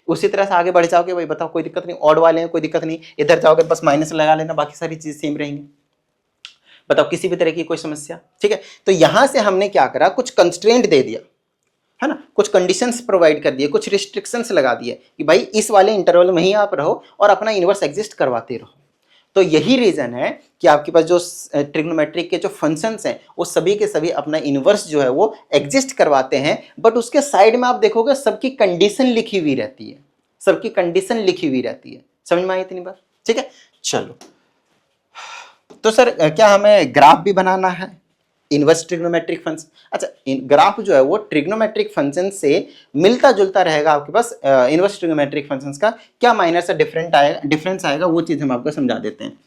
A: उसी तरह से आगे बढ़ जाओगे भाई, बताओ कोई दिक्कत नहीं, ऑड वाले हैं कोई दिक्कत नहीं, इधर जाओगे बस माइनस लगा लेना, बाकी सारी चीज सेम रहेंगी। बताओ किसी भी तरह की कोई समस्या, ठीक है। तो यहां से हमने क्या करा, कुछ कंस्ट्रेंट दे दिया है ना, कुछ कंडीशंस प्रोवाइड कर दिए, कुछ रिस्ट्रिक्शंस लगा दिए कि भाई इस वाले इंटरवल में ही आप रहो और अपना इनवर्स एग्जिस्ट करवाते रहो। तो यही रीजन है कि आपके पास जो ट्रिग्नोमेट्रिक के जो फंक्शंस हैं वो सभी के सभी अपना इनवर्स जो है वो एग्जिस्ट करवाते हैं। बट उसके साइड में आप देखोगे सबकी कंडीशन लिखी हुई रहती है, सबकी कंडीशन लिखी हुई रहती है। समझ में आई इतनी बार, ठीक है। चलो तो सर क्या हमें ग्राफ भी बनाना है इनवर्स ट्रिग्नोमेट्रिक फंक्शन? अच्छा, ग्राफ जो है वो ट्रिग्नोमेट्रिक फंक्शन से मिलता जुलता रहेगा आपके पास। इनवर्स ट्रिग्नोमेट्रिक फंक्शंस का क्या माइनर सा डिफरेंस आएगा, वो चीज हम आपको समझा देते हैं।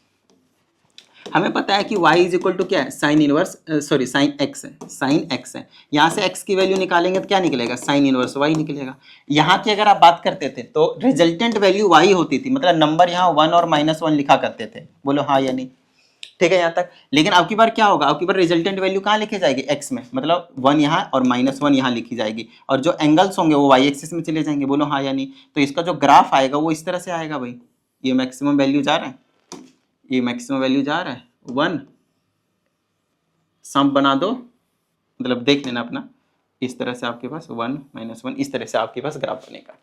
A: हमें पता है कि y इज इक्वल टू क्या है, साइन इनवर्स साइन x है, साइन x है। यहाँ से x की वैल्यू निकालेंगे तो क्या निकलेगा, साइन इनवर्स y निकलेगा। यहाँ की अगर आप बात करते थे तो रिजल्टेंट वैल्यू y होती थी, मतलब नंबर यहाँ 1 और -1 लिखा करते थे, बोलो हाँ या नहीं, ठीक है यहाँ तक। लेकिन अब की बार क्या होगा, अब की बार रिजल्टेंट वैल्यू कहाँ लिखी जाएगी, x में, मतलब 1 यहाँ और -1 यहाँ लिखी जाएगी, और जो एंगल्स होंगे वो y एक्सिस में चले जाएंगे, बोलो हाँ या नहीं। तो इसका जो ग्राफ आएगा वो इस तरह से आएगा भाई, ये मैक्सिमम वैल्यू जा रहा है, ये मैक्सिमम वैल्यू जा रहा है 1, सम बना दो, मतलब देख लेना अपना, इस तरह से आपके पास 1 -1, इस तरह से आपके पास ग्राफ बनेगा।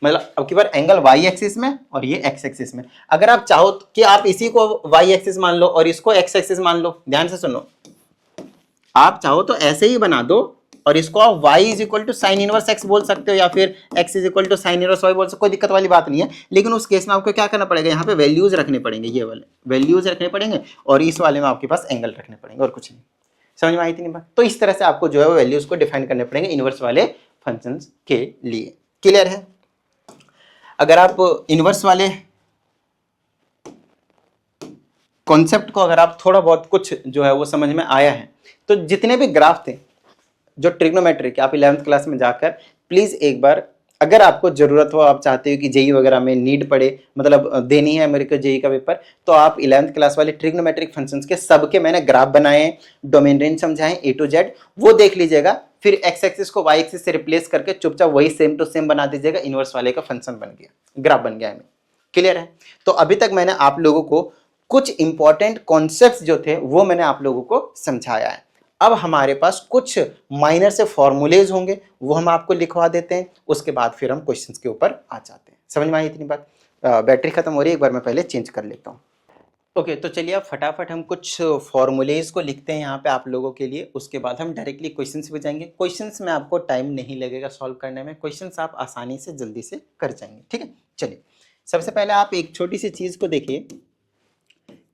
A: मतलब अब की बार एंगल y एक्सिस में और ये x एक्सिस में। अगर आप चाहो कि आप इसी को y एक्सिस मान लो और इसको x एक्सिस मान लो, ध्यान से सुनो, आप चाहो तो ऐसे ही बना दो और इसको आप y is equal to sine inverse x बोल सकते हो या फिर x is equal to sine inverse y बोल सकते हो, कोई दिक्कत वाली बात नहीं है। लेकिन उस केस में आपको क्या करना पड़ेगा, यहाँ पे वैल्यूज रखने पड़ेंगे, ये वाले वैल्यूज रखने पड़ेंगे और इस वाले में आपके पास एंगल रखने पड़ेंगे और कुछ नहीं। समझ में आई थी नहीं बात? तो इस तरह से आपको जो है वो वैल्यूज को डिफाइन करने पड़ेंगे इनवर्स वाले फंक्शंस के लिए। क्लियर है? अगर आप इनवर्स वाले कॉन्सेप्ट को अगर आप थोड़ा बहुत कुछ जो है वो समझ में आया है, तो जितने भी ग्राफ थे जो ट्रिग्नोमेट्रिक, आप 11th क्लास में जाकर प्लीज एक बार, अगर आपको जरूरत हो, आप चाहते हो कि जेई वगैरह में नीड पड़े, मतलब देनी है मेरे को जेई का पेपर, तो आप 11th क्लास वाले ट्रिग्नोमेट्रिक फंक्शंस के सबके मैंने ग्राफ बनाए, डोमेन रेंज समझाएं A to Z, वो देख लीजिएगा। फिर एक्स एक्सिस को वाई एक्सिस से रिप्लेस करके चुपचाप वही सेम टू सेम बना दीजिएगा, इनवर्स वाले का फंक्शन बन गया, ग्राफ बन गया है। क्लियर है? तो अभी तक मैंने आप लोगों को कुछ इंपॉर्टेंट कॉन्सेप्ट्स जो थे वो मैंने आप लोगों को समझाया है। अब हमारे पास कुछ माइनर से फॉर्मूलेज होंगे, वो हम आपको लिखवा देते हैं, उसके बाद फिर हम क्वेश्चंस के ऊपर आ जाते हैं। समझ में आई इतनी बात? बैटरी खत्म हो रही है, एक बार मैं पहले चेंज कर लेता हूँ। ओके, तो चलिए अब फटाफट हम कुछ फॉर्मूलेज को लिखते हैं यहाँ पे आप लोगों के लिए, उसके बाद हम डायरेक्टली क्वेश्चंस पे जाएंगे। क्वेश्चंस में आपको टाइम नहीं लगेगा सॉल्व करने में, क्वेश्चंस आप आसानी से जल्दी से कर जाएंगे। ठीक है, चलिए सबसे पहले आप एक छोटी सी चीज़ को देखिए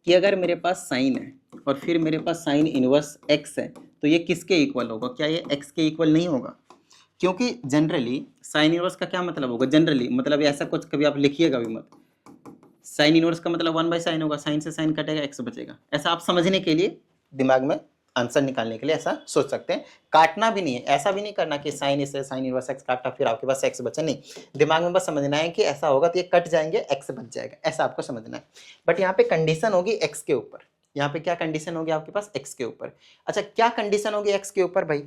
A: कि अगर मेरे पास साइन है और फिर मेरे पास साइन इनवर्स एक्स है, तो ये किसके इक्वल होगा? क्या ये एक्स के इक्वल नहीं होगा? क्योंकि जनरली साइन इनवर्स का क्या मतलब होगा? जनरली मतलब ऐसा कुछ कभी आप लिखिएगा भी मत, साइन इनवर्स का मतलब 1/sin होगा, साइन से साइन कटेगा, एक्स बचेगा। ऐसा आप समझने के लिए, दिमाग में आंसर निकालने के लिए ऐसा सोच सकते हैं। काटना भी नहीं है, ऐसा भी नहीं करना कि साइन इससे साइन इनवर्स एक्स काटा फिर आपके पास एक्स बचा, नहीं, दिमाग में बस समझना है कि ऐसा होगा तो ये कट जाएंगे, एक्स बच जाएगा, ऐसा आपको समझना है। बट यहाँ पे कंडीशन होगी एक्स के ऊपर, यहाँ पे क्या कंडीशन होगी आपके पास? एक्स के ऊपर। अच्छा, क्या कंडीशन होगी एक्स के ऊपर भाई?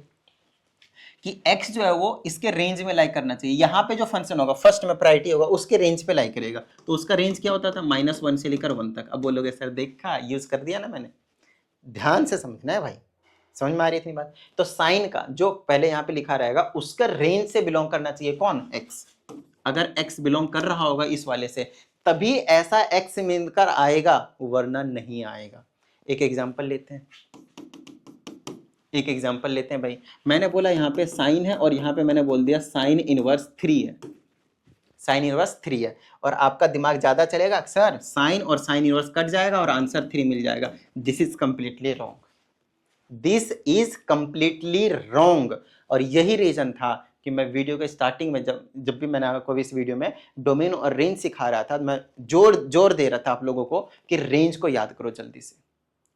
A: कि x जो है वो इसके रेंज में लाई करना चाहिए। यहाँ पे जो फंक्शन होगा फर्स्ट में प्रायोरिटी होगा, उसके रेंज पे लाई करेगा। तो उसका रेंज क्या होता था? -1 से लेकर 1 तक। अब बोलोगे सर देखा, यूज कर दिया ना मैंने। ध्यान से समझना है भाई, समझ में आ रही है इतनी बात? तो साइन का जो पहले यहाँ पे लिखा रहेगा उसका रेंज से बिलोंग करना चाहिए कौन? x। अगर x बिलोंग कर रहा होगा इस वाले से, तभी ऐसा x मिलकर आएगा, वरना नहीं आएगा। एक एग्जाम्पल लेते हैं, एक एग्जाम्पल लेते हैं भाई। मैंने बोला यहाँ पे साइन है और यहाँ पे मैंने बोल दिया साइन इनवर्स 3 है, साइन इनवर्स 3 है, और आपका दिमाग ज्यादा चलेगा, सर साइन और साइन इनवर्स कट जाएगा और आंसर 3 मिल जाएगा। This is completely wrong, this is completely wrong. और यही रीजन था कि मैं वीडियो के स्टार्टिंग में जब भी मैंने आपको इस वीडियो में डोमेन और रेंज सिखा रहा था, मैं जोर दे रहा था आप लोगों को कि रेंज को याद करो जल्दी से,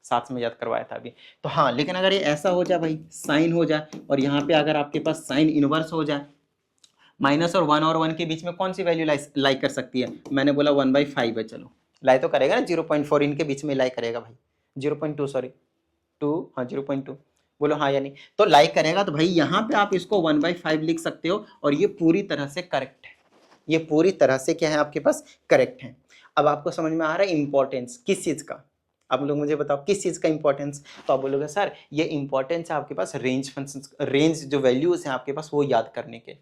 A: साथ में याद करवाया था अभी। तो हाँ, लेकिन अगर ये ऐसा हो जाए भाई, साइन हो जाए और यहाँ पे अगर आपके पास साइन इनवर्स हो जाए, माइनस और 1 के बीच में कौन सी वैल्यू लाई कर सकती है? मैंने बोला 1/5 है, चलो लाई तो करेगा ना, 0.4 इनके बीच में लाई करेगा भाई, 0.2 सॉरी 2, हाँ 0.2, बोलो हाँ या नहीं? तो लाई करेगा। तो भाई यहाँ पे आप इसको 1/5 लिख सकते हो और ये पूरी तरह से करेक्ट है, ये पूरी तरह से क्या है आपके पास? करेक्ट है। अब आपको समझ में आ रहा है इंपॉर्टेंस किस चीज का? आप लोग मुझे बताओ किस चीज का इंपॉर्टेंस? तो आप बोलोगे सर ये इंपॉर्टेंस है आपके पास रेंज फंक्शन, रेंज जो वैल्यूज हैं आपके पास वो याद करने के।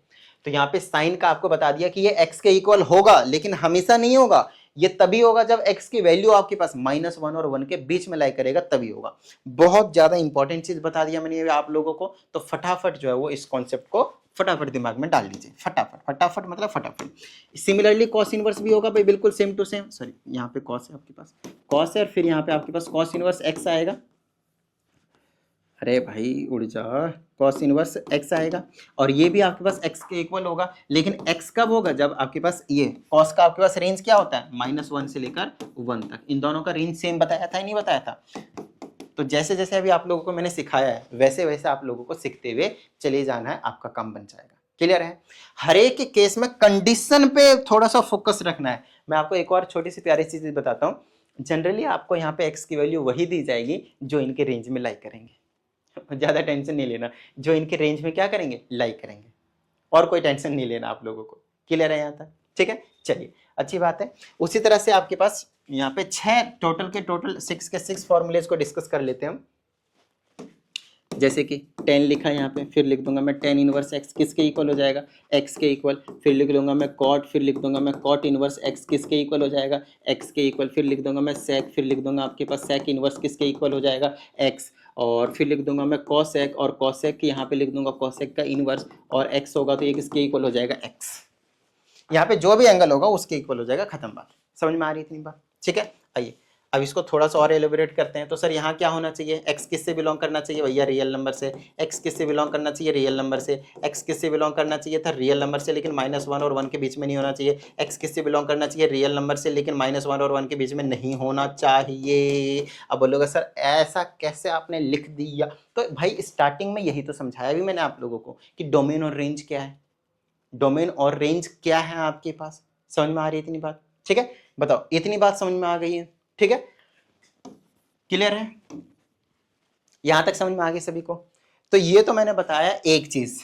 A: तो यहाँ पे साइन का आपको बता दिया कि ये x के इक्वल होगा, लेकिन हमेशा नहीं होगा, ये तभी होगा जब x की वैल्यू आपके पास -1 और 1 के बीच में लाई करेगा, तभी होगा। बहुत ज्यादा इंपॉर्टेंट चीज बता दिया मैंने ये आप लोगों को। तो फटाफट जो है वो इस कॉन्सेप्ट को फटाफट दिमाग में डाल लीजिए, फटाफट फटाफट मतलब फटाफट। सिमिलरली कॉस इनवर्स भी होगा भाई, बिल्कुल सेम टू सेम। सॉरी, यहाँ पे कॉस है आपके पास, कॉस है, और फिर यहाँ पे आपके पास कॉस इनवर्स एक्स आएगा। अरे भाई उड़ जा, कॉस इनवर्स एक्स आएगा और ये भी आपके पास एक्स के इक्वल होगा। लेकिन एक्स कब होगा? जब आपके पास ये कॉस का आपके पास रेंज क्या होता है? -1 से लेकर 1 तक। इन दोनों का रेंज सेम बताया था, नहीं बताया था? तो जैसे जैसे अभी आप लोगों को मैंने सिखाया है, वैसे वैसे आप लोगों को सीखते हुए चले जाना है, आपका काम बन जाएगा। क्लियर है? हर एक के केस में कंडीशन पे थोड़ा सा फोकस रखना है। मैं आपको एक और छोटी सी प्यारी सी चीज बताता हूँ। जनरली आपको यहाँ पे एक्स की वैल्यू वही दी जाएगी जो इनके रेंज में लाई करेंगे। ज्यादा टेंशन नहीं लेना, जो इनके रेंज में क्या करेंगे? लाई करेंगे, और कोई टेंशन नहीं लेना आप लोगों को। क्लियर है यहाँ तक? ठीक है, चलिए अच्छी बात है। उसी तरह से आपके पास यहाँ पे 6 के 6 फॉर्मूलेज को डिस्कस कर लेते हैं हम। जैसे कि 10 लिखा है यहाँ पे, फिर लिख दूंगा मैं tan इनवर्स x किसके इक्वल हो जाएगा? x के इक्वल। फिर लिख दूंगा मैं cot, फिर लिख दूंगा मैं cot इनवर्स x किसके इक्वल हो जाएगा? x के इक्वल। फिर लिख दूंगा मैं sec, फिर लिख दूंगा आपके पास sec इनवर्स किसके इक्वल हो जाएगा? x। और फिर लिख दूंगा मैं cosec, और cosec यहाँ पे लिख दूंगा cosec का इनवर्स, और x होगा तो ये किसके इक्वल हो जाएगा? x। यहाँ पे जो भी एंगल होगा उसके इक्वल हो जाएगा, खत्म बात। समझ में आ रही है इतनी बात? ठीक है, आइए अब इसको थोड़ा सा और एलिबरेट करते हैं। तो सर यहाँ क्या होना चाहिए, x किससे बिलोंग करना चाहिए भैया, रियल नंबर से। x किससे बिलोंग करना चाहिए, रियल नंबर से। x किससे बिलोंग करना चाहिए था, रियल नंबर से, लेकिन -1 और 1 के बीच में नहीं होना चाहिए। x किससे बिलोंग करना चाहिए, रियल नंबर से, लेकिन -1 और 1 के बीच में नहीं होना चाहिए। अब बोलोगे सर ऐसा कैसे आपने लिख दिया, तो भाई स्टार्टिंग में यही तो समझाया भी मैंने आप लोगों को कि डोमेन और रेंज क्या है, डोमेन और रेंज क्या है आपके पास। समझ में आ रही है इतनी बात, ठीक है, बताओ इतनी बात समझ में आ गई है, ठीक है, क्लियर है, यहां तक समझ में आ गई सभी को। तो ये तो मैंने बताया एक चीज,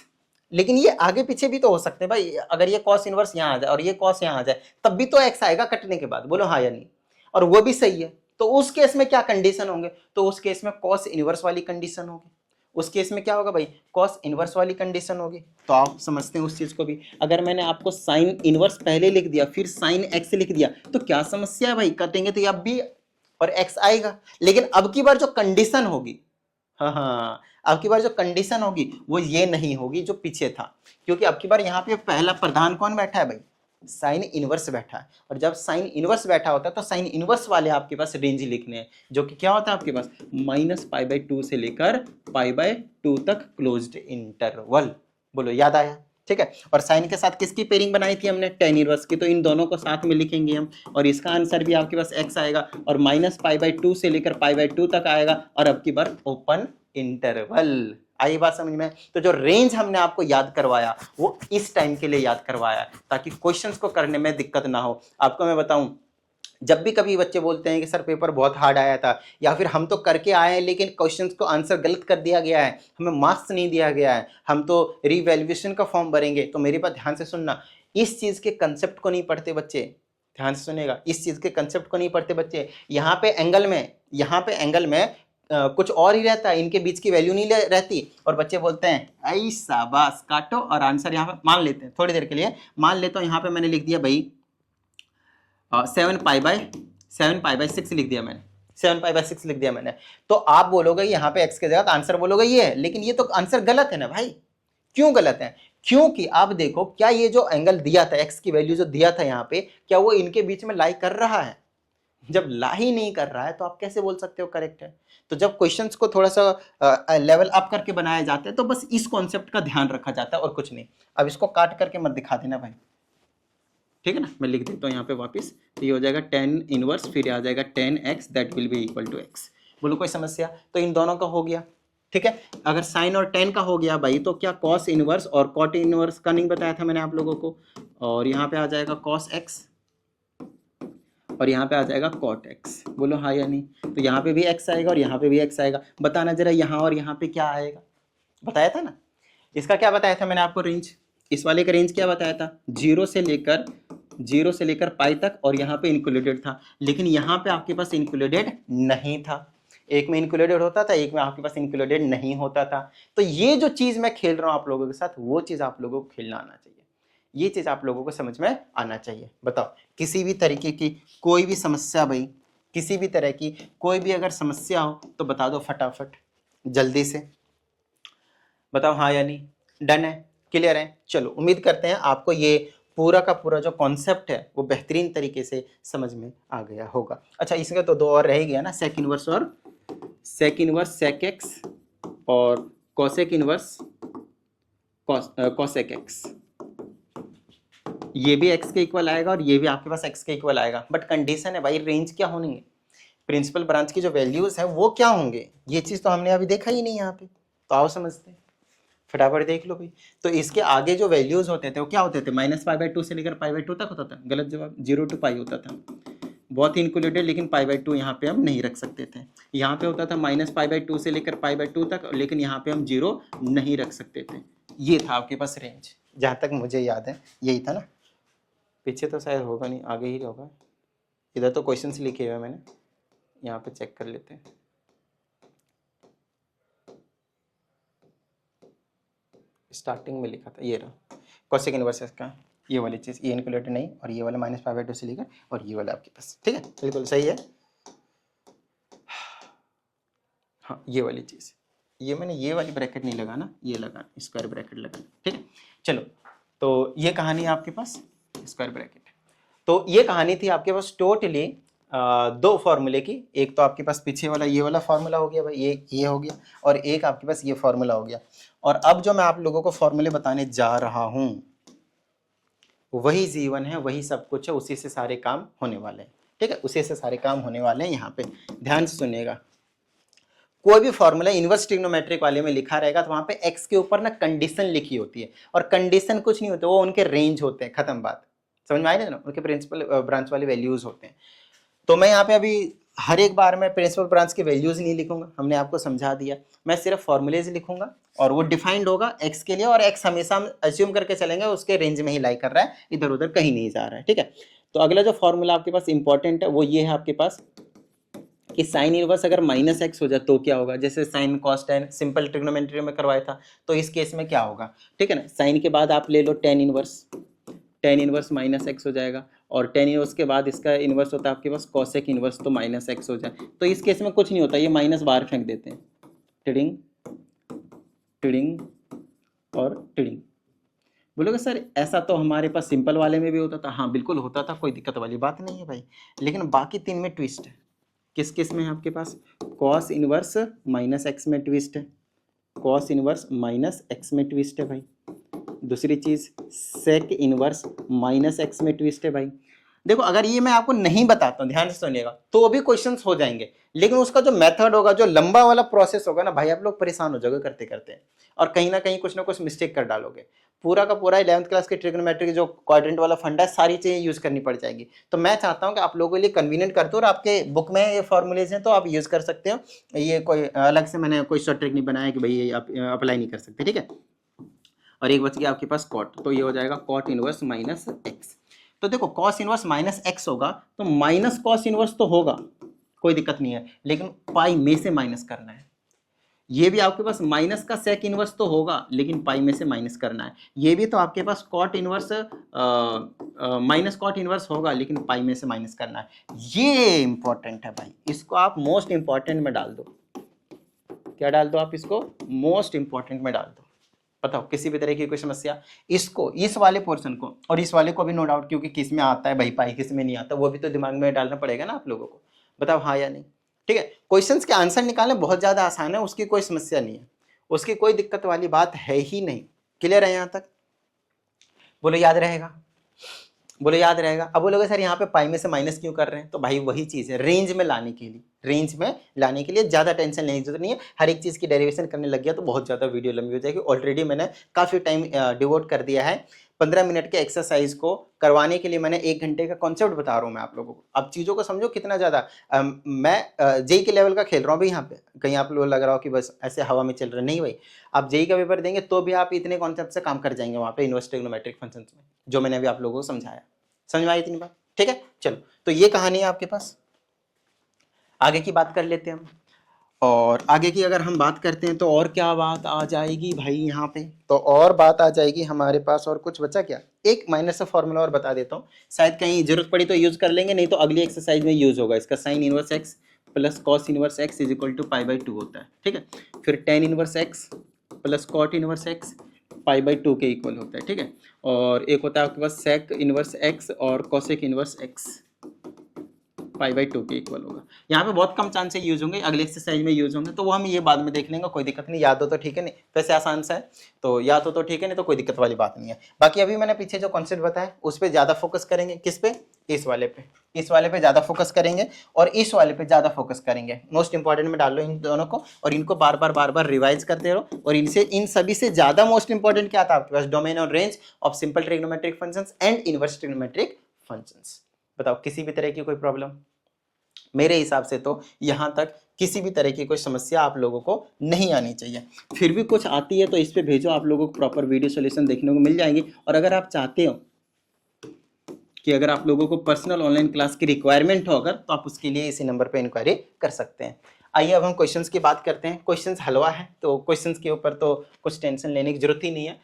A: लेकिन ये आगे पीछे भी तो हो सकते हैं भाई। अगर ये कॉस इनवर्स यहां आ जाए और ये कॉस यहां आ जाए तब भी तो एक्स आएगा कटने के बाद, बोलो हाँ या नहीं, और वो भी सही है। तो उस केस में क्या कंडीशन होंगे, तो उस केस में कॉस इनवर्स वाली कंडीशन होगी। उस केस में क्या होगा भाई, कॉस इनवर्स वाली कंडीशन होगी। तो आप समझते हैं उस चीज को भी। अगर मैंने आपको साइन इनवर्स पहले लिख दिया फिर साइन एक्स लिख दिया तो क्या समस्या है भाई, कटेंगे तो अब भी और एक्स आएगा। लेकिन अब की बार जो कंडीशन होगी, हाँ अब की बार जो कंडीशन होगी वो ये नहीं होगी जो पीछे था, क्योंकि अब की बार यहाँ पे पहला प्रधान कौन बैठा है भाई, साइन इनवर्स बैठा है। और जब साइन इनवर्स बैठा होता है तो साइन इनवर्स वाले आपके पास रेंज लिखने हैं, जो कि क्या होता है आपके पास -π/2 से लेकर π/2 तक क्लोज्ड इंटरवल। बोलो याद आया, ठीक है। और साइन के साथ किसकी पेयरिंग बनाई थी हमने, टेन इनवर्स की, तो इन दोनों को साथ में लिखेंगे हम, और इसका आंसर भी आपके पास x आएगा, और -π/2 से लेकर π/2 तक आएगा, और अब की बार ओपन इंटरवल। आई बात समझ में। तो जो रेंज हमने आपको याद करवाया वो इस टाइम के लिए याद करवाया ताकि क्वेश्चंस को करने में दिक्कत ना हो। आपको मैं बताऊं, जब भी कभी बच्चे बोलते हैं कि सर पेपर बहुत हार्ड आया था, या फिर हम तो करके आए हैं लेकिन क्वेश्चंस को आंसर गलत कर दिया गया है, हमें मार्क्स नहीं दिया गया है, हम तो रीवैल्यूएशन का फॉर्म भरेंगे, तो मेरी बात ध्यान से सुनना, इस चीज के कंसेप्ट को नहीं पढ़ते बच्चे, ध्यान से सुनेगा, इस चीज के कंसेप्ट को नहीं पढ़ते बच्चे। यहाँ पे एंगल में कुछ और ही रहता है, इनके बीच की वैल्यू नहीं रहती, और बच्चे बोलते हैं ऐसा बस काटो और आंसर यहाँ पे मान लेते हैं। थोड़ी देर के लिए मान लेता हूँ, यहाँ पे मैंने लिख दिया भाई 7π/6 लिख दिया मैंने, 7π/6 लिख दिया मैंने। तो आप बोलोगे यहाँ पे x के जगह आंसर बोलोगे ये है, लेकिन ये तो आंसर गलत है ना भाई। क्यों गलत है, क्योंकि आप देखो क्या ये जो एंगल दिया था, x की वैल्यू जो दिया था यहाँ पे, क्या वो इनके बीच में लाई कर रहा है, जब ला ही नहीं कर रहा है तो आप कैसे बोल सकते हो करेक्ट है। तो जब क्वेश्चंस को थोड़ा सा लेवल अप करके बनाए जाते हैं तो बस इस कॉन्सेप्ट का ध्यान रखा जाता है और कुछ नहीं। अब इसको काट करके मत दिखा देना भाई, ठीक है ना, मैं लिख देता हूँ यहाँ पे वापस, तो ये हो जाएगा 10 इनवर्स, फिर आ जाएगा 10x that will be equal to x। बोलो कोई समस्या, तो इन दोनों का हो गया, ठीक है। अगर साइन और टेन का हो गया भाई तो क्या कॉस इनवर्स और कॉट इनवर्स का नहीं बताया था मैंने आप लोगों को, और यहाँ पे आ जाएगा कॉस x और यहाँ पे आ जाएगा कॉट x। बोलो हाँ या नहीं, तो यहाँ पे भी x आएगा और यहाँ पे भी x आएगा। बताना जरा यहाँ और यहाँ पे क्या आएगा, बताया था ना, इसका क्या बताया था मैंने आपको रेंज, इस वाले का रेंज क्या बताया था, 0 से लेकर पाई तक, और यहाँ पे इंक्लूडेड था, लेकिन यहाँ पे आपके पास इंक्लूडेड नहीं था। एक में इंक्लूडेड होता था, एक में आपके पास इंक्लूडेड नहीं होता था। तो ये जो चीज मैं खेल रहा हूँ आप लोगों के साथ, वो चीज आप लोगों को खेलना आना चाहिए, ये चीज आप लोगों को समझ में आना चाहिए। बताओ किसी भी तरीके की कोई भी समस्या भाई, किसी भी तरह की कोई भी अगर समस्या हो तो बता दो फटाफट जल्दी से, बताओ हाँ या नहीं, डन है, क्लियर है। चलो उम्मीद करते हैं आपको ये पूरा का पूरा जो कॉन्सेप्ट है वो बेहतरीन तरीके से समझ में आ गया होगा। अच्छा इसका तो दो और रह गया ना, सेक इनवर्स और सेक इनवर्स सेक एक्स और कोसेक इनवर्स कोसेक एक्स, ये भी एक्स के इक्वल आएगा और ये भी आपके पास एक्स के इक्वल आएगा। बट कंडीशन है भाई रेंज क्या होनी है, प्रिंसिपल ब्रांच की जो वैल्यूज है वो क्या होंगे, ये चीज तो हमने अभी देखा ही नहीं यहाँ पे। तो आओ समझते हैं, फटाफट देख लो भाई। तो इसके आगे जो वैल्यूज होते थे वो क्या होते थे, -π/2 से लेकर π/2 तक होता था, गलत जवाब 0 to π होता था, बहुत ही इंक्लूडेड, लेकिन π/2 यहाँ पे हम नहीं रख सकते थे। यहाँ पे होता था -π/2 से लेकर π/2 तक, लेकिन यहाँ पे हम 0 नहीं रख सकते थे। ये था आपके पास रेंज, जहाँ तक मुझे याद है यही था ना, पीछे तो शायद होगा नहीं, आगे ही होगा। इधर तो क्वेश्चंस लिखे हुए मैंने, यहाँ पे चेक कर लेते हैं। स्टार्टिंग में लिखा था, ये रहा कोसेक इनवर्स का, ये वाली चीज़, ये इंक्लूडेड नहीं, और ये वाला -π/2 से लेकर, और ये वाला आपके पास, ठीक है, बिल्कुल सही है। हाँ ये वाली चीज़, ये मैंने ये वाली ब्रैकेट नहीं लगाना, ये लगाना, स्क्वायर ब्रैकेट लगाना, ठीक है। चलो तो ये कहानी है आपके पास स्क्वायर ब्रैकेट। तो ये कहानी थी आपके पास टोटली दो फॉर्मूले की, एक तो आपके पास पीछे वाला ये वाला फॉर्मूला हो गया भाई, ये हो गया, और एक आपके पास ये फॉर्मूला हो गया। और अब जो मैं आप लोगों को फॉर्मूले बताने जा रहा हूं वही जीवन है, वही सब कुछ है, उसी से सारे काम होने वाले हैं। ठीक है, उसी से सारे काम होने वाले हैं। यहाँ पे ध्यान से सुनिएगा, कोई भी फॉर्मूला इनवर्स ट्रिग्नोमेट्रिक वाले में लिखा रहेगा तो वहां पे x के ऊपर ना कंडीशन लिखी होती है, और कंडीशन कुछ नहीं होते, वो उनके रेंज होते हैं, खत्म बात। समझ में आई ना, उनके प्रिंसिपल ब्रांच वाले वैल्यूज होते हैं। तो मैं यहाँ पे अभी हर एक बार में प्रिंसिपल ब्रांच के वैल्यूज नहीं लिखूंगा, हमने आपको समझा दिया। मैं सिर्फ फॉर्मूलेज लिखूंगा और वो डिफाइंड होगा x के लिए, और x हमेशा हम अज्यूम करके चलेंगे उसके रेंज में ही लाई कर रहा है, इधर उधर कहीं नहीं जा रहा है। ठीक है, तो अगला जो फॉर्मूला आपके पास इंपॉर्टेंट है वो ये है आपके पास कि साइन इनवर्स अगर माइनस एक्स हो जाए तो क्या होगा। जैसे sine cos tan simple trigonometry में करवाया था, तो इस केस में क्या होगा। ठीक है ना, साइन के बाद आप ले लो टेन इनवर्स माइनस एक्स हो जाएगा, और टेन इनवर्स के बाद इसका इनवर्स होता है आपके पास कॉसेक इनवर्स, तो माइनस एक्स हो जाए। तो इस केस में कुछ नहीं होता, ये माइनस बाहर फेंक देते हैं, टिडिंग टिडिंग और टिडिंग। बोलोगे सर ऐसा तो हमारे पास सिंपल वाले में भी होता था। हाँ बिल्कुल होता था, कोई दिक्कत वाली बात नहीं है भाई, लेकिन बाकी तीन में ट्विस्ट है। किस किस में है आपके पास, कॉस इनवर्स माइनस एक्स में ट्विस्ट है, कॉस इनवर्स माइनस एक्स में ट्विस्ट है भाई। दूसरी चीज सेक इनवर्स माइनस एक्स में ट्विस्ट है भाई। देखो अगर ये मैं आपको नहीं बताता हूँ, ध्यान से सुनिएगा, तो भी क्वेश्चंस हो जाएंगे, लेकिन उसका जो मेथड होगा, जो लंबा वाला प्रोसेस होगा ना भाई, आप लोग परेशान हो जाओगे करते करते, और कहीं ना कहीं कुछ ना कुछ मिस्टेक कर डालोगे। पूरा का पूरा 11th क्लास के ट्रिग्नोमेट्री जो क्वाड्रेंट वाला फंडा है, सारी चीजें यूज करनी पड़ जाएगी। तो मैं चाहता हूं कि आप लोगों के लिए कन्वीनियंट कर दो, और आपके बुक में ये फॉर्मूलेज हैं तो आप यूज कर सकते हो, ये कोई अलग से मैंने कोई शॉर्ट ट्रिक नहीं बनाया कि भाई ये आप अप्लाई नहीं कर सकते। ठीक है, और एक बच गया आपके पास कॉट, तो ये हो जाएगा कॉट इनवर्स माइनस एक्स। तो देखो कॉस इनवर्स माइनस एक्स होगा, तो माइनस कॉस इनवर्स तो होगा, कोई दिक्कत नहीं है, लेकिन पाई में से माइनस करना है। ये भी आपके पास माइनस का सेक इनवर्स तो होगा, लेकिन पाई में से माइनस करना है। ये भी तो आपके पास cot inverse minus cot inverse होगा, लेकिन पाई में से माइनस करना है। ये इंपॉर्टेंट है भाई, इसको आप मोस्ट इंपॉर्टेंट में डाल दो। क्या डाल दो आप इसको, मोस्ट इंपॉर्टेंट में डाल दो। बताओ किसी भी तरह की कोई समस्या, इसको, इस वाले पोर्शन को और इस वाले को भी नो डाउट, क्योंकि किस में आता है भाई पाई, किस में नहीं आता, वो भी तो दिमाग में डालना पड़ेगा ना आप लोगों को। बताओ हाँ या नहीं। ठीक है, क्वेश्चंस के आंसर निकालने बहुत ज्यादा आसान है, उसकी कोई समस्या नहीं है, उसकी कोई दिक्कत वाली बात है ही नहीं। क्लियर है यहाँ तक, बोलो याद रहेगा, बोलो याद रहेगा। अब बोलोगे सर यहाँ पे पाई में से माइनस क्यों कर रहे हैं, तो भाई वही चीज है, रेंज में लाने के लिए, रेंज में लाने के लिए ज्यादा टेंशन लेने की जरूरत नहीं है। हर एक चीज की डेरिवेशन करने लग गया तो बहुत ज्यादा वीडियो लंबी हो जाएगी। ऑलरेडी मैंने काफी टाइम डिवोट कर दिया है, 15 मिनट के एक्सरसाइज को करवाने के लिए मैंने 1 घंटे का कॉन्सेप्ट बता रहा हूँ मैं आप लोगों को। अब चीजों को समझो कितना ज्यादा मैं जेई के लेवल का खेल रहा हूँ भाई यहाँ पे। कहीं आप लोग लग रहा हो कि बस ऐसे हवा में चल रहे, नहीं भाई, आप जेई का पेपर देंगे तो भी आप इतने कॉन्सेप्ट से काम कर जाएंगे वहाँ पे इनवर्स ट्रिग्नोमेट्रिक फंक्शंस में, जो मैंने अभी आप लोगों को समझाया। समझ में आई इतनी बात, ठीक है। चलो तो ये कहानी है आपके पास, आगे की बात कर लेते हैं हम। और आगे की अगर हम बात करते हैं तो और क्या बात आ जाएगी भाई यहाँ पे, तो और बात आ जाएगी हमारे पास। और कुछ बचा क्या, एक माइनर सा फॉर्मूला और बता देता हूँ, शायद कहीं जरूरत पड़ी तो यूज कर लेंगे, नहीं तो अगली एक्सरसाइज में यूज होगा इसका। Sine inverse x plus cos inverse x is equal to पाई/2 होता है। ठीक है, फिर tan inverse x plus cot inverse x पाई/2 के इक्वल होता है। ठीक है, और एक होता है आपके पास सेक इनवर्स एक्स और कॉसेक इनवर्स एक्स पाई/2 के इक्वल होगा। यहाँ पे बहुत कम चांस से यूज होंगे, अगले एक्सरसाइज में यूज होंगे, तो वो हम ये बाद में देख लेंगे, कोई दिक्कत नहीं। याद हो तो ठीक है, नहीं वैसे आसान सा है, तो याद हो तो ठीक है, नहीं तो कोई दिक्कत वाली बात नहीं है। बाकी अभी मैंने पीछे जो कॉन्सेप्ट बताया उस पर ज्यादा फोकस करेंगे, किस पे, इस वाले पे, इस वाले पे ज्यादा फोकस करेंगे और इस वाले पे ज्यादा फोकस करेंगे। मोस्ट इंपॉर्टेंट में डाल लो इन दोनों को, और इनको बार बार रिवाइज करते रहो। और इनसे, इन सभी से ज्यादा मोस्ट इंपॉर्टेंट क्या था आपके पास, डोमेन और range of simple trigonometric functions and inverse trigonometric functions. बताओ किसी भी तरह की कोई प्रॉब्लम, मेरे हिसाब से तो यहां तक किसी भी तरह की कोई समस्या आप लोगों को नहीं आनी चाहिए। फिर भी कुछ आती है तो इस पे भेजो, आप लोगों को प्रॉपर वीडियो सॉल्यूशन देखने को मिल जाएंगे। और अगर आप चाहते हो कि अगर आप लोगों को पर्सनल ऑनलाइन क्लास की रिक्वायरमेंट हो अगर, तो आप उसके लिए इसी नंबर पे इंक्वायरी कर सकते हैं। आइए अब हम क्वेश्चंस की बात करते हैं। क्वेश्चंस हलवा है, तो क्वेश्चंस के ऊपर तो कुछ टेंशन लेने की जरूरत ही नहीं है।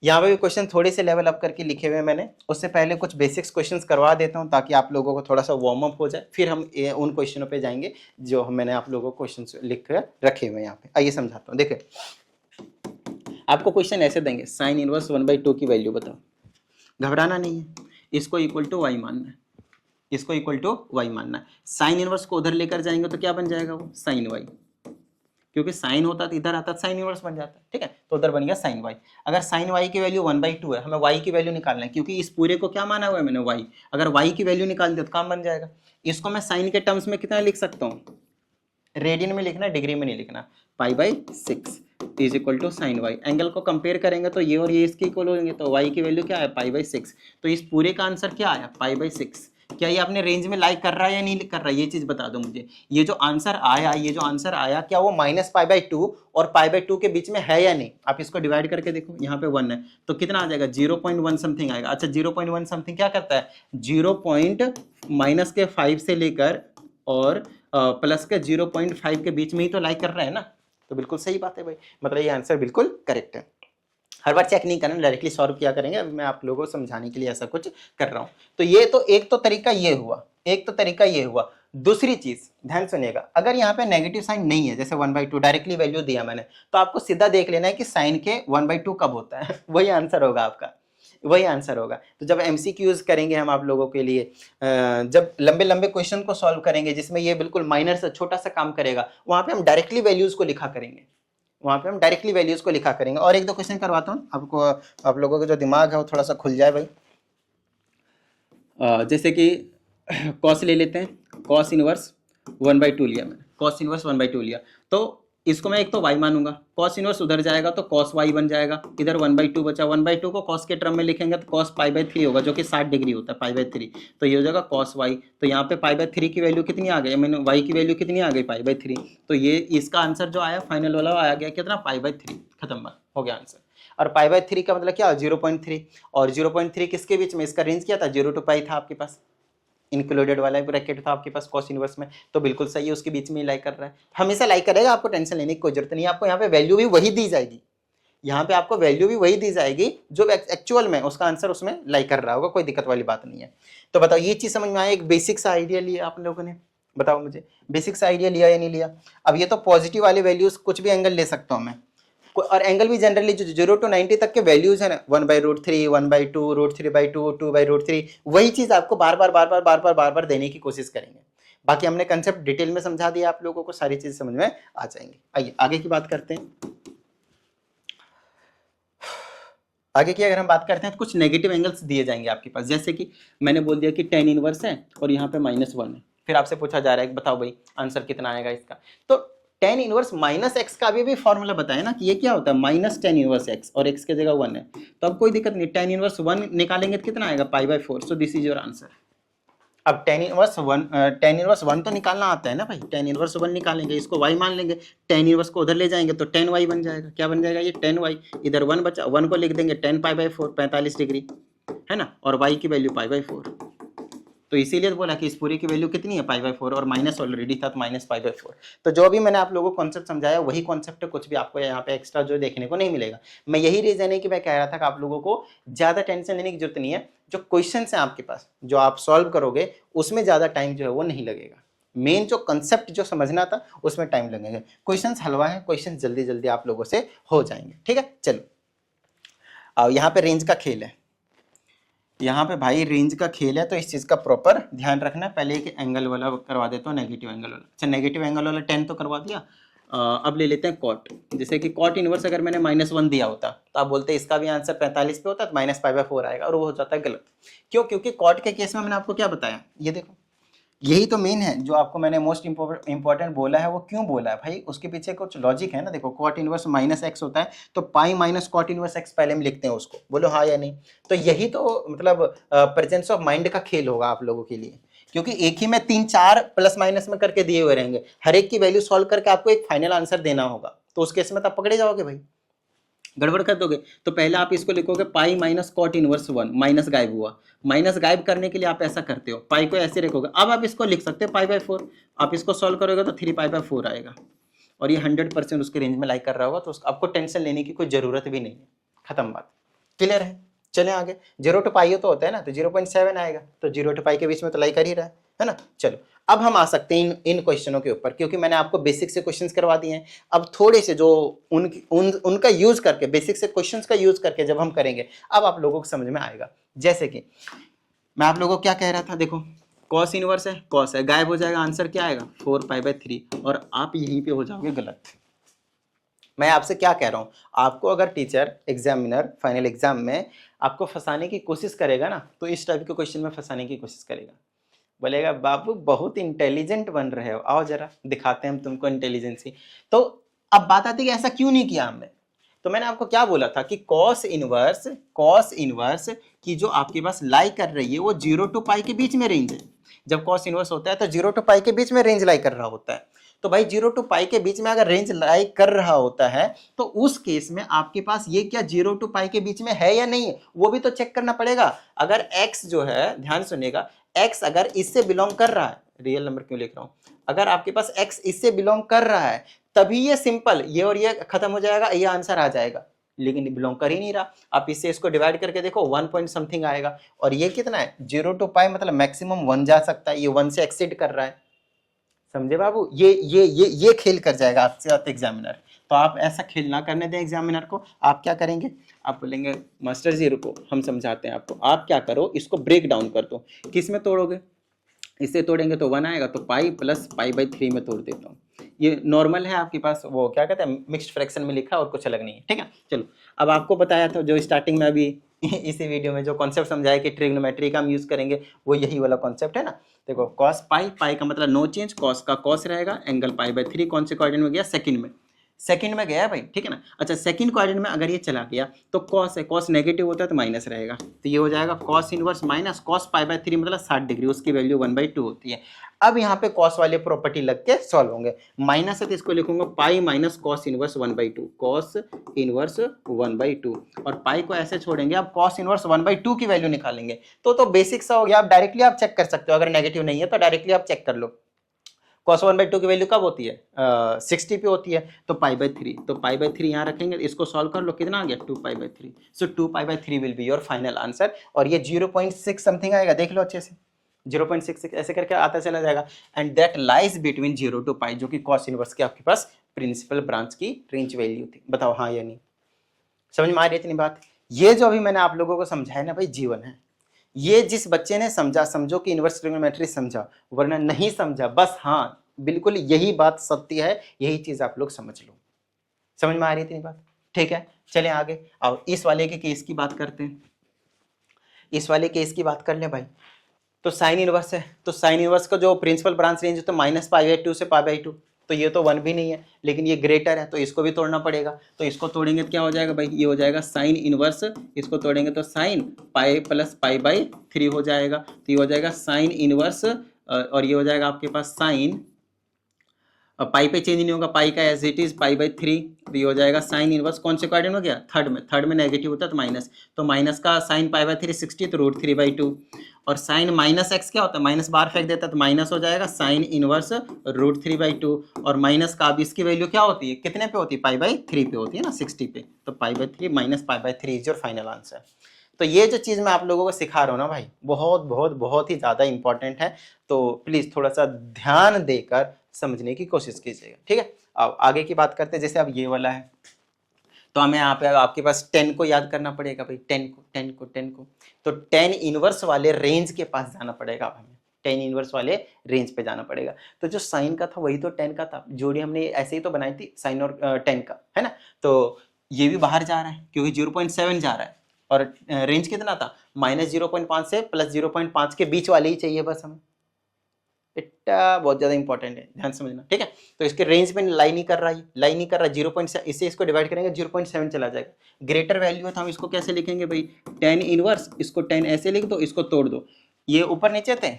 A: यहाँ पे भी क्वेश्चन थोड़े से लेवल अप करके लिखे हुए हैं मैंने, उससे पहले कुछ बेसिक्स क्वेश्चंस करवा देता हूँ ताकि आप लोगों को थोड़ा सा वार्म अप हो जाए, फिर हम उन क्वेश्चनों पे जाएंगे जो मैंने आप लोगों को क्वेश्चंस लिख कर रखे हुए हैं यहाँ पे। आइए समझाता हूँ। देखिए आपको क्वेश्चन ऐसे देंगे, साइन इनवर्स 1/2 की वैल्यू बताओ। घबराना नहीं है, इसको इक्वल टू वाई मानना है। इसको इक्वल टू वाई मानना है। साइन इनवर्स को उधर लेकर जाएंगे तो क्या बन जाएगा वो साइन वाई, क्योंकि साइन होता तो इधर आता तो साइन इनवर्स बन जाता, ठीक है, तो उधर बन गया साइन वाई। अगर साइन वाई की वैल्यू 1/2 है, हमें वाई की वैल्यू निकालना है, क्योंकि इस पूरे को क्या माना हुआ है मैंने वाई, अगर वाई की वैल्यू निकाल दिया तो काम बन जाएगा। इसको मैं साइन के टर्म्स में कितना लिख सकता हूँ, रेडियन में लिखना, डिग्री में नहीं लिखना, π/6 is equal to sine y. Angle को कंपेयर करेंगे तो ये और ये इसके इक्वल होंगे, तो वाई की वैल्यू क्या है π/6, तो इस पूरे का आंसर क्या आया π/6। क्या ये अपने रेंज में लाइक कर रहा है या नहीं कर रहा है, ये चीज बता दो मुझे। ये जो आंसर आया, ये जो आंसर आया, क्या वो -π/2 और π/2 के बीच में है या नहीं। आप इसको डिवाइड करके देखो, यहाँ पे 1 है तो कितना आ जाएगा 0.1 समथिंग आएगा। अच्छा 0.1 समथिंग क्या करता है, 0.-5 से लेकर और प्लस के 0.5 के बीच में ही तो लाइक कर रहा है ना, तो बिल्कुल सही बात है भाई, मतलब ये आंसर बिल्कुल करेक्ट है। हर बार चेक नहीं करना, डायरेक्टली सॉल्व किया करेंगे, मैं आप लोगों को समझाने के लिए ऐसा कुछ कर रहा हूं। तो ये तो एक तो तरीका ये हुआ, एक तो तरीका ये हुआ। दूसरी चीज ध्यान सुनिएगा, अगर यहाँ पे नेगेटिव साइन नहीं है, जैसे 1/2 डायरेक्टली वैल्यू दिया मैंने, तो आपको सीधा देख लेना है कि साइन के 1/2 कब होता है वही आंसर होगा आपका, वही आंसर होगा। तो जब एमसीक्यूज करेंगे हम आप लोगों के लिए, जब लंबे लंबे क्वेश्चन को सॉल्व करेंगे जिसमें ये बिल्कुल माइनर सा छोटा सा काम करेगा, वहां पे हम डायरेक्टली वैल्यूज को लिखा करेंगे, वहां पे हम डायरेक्टली वैल्यूज को लिखा करेंगे। और एक दो क्वेश्चन करवाता हूँ आपको, आप लोगों का जो दिमाग है वो थोड़ा सा खुल जाए भाई। जैसे कि कॉस ले लेते हैं, कॉस इनवर्स 1/2 लिया मैंने, कॉस इनवर्स 1/2 लिया, तो इसको मैं एक तो y मानूंगा, कॉस इनवर्स उधर जाएगा तो कॉस y बन जाएगा, इधर 1/2 बचा, 1/2 को कॉस के टर्म में लिखेंगे तो कॉस π/3 होगा, जो कि 60 डिग्री होता है π/3, तो ये हो जाएगा कॉस y। तो यहाँ पे π/3 की वैल्यू कितनी आ गई, मैंने y की वैल्यू कितनी आ गई π/3, तो ये इसका आंसर जो आया फाइनल वाला आया गया कितना π/3, खत्म बात हो गया आंसर। और π/3 का मतलब क्या, 0.3, और 0.3 किसके बीच में, इसका रेंज क्या था 0 to π था आपके पास, इंक्लूडेड वाला ब्रैकेट था आपके पास कॉस इनवर्स में, तो बिल्कुल सही है, उसके बीच में ही लाइक कर रहा है, हमेशा लाइक करेगा, आपको टेंशन लेने की कोई जरूरत नहीं है। आपको यहाँ पे वैल्यू भी वही दी जाएगी, यहाँ पे आपको वैल्यू भी वही दी जाएगी जो एक्चुअल में उसका आंसर उसमें लाइक कर रहा होगा, कोई दिक्कत वाली बात नहीं है। तो बताओ ये चीज समझ में आया, एक बेसिक सा आइडिया लिया आप लोगों ने, बताओ मुझे बेसिक सा आइडिया लिया या नहीं लिया। अब ये तो पॉजिटिव वाले वैल्यूज कुछ भी एंगल ले सकता हूँ मैं, और एंगल भी जनरली जो 0 to 90 तक के वैल्यूज है ना, 1/√3, 1/2, √3/2, 2/√3, वही चीज आपको बार बार देने की कोशिश करेंगे। बाकी हमने कंसेप्ट डिटेल में समझा दिया आप लोगों को, सारी चीज समझ में आ जाएंगी। आइए आगे की बात करते हैं। आगे की अगर हम बात करते हैं तो कुछ नेगेटिव एंगल्स दिए जाएंगे आपके पास, जैसे कि मैंने बोल दिया कि tan इनवर्स है और यहाँ पे -1 है, फिर आपसे पूछा जा रहा है कि बताओ भाई आंसर कितना आएगा इसका, तो tan इनवर्स -x का भी फॉर्मूला बताया ना कि ये क्या होता है -tan इनवर्स x, और x की जगह 1 है, तो अब कोई दिक्कत नहीं, tan इनवर्स 1 निकालेंगे तो कितना आएगा π/4, so this is your answer. अब tan इनवर्स 1 तो निकालना आता है ना भाई, tan इनवर्स 1 निकालेंगे, इसको y मान लेंगे, tan इनवर्स को उधर ले जाएंगे तो tan y बन जाएगा, क्या बन जाएगा ये tan y, इधर 1 बचा, 1 को लिख देंगे tan π/4, 45 डिग्री है ना, और y की वैल्यू π/4, तो इसीलिए बोला कि इस पूरी की वैल्यू कितनी है π/4, और माइनस ऑलरेडी था तो -π/4। तो जो भी मैंने आप लोगों को कॉन्सेप्ट समझाया वही कॉन्सेप्ट है, कुछ भी आपको यहाँ पे एक्स्ट्रा जो देखने को नहीं मिलेगा। मैं यही रीजन है कि मैं कह रहा था कि आप लोगों को ज्यादा टेंशन लेने की जरूरत नहीं है, जो क्वेश्चन है आपके पास जो आप सॉल्व करोगे उसमें ज्यादा टाइम जो है वो नहीं लगेगा, मेन जो कंसेप्ट जो समझना था उसमें टाइम लगेगा। क्वेश्चन हलवा है, क्वेश्चन जल्दी जल्दी आप लोगों से हो जाएंगे, ठीक है। चलो अब यहाँ पे रेंज का खेल है, यहाँ पे भाई रेंज का खेल है, तो इस चीज का प्रॉपर ध्यान रखना। पहले एक एंगल वाला करवा देता हूँ, नेगेटिव एंगल वाला। अच्छा नेगेटिव एंगल वाला 10 तो करवा दिया, अब ले लेते हैं कॉट। जैसे कि कॉट इनवर्स अगर मैंने -1 दिया होता तो आप बोलते इसका भी आंसर 45 पे होता तो -π/4 आएगा, और वो हो जाता है गलत। क्यों? क्योंकि कॉट के केस में मैंने आपको क्या बताया, ये देखो यही तो मेन है जो आपको मैंने मोस्ट इंपॉर्टेंट बोला है। वो क्यों बोला है भाई, उसके पीछे कुछ लॉजिक है ना। देखो कॉट इनवर्स -x होता है तो pi minus cot inverse x पहले हम लिखते हैं उसको, बोलो हाँ या नहीं। तो यही तो मतलब प्रेजेंस ऑफ माइंड का खेल होगा आप लोगों के लिए, क्योंकि एक ही में 3-4 प्लस माइनस में करके दिए हुए रहेंगे, हर एक की वैल्यू सॉल्व करके आपको एक फाइनल आंसर देना होगा। तो उस केस में तो आप पकड़े जाओगे भाई, गड़बड़ कर दोगे। तो पहले आप इसको लिखोगे pi minus cot inverse 1, minus गायब हुआ, माइनस गायब करने के लिए आप ऐसा करते हो, पाई को ऐसे लिखोगे। अब आप इसको लिख सकते हो π/4, आप इसको सॉल्व करोगे तो 3π/4 आएगा, और ये 100% उसके रेंज में लाइक कर रहा होगा, तो आपको टेंशन लेने की कोई जरूरत भी नहीं है। खत्म बात, क्लियर है। चले आगे, 0 to π तो होता है ना, तो 0.7 आएगा, तो 0 to π के बीच में तो लाइक कर ही रहा है ना। चलो अब हम आ सकते हैं इन क्वेश्चनों के ऊपर, क्योंकि मैंने आपको बेसिक से क्वेश्चंस करवा दिए हैं। अब थोड़े से जो उनका यूज करके, बेसिक से क्वेश्चंस का यूज करके जब हम करेंगे, अब आप लोगों को समझ में आएगा। जैसे कि मैं आप लोगों को क्या कह रहा था, देखो कॉस इनवर्स है, कॉस है, गायब हो जाएगा, आंसर क्या आएगा 4π/3 और आप यहीं पे हो जाओगे गलत। मैं आपसे क्या कह रहा हूँ, आपको अगर टीचर एग्जामिनर फाइनल एग्जाम में आपको फंसाने की कोशिश करेगा ना, तो इस टाइप के क्वेश्चन में फंसाने की कोशिश करेगा, बोलेगा बाबू बहुत इंटेलिजेंट बन रहे हो, आओ जरा दिखाते हैं हम तुमको इंटेलिजेंसी। तो अब बात आती है कि ऐसा क्यों नहीं किया हमने। तो मैंने आपको क्या बोला था कि कॉस इनवर्स की जो आपके पास लाई कर रही है वो 0 to π के बीच में रेंज है। जब कॉस इनवर्स होता है तो 0 to π के बीच में रेंज लाई कर रहा होता है। तो भाई 0 to π के बीच में अगर रेंज लाई कर रहा होता है तो उस केस में आपके पास ये क्या 0 to π के बीच में है या नहीं है, वो भी तो चेक करना पड़ेगा। अगर x जो है, ध्यान सुनिएगा, x अगर इससे बिलोंग कर रहा है, रियल नंबर क्यों लिख रहा हूं, अगर आपके पास x इससे बिलोंग कर रहा है तभी ये सिंपल ये और ये खत्म हो जाएगा, ये आंसर आ जाएगा। लेकिन बिलोंग कर ही नहीं रहा, आप इससे इसको डिवाइड करके देखो 1 पॉइंट समथिंग आएगा। और ये कितना है 0 to π, मतलब मैक्सिमम 1 जा सकता है, ये 1 से एक्सीड कर रहा है। समझे बाबू, ये खेल कर जाएगा आपसे साथ एग्जामिनर। तो आप ऐसा खेल ना करने दें एग्जामिनर को। आप क्या करेंगे, आप बोलेंगे मास्टर जी रुको हम समझाते हैं आपको। आप क्या करो, इसको ब्रेक डाउन कर दो। किस में तोड़ोगे, इससे तोड़ेंगे तो 1 आएगा, तो पाई प्लस π/3 में तोड़ देता हूँ। ये नॉर्मल है आपके पास, वो क्या कहते हैं मिक्स्ड फ्रैक्शन में लिखा और कुछ अलग नहीं है, ठीक है। चलो अब आपको बताया था जो स्टार्टिंग में अभी इसी वीडियो में जो कॉन्सेप्ट समझाया कि ट्रिग्नोमेट्री का हम यूज करेंगे, वो यही वाला कॉन्सेप्ट है ना। देखो कॉस पाई का मतलब नो चेंज, कॉस का कॉस रहेगा, एंगल π/3 कौन से क्वाड्रेंट में गया, सेकंड में गया भाई, ठीक है ना। अच्छा सेकंड क्वाड्रेंट में अगर ये चला गया तो कॉस है, कॉस नेगेटिव होता है तो माइनस रहेगा, तो ये हो जाएगा कॉस इनवर्स माइनस कॉस π/3 मतलब 60 डिग्री, उसकी वैल्यू 1/2 होती है। अब यहाँ पे कॉस वाले प्रॉपर्टी लग के सॉल्व होंगे। माइनस है तो इसको लिखूंगा pi minus cos inverse 1/2, cos inverse 1/2, और पाई को ऐसे छोड़ेंगे, अब कॉस इनवर्स 1/2 की वैल्यू निकालेंगे। तो बेसिक सा हो गया, आप डायरेक्टली आप चेक कर सकते हो, अगर नेगेटिव नहीं है तो डायरेक्टली आप चेक कर लो। cos 1/2 की वैल्यू कब होती है 60 पे होती है, तो π/3, तो π/3 यहाँ रखेंगे, इसको सॉल्व कर लो, कितना आ गया 2π/3। So 2π/3 will be your final answer. और ये 0.6 समथिंग आएगा, देख लो अच्छे से, 0.66 ऐसे करके आता चला जाएगा। And that lies between 0 to π, जो कि कॉस इनवर्स की आपके पास प्रिंसिपल ब्रांच की रेंज वैल्यू थी। बताओ हाँ या नहीं, समझ में आ रही है इतनी बात। ये जो अभी मैंने आप लोगों को समझाया ना भाई जीवन है, ये जिस बच्चे ने समझा, समझो कि इनवर्स ट्रिग्नोमेट्री समझा, वरना नहीं समझा, बस हाँ बिल्कुल यही बात सत्य है, यही चीज आप लोग समझ लो। समझ में आ रही है इतनी बात, ठीक है। चलें आगे, अब इस वाले के केस की बात करते हैं। इस वाले केस की बात कर ले भाई, तो साइन इनवर्स है, तो साइन इनवर्स का जो प्रिंसिपल ब्रांच रेंज है तो -π/2 से π/2, तो ये तो 1 भी नहीं है, लेकिन ये ग्रेटर है तो इसको भी तोड़ना पड़ेगा। तो इसको तोड़ेंगे तो क्या हो जाएगा भाई, ये हो जाएगा साइन इनवर्स, इसको तोड़ेंगे तो साइन पाई प्लस π/3 हो जाएगा, तो ये हो जाएगा साइन इनवर्स, और ये हो जाएगा आपके पास साइन, पाई पे चेंज नहीं होगा, पाई का एज इट इज π/3, तो ये हो जाएगा साइन इनवर्स कौन से क्वाड्रेंट में गया, थर्ड में नेगेटिव होता है तो माइनस, तो माइनस का साइन π/3 60, तो √3/2, और साइन माइनस एक्स क्या होता है, माइनस बाहर फेंक देता है तो माइनस हो जाएगा साइन इनवर्स √3/2, और माइनस का अब इसकी वैल्यू क्या होती है, कितने पे होती है, π/3 पे होती है ना, 60 पे, तो π/3 minus π/3 is your final answer. तो ये जो चीज़ मैं आप लोगों को सिखा रहा हूँ ना भाई, बहुत बहुत बहुत ही ज़्यादा इंपॉर्टेंट है, तो प्लीज़ थोड़ा सा ध्यान देकर समझने की कोशिश कीजिएगा, ठीक है। अब आगे की बात करते हैं, जैसे अब ये वाला है, तो हमें यहाँ पे आपके पास 10 को याद करना पड़ेगा भाई, 10 को, तो 10 इनवर्स वाले रेंज के पास जाना पड़ेगा। अब हमें 10 इनवर्स वाले रेंज पे जाना पड़ेगा। तो जो साइन का था वही तो 10 का था, जोड़ी हमने ऐसे ही तो बनाई थी साइन और 10 का, है ना। तो ये भी बाहर जा रहा है क्योंकि 0.7 जा रहा है, और रेंज कितना था -0.5 से +0.5 के बीच वाले ही चाहिए बस हमें। इतना बहुत ज़्यादा इंपॉर्टेंट है, ध्यान समझना, ठीक है। तो इसके रेंज में लाई नहीं कर रहा है, 0.7, इससे इसको डिवाइड करेंगे 0.7 चला जाएगा। ग्रेटर वैल्यू है तो हम इसको कैसे लिखेंगे भाई, 10 इनवर्स, इसको 10 ऐसे लिख दो, इसको तोड़ दो, ये ऊपर नीचे थे,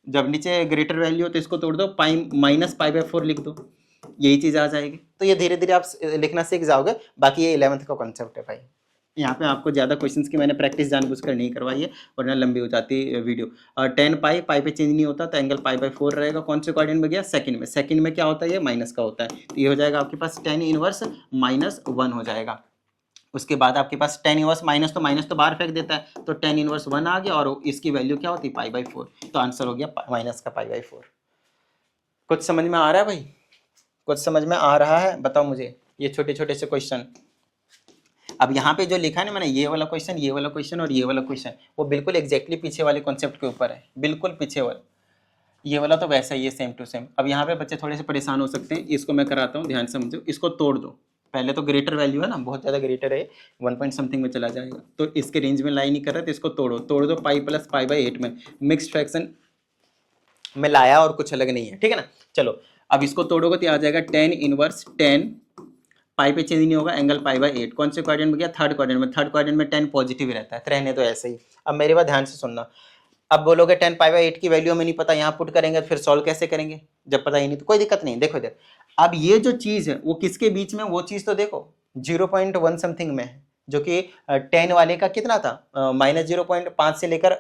A: जब नीचे ग्रेटर वैल्यू हो तो इसको तोड़ दो, -π/4 लिख दो, यही चीज़ आ जाएगी। तो ये धीरे धीरे आप लिखना सीख जाओगे। बाकी ये 11th का कॉन्सेप्ट है भाई, यहाँ पे आपको ज़्यादा क्वेश्चंस की मैंने प्रैक्टिस जानबूझकर नहीं करवाई है, वरना लंबी हो जाती वीडियो। 10 पाई पे चेंज नहीं होता तो एंगल π/4 रहेगा, कौन से क्वाड्रेंट में गया, सेकंड में क्या होता है, ये माइनस का होता है, तो ये हो जाएगा आपके पास 10 इनवर्स -1 हो जाएगा। उसके बाद आपके पास 10 इनवर्स माइनस तो बाहर फेंक देता है, तो 10 इनवर्स 1 आ गया, और इसकी वैल्यू क्या होती है π/4, तो आंसर हो गया माइनस का π/4। कुछ समझ में आ रहा है भाई, कुछ समझ में आ रहा है, बताओ मुझे ये छोटे छोटे से क्वेश्चन। अब यहाँ पे जो लिखा है ना मैंने, ये वाला क्वेश्चन, ये वाला क्वेश्चन और ये वाला क्वेश्चन, वो बिल्कुल एग्जैक्टली पीछे वाले कॉन्सेप्ट के ऊपर है, बिल्कुल पीछे वाला। ये वाला तो वैसा ही है, सेम टू सेम। अब यहाँ पे बच्चे थोड़े से परेशान हो सकते हैं, इसको मैं कराता हूँ, ध्यान से समझो। इसको तोड़ दो, पहले तो ग्रेटर वैल्यू है ना, बहुत ज़्यादा ग्रेटर है, 1 पॉइंट समथिंग में चला जाएगा, तो इसके रेंज में लाई नहीं कर रहा, तो इसको तोड़ो, तोड़ दो पाई प्लस पाई बाई 8 में, मिक्स्ड फ्रैक्शन में लाया और कुछ अलग नहीं है, ठीक है ना। चलो अब इसको तोड़ोगे तो आ जाएगा tan इनवर्स 10, पाई पे चेंज नहीं होगा, एंगल पाई बाई 8, कौन से क्वाड्रेंट में गया, थर्ड क्वाड्रेंट में। थर्ड क्वाड्रेंट में 10 पॉजिटिव रहता है, तो रहने तो ऐसे ही। अब मेरी बात ध्यान से सुनना, अब बोलोगे 10 पाई बाई 8 की वैल्यू हमें नहीं पता, यहाँ पुट करेंगे तो फिर सॉल्व कैसे करेंगे, जब पता ही नहीं, तो कोई दिक्कत नहीं। देखो इधर, अब ये जो चीज है वो किसके बीच में, वो चीज तो देखो 0.1 समथिंग में है, जो कि 10 वाले का कितना था, -0.5 से लेकर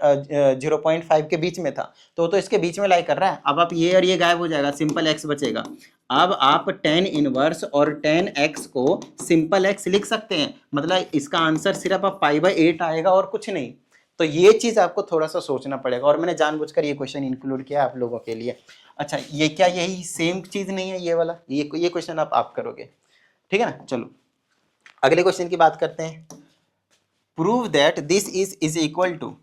A: 0.5 के बीच में था, तो इसके बीच में लाई कर रहा है। अब आप ये और ये गायब हो जाएगा, सिंपल एक्स बचेगा। अब आप tan इनवर्स और tan x को सिंपल x लिख सकते हैं, मतलब इसका आंसर सिर्फ अब पाई बाई 8 आएगा और कुछ नहीं। तो ये चीज आपको थोड़ा सा सोचना पड़ेगा, और मैंने जानबूझकर ये क्वेश्चन इंक्लूड किया आप लोगों के लिए। अच्छा, ये क्या यही सेम चीज नहीं है, ये वाला, ये क्वेश्चन आप करोगे, ठीक है ना। चलो अगले क्वेश्चन की बात करते हैं। Prove that this is equal to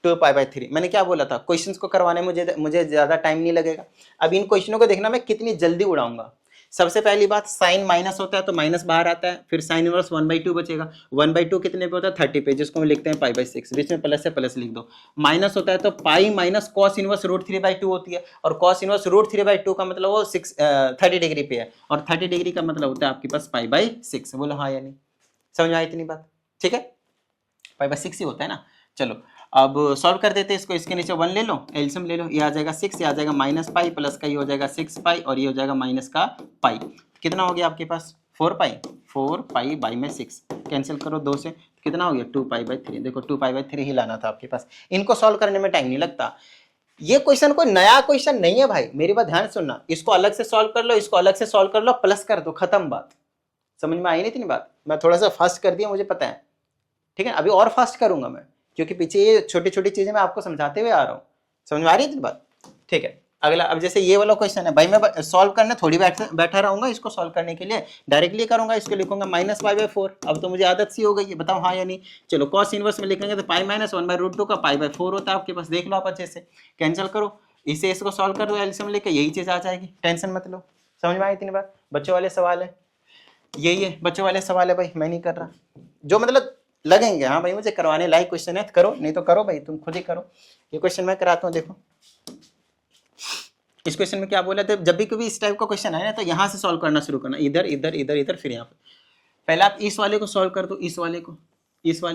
A: 2 pi by 3। मैंने क्या बोला था, क्वेश्चंस को करवाने में मुझे ज्यादा टाइम नहीं लगेगा। अब इन क्वेश्चनों को देखना मैं कितनी जल्दी उड़ाऊंगा। सबसे पहली बात, साइन माइनस होता है तो माइनस बाहर आता है, फिर साइन इनवर्स 1/2 बचेगा। 1/2 कितने पे होता है, 30 पे, जिसको हम लिखते हैं पाई बाई 6, बीच में प्लस है, प्लस लिख दो। माइनस होता है तो पाई माइनस कॉस इनवर्स √3/2 होती है, और कॉस इनवर्स √3/2 का मतलब वो 30 डिग्री पे है, और 30 डिग्री का मतलब होता है आपके पास पाई बाई 6। बोलो हाँ या नहीं, समझ में आई इतनी बात, ठीक है, पाई बाई 6 ही होता है ना। चलो अब सॉल्व कर देते हैं इसको, इसके नीचे 1 ले लो, एलसीएम ले लो, ये आ जाएगा 6, ये आ जाएगा माइनस पाई, प्लस का ये हो जाएगा 6 पाई, और ये हो जाएगा माइनस का पाई। कितना हो गया आपके पास, 4 पाई बाई में 6, कैंसिल करो 2 से, कितना हो गया 2 पाई बाई 3। देखो 2 पाई बाई 3 ही लाना था आपके पास। इनको सॉल्व करने में टाइम नहीं लगता। ये क्वेश्चन कोई नया क्वेश्चन नहीं है भाई, मेरी बात ध्यान सुनना। इसको अलग से सॉल्व कर लो, इसको अलग से सॉल्व कर लो, प्लस कर दो, खत्म बात। समझ में आई नहीं इतनी बात, मैं थोड़ा सा फास्ट कर दिया मुझे पता है, ठीक है, अभी और फास्ट करूंगा मैं, क्योंकि पीछे ये छोटी छोटी चीजें मैं आपको समझाते हुए आ रहा हूँ। समझ में आ रही है बात, ठीक है। अगला, अब जैसे ये वाला क्वेश्चन है भाई, मैं सॉल्व करने थोड़ी बैठा रहूंगा, इसको सॉल्व करने के लिए डायरेक्टली करूंगा, इसको लिखूंगा -पाई/4। अब तो मुझे आदत सी हो गई है, बताओ हाँ या नहीं। चलो कॉस इनवर्स में लिखेंगे तो पाई माइनस 1/√2 का पाई/4 होता है आपके पास, देख लो आप अच्छे से, कैंसिल करो, इसे इसको सॉल्व कर दो एलसीएम लेके, यही चीज आ जाएगी, टेंशन मत लो। समझ में आई इतनी बात, बच्चों वाले सवाल है, यही है बच्चों वाले सवाल है भाई, मैं नहीं कर रहा, जो मतलब लगेंगे हाँ भाई मुझे करवाने लायक क्वेश्चन है तो करो, नहीं तो करो भाई, तुम खुद ही करो। ये क्वेश्चन मैं कराता हूँ, देखो इस क्वेश्चन में क्या बोला था, जब भी कभी इस टाइप का क्वेश्चन आए ना तो यहाँ से सॉल्व करना शुरू करना, इधर इधर इधर इधर, फिर यहाँ पे पहले आप इस वाले को सॉल्व कर दो, इस वाले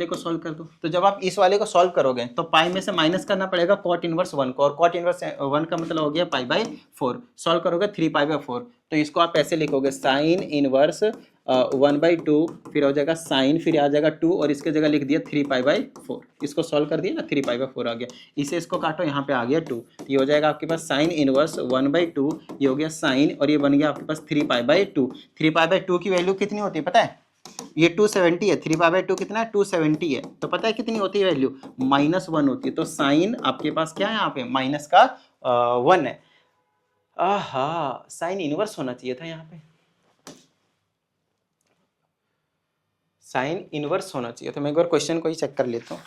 A: को सॉल्व कर दो। तो जब आप इस वाले को सॉल्व करोगे तो पाई में से माइनस करना पड़ेगा कॉट इनवर्स 1 को, और कॉट इनवर्स 1 का मतलब हो गया पाई/4। सॉल्व करोगे 3 पाई/4, तो इसको आप ऐसे लिखोगे, साइन इनवर्स 1/2, फिर हो जाएगा साइन, फिर आ जाएगा 2, और इसके जगह लिख दिया 3 पाई/4। इसको सॉल्व कर दिया ना, 3 पाई/4 आ गया, इसे इसको काटो, यहाँ पे आ गया 2, ये हो जाएगा आपके पास साइन इनवर्स 1/2, ये हो गया साइन, और ये बन गया आपके पास 3 पाई/2। 3 पाई/2 की वैल्यू कितनी होती है पता है, ये 270 है, 3 पाई/2 कितना है, 270 है, तो पता है कितनी होती है वैल्यू, -1 होती है। तो साइन आपके पास क्या है यहाँ पे, माइनस का 1 है। आहा, साइन इनवर्स होना चाहिए था, यहाँ पे साइन इनवर्स होना चाहिए था। मैं एक बार क्वेश्चन को ही चेक कर लेता हूँ।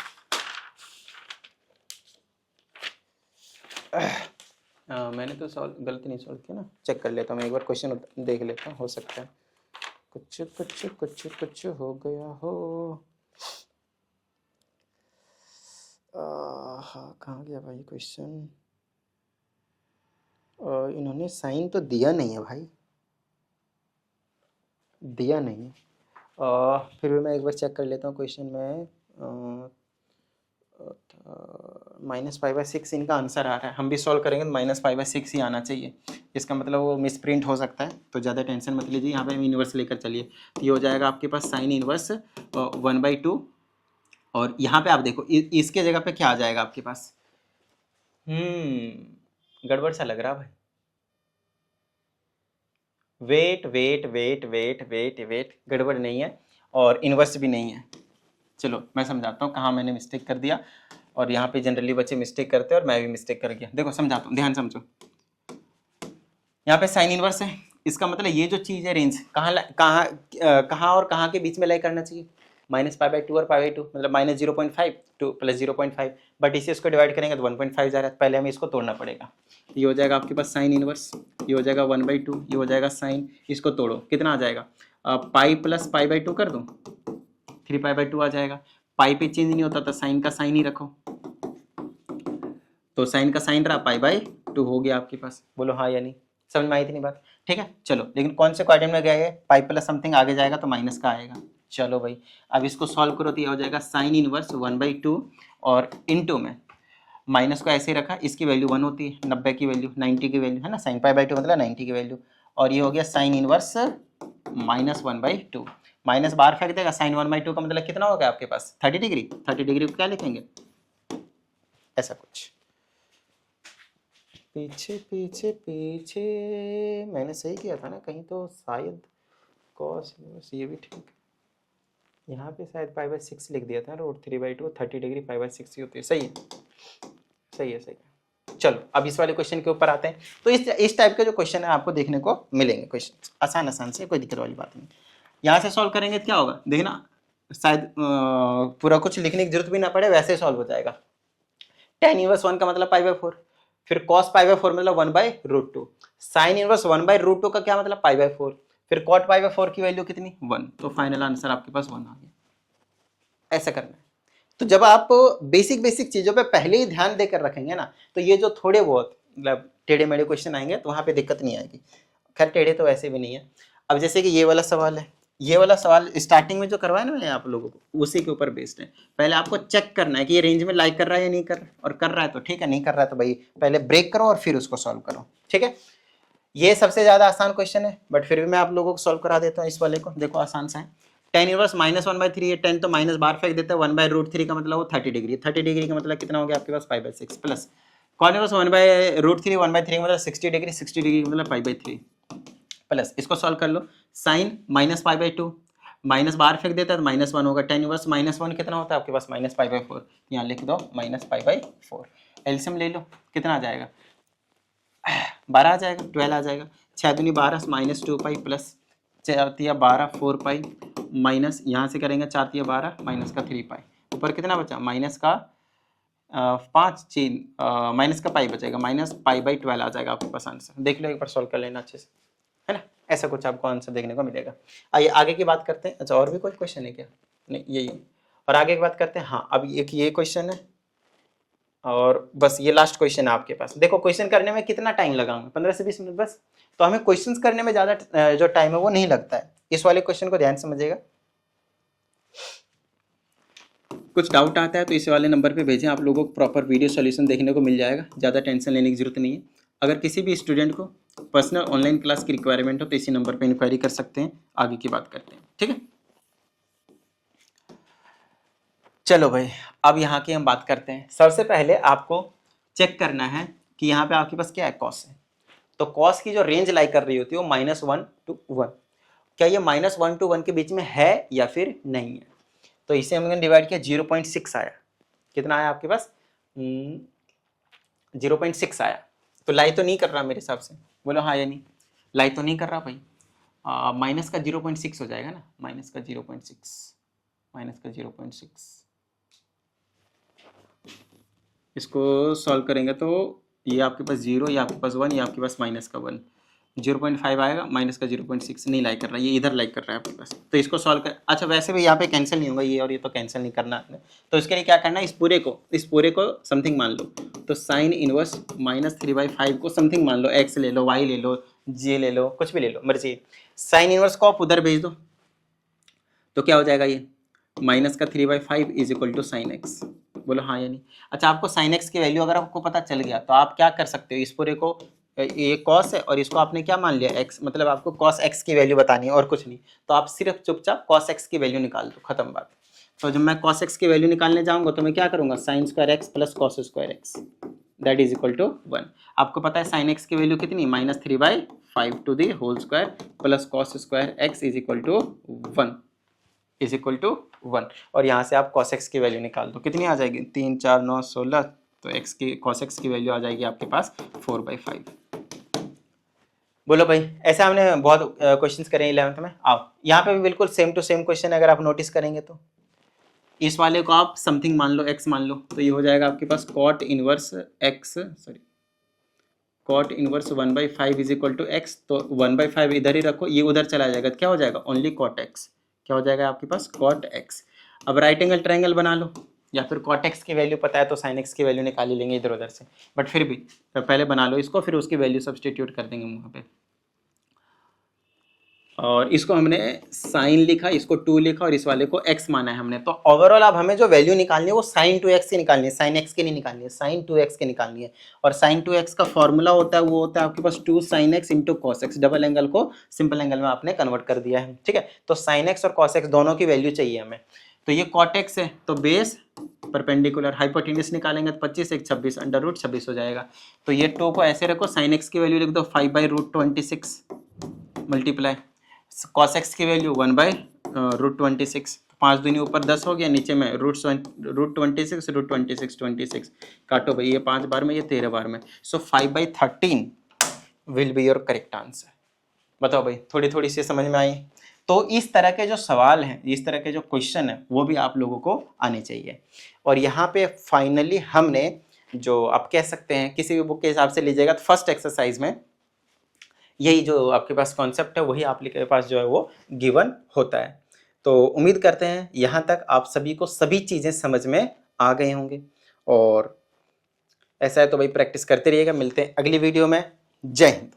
A: मैंने तो गलती नहीं सॉल्व किया ना, चेक कर लेता हूँ मैं एक बार, क्वेश्चन देख लेता हूँ, हो सकता है कुछ कुछ कुछ कुछ हो गया हो। हाँ, कहाँ गया भाई क्वेश्चन, इन्होंने साइन तो दिया नहीं है भाई, दिया नहीं है। फिर भी मैं एक बार चेक कर लेता हूँ क्वेश्चन में, -पाई/6 इनका आंसर आ रहा है, हम भी सॉल्व करेंगे तो -पाई/6 ही आना चाहिए। इसका मतलब वो मिसप्रिंट हो सकता है, तो ज़्यादा टेंशन मत लीजिए, यहाँ पे हम इनवर्स लेकर चलिए। तो ये हो जाएगा आपके पास साइन इनवर्स 1/2, और यहाँ पे आप देखो इसके जगह पे क्या आ जाएगा आपके पास, गड़बड़ सा लग रहा भाई, wait wait wait wait wait wait, गड़बड़ नहीं है और इनवर्स भी नहीं है। चलो मैं समझाता हूँ कहाँ मैंने मिस्टेक कर दिया, और यहाँ पे जनरली बच्चे मिस्टेक करते हैं और मैं भी मिस्टेक कर गया। देखो समझाता हूँ, ध्यान समझो। यहाँ पे साइन इनवर्स है, इसका मतलब ये जो चीज़ है रेंज कहाँ और कहाँ के बीच में लाई करना चाहिए, -π/2 और π/2, मतलब -0.5 टू +0.5, बट इसे इसको डिवाइड करेंगे तो 1.5 जा रहा है, पहले हमें इसको तोड़ना पड़ेगा। ये हो जाएगा आपके पास साइन इनवर्स, ये हो जाएगा 1/2, ये हो जाएगा साइन, इसको तोड़ो कितना आ जाएगा, पाई प्लस π/2 कर दो, 3π/2 आ जाएगा। पाई पे चेंज नहीं होता तो साइन का साइन ही रखो, तो साइन का साइन रहा, π/2 हो गया आपके पास। बोलो हाँ या नहीं, समझ में आई थी नहीं बात, ठीक है। चलो लेकिन कौन से क्वाड्रेंट में गया है, पाई प्लस समथिंग आगे जाएगा तो माइनस का आएगा। चलो भाई अब इसको सॉल्व करो तो ये हो जाएगा साइन इनवर्स 1/2 और इनटू में माइनस को ऐसे ही रखा, इसकी वैल्यू 1 होती है, 90 की वैल्यू, 90 की वैल्यू है ना, साइन π/2 मतलब 90 की वैल्यू, और ये हो गया साइन इनवर्स -1/2, माइनस बाहर फेंक देगा, साइन 1/2 का मतलब कितना होगा आपके पास 30 डिग्री, 30 डिग्री को क्या लिखेंगे ऐसा कुछ, पीछे पीछे पीछे मैंने सही किया था ना कहीं, तो शायद कॉस इनवर्स ये भी ठीक, यहाँ पे शायद π/6 लिख दिया था ना, √3/2, 30 डिग्री π/6 ही होती है, सही है सही है सही है। चलो अब इस वाले क्वेश्चन के ऊपर आते हैं। तो इस टाइप के जो क्वेश्चन है आपको देखने को मिलेंगे, क्वेश्चन आसान आसान से, कोई दिक्कत वाली बात नहीं। यहाँ से सॉल्व करेंगे तो क्या होगा देखना, शायद पूरा कुछ लिखने की जरूरत भी ना पड़े, वैसे सॉल्व हो जाएगा। tan इनवर्स 1 का मतलब π/4, फिर cos π/4 मतलब 1/√2, साइन इनवर्स 1/√2 का क्या मतलब π/4, फिर cot π/4 की वैल्यू कितनी 1, तो फाइनल आंसर आपके पास 1 आ गया। ऐसा करना है। तो जब आप बेसिक बेसिक चीजों पे पहले ही ध्यान देकर रखेंगे ना, तो ये जो थोड़े बहुत मतलब टेढ़े मेढ़े क्वेश्चन आएंगे तो वहां पे दिक्कत नहीं आएगी। खैर टेढ़े तो वैसे भी नहीं है। अब जैसे कि ये वाला सवाल है, ये वाला सवाल स्टार्टिंग में जो करवाया ना मैंने आप लोगों को, उसी के ऊपर बेस्ड है। पहले आपको चेक करना है कि ये रेंज में लाइक कर रहा है या नहीं कर रहा, और कर रहा है तो ठीक है, नहीं कर रहा है तो भाई पहले ब्रेक करो और फिर उसको सॉल्व करो, ठीक है। ये सबसे ज्यादा आसान क्वेश्चन है, बट फिर भी मैं आप लोगों को सॉल्व करा देता हूँ इस वाले को। देखो आसान सा है, tan इनवर्स -1/3 है, tan तो माइनस बाहर फेंक देता है, 1/√3 का मतलब वो 30 डिग्री, 30 डिग्री का मतलब कितना हो गया आपके पास π/6 प्लस cos इनवर्स 1/√3, 1/3 मतलब 60 डिग्री, 60 डिग्री का मतलब π/3 प्लस, इसको सॉल्व कर लो, साइन -π/2 माइनस बाहर फेंक देता है तो -1 होगा, tan इनवर्स -1 कितना होता है आपके पास -π/4, यहाँ लिख दो -π/4, एलसीएम ले लो कितना आ जाएगा 12 आ जाएगा, 12 आ जाएगा, 6 दूनी 12 -2π प्लस 4 तिया 12 4π माइनस यहाँ से करेंगे 4 तिया 12 माइनस का 3π, ऊपर कितना बचा माइनस का 5 चीन माइनस का पाई बचेगा, -π/12 आ जाएगा आपके पास आंसर। देख लो एक बार सॉल्व कर लेना अच्छे से, है ना, ऐसा कुछ आपको आंसर देखने को मिलेगा। आइए आगे की बात करते हैं। अच्छा और भी कोई क्वेश्चन है क्या, नहीं यही है, और आगे की बात करते हैं। हाँ अब एक ये क्वेश्चन है और बस ये लास्ट क्वेश्चन है आपके पास। देखो क्वेश्चन करने में कितना टाइम लगाऊंगा, 15 से 20 मिनट बस, तो हमें क्वेश्चंस करने में ज़्यादा जो टाइम है वो नहीं लगता है। इस वाले क्वेश्चन को ध्यान से समझिएगा, कुछ डाउट आता है तो इस वाले नंबर पे भेजें, आप लोगों को प्रॉपर वीडियो सॉल्यूशन देखने को मिल जाएगा, ज़्यादा टेंशन लेने की जरूरत नहीं है। अगर किसी भी स्टूडेंट को पर्सनल ऑनलाइन क्लास की रिक्वायरमेंट हो तो इसी नंबर पे इंक्वायरी कर सकते हैं। आगे की बात करते हैं, ठीक है। चलो भाई अब यहाँ की हम बात करते हैं। सबसे पहले आपको चेक करना है कि यहाँ पे आपके पास क्या है, कॉस है। तो कॉस की जो रेंज लाई कर रही होती है वो -1 to 1, क्या ये -1 to 1 के बीच में है या फिर नहीं है। तो इसे हमने डिवाइड किया, 0.6 आया, कितना आया आपके पास 0.6 आया, तो लाई तो नहीं कर रहा मेरे हिसाब से, बोलो हाँ या नहीं, लाई तो नहीं कर रहा भाई। माइनस का 0.6 हो जाएगा ना, माइनस का 0.6, इसको सॉल्व करेंगे तो ये आपके पास 0, ये आपके पास 1, ये आपके पास माइनस का 1, 0.5 आएगा, माइनस का 0.6 नहीं लाइक कर रहा है, ये इधर लाइक कर रहा है आपके पास। तो इसको सॉल्व कर, अच्छा वैसे भी यहाँ पे कैंसिल नहीं होगा, ये और ये तो कैंसिल नहीं करना है, तो इसके लिए क्या करना है, इस पूरे को समथिंग मान लो। तो साइन इनवर्स -3/5 को समथिंग मान लो, एक्स ले लो, वाई ले लो, जे ले लो, कुछ भी ले लो मर्जी। साइन इनवर्स को आप उधर भेज दो तो क्या हो जाएगा, ये माइनस का 3/5 is equal to sine x, बोलो हाँ या नहीं। अच्छा आपको साइन एक्स की वैल्यू अगर आपको पता चल गया तो आप क्या कर सकते हो, इस पूरे को, ये कॉस है और इसको आपने क्या मान लिया एक्स, मतलब आपको कॉस एक्स की वैल्यू बतानी है और कुछ नहीं, तो आप सिर्फ चुपचाप कॉस एक्स की वैल्यू निकाल दो, खत्म बात। तो जब मैं कॉस एक्स की वैल्यू निकालने जाऊंगा तो मैं क्या करूंगा, sine square x plus cos square x that is equal to 1। आपको पता है साइन एक्स की वैल्यू कितनी, -3/5 to the whole square plus cos square x is equal to 1 is equal to 1, और यहाँ से आप cos x की वैल्यू निकाल दो, कितनी आ जाएगी 3 4 9 16, तो x की cos x की वैल्यू आ जाएगी आपके पास 4/5। बोलो भाई, ऐसा हमने बहुत क्वेश्चंस करे 11th में। आओ यहाँ पे भी बिल्कुल सेम टू सेम क्वेश्चन है, अगर आप नोटिस करेंगे तो। इस वाले को आप समथिंग मान लो, x मान लो, तो ये हो जाएगा आपके पास cot inverse x, sorry cot inverse 1/5 is equal to x। तो 1/5 इधर ही रखो, ये उधर चला जाएगा, क्या हो जाएगा ओनली cot x। क्या हो जाएगा आपके पास cot x। अब राइट एंगल ट्रायंगल बना लो, या फिर cot x की वैल्यू पता है तो sin x की वैल्यू निकाल ही लेंगे इधर उधर से, बट फिर भी तो पहले बना लो इसको, फिर उसकी वैल्यू सब्सटीट्यूट कर देंगे वहाँ पे। और इसको हमने साइन लिखा, इसको 2 लिखा, और इस वाले को x माना है हमने। तो ओवरऑल अब हमें जो वैल्यू निकालनी है वो sin 2x की निकालनी है, sin x की नहीं निकालनी है, sin 2x की निकालनी है। और sin 2x का फॉर्मूला होता है, वो होता है आपके पास 2 sin x into cos x। Double angle को सिंपल एंगल में आपने कन्वर्ट कर दिया है, ठीक है। तो sin x और cos x दोनों की वैल्यू चाहिए हमें। तो ये cot x है, तो बेस परपेंडिकुलर हाइपोटेन्यूज निकालेंगे तो 25 एक 26 अंडर रूट 26 हो जाएगा। तो ये 2 को ऐसे रखो, sin x की वैल्यू लिख दो 5/√26 मल्टीप्लाई cos x की वैल्यू 1/√26। 5 दूनी ऊपर 10 हो गया, नीचे में √26 26 काटो भाई, ये 5 बार में, ये 13 बार में। सो 5/13 will be your correct answer. बताओ भाई, थोड़ी थोड़ी सी समझ में आई? तो इस तरह के जो सवाल हैं, इस तरह के जो क्वेश्चन है, वो भी आप लोगों को आने चाहिए। और यहाँ पे फाइनली हमने जो आप कह सकते हैं किसी भी बुक के हिसाब से लीजिएगा तो फर्स्ट एक्सरसाइज में यही जो आपके पास कॉन्सेप्ट है वही आपके पास जो है वो गिवन होता है। तो उम्मीद करते हैं यहाँ तक आप सभी को सभी चीज़ें समझ में आ गए होंगे। और ऐसा है तो भाई प्रैक्टिस करते रहिएगा। मिलते हैं अगली वीडियो में। जय हिंद।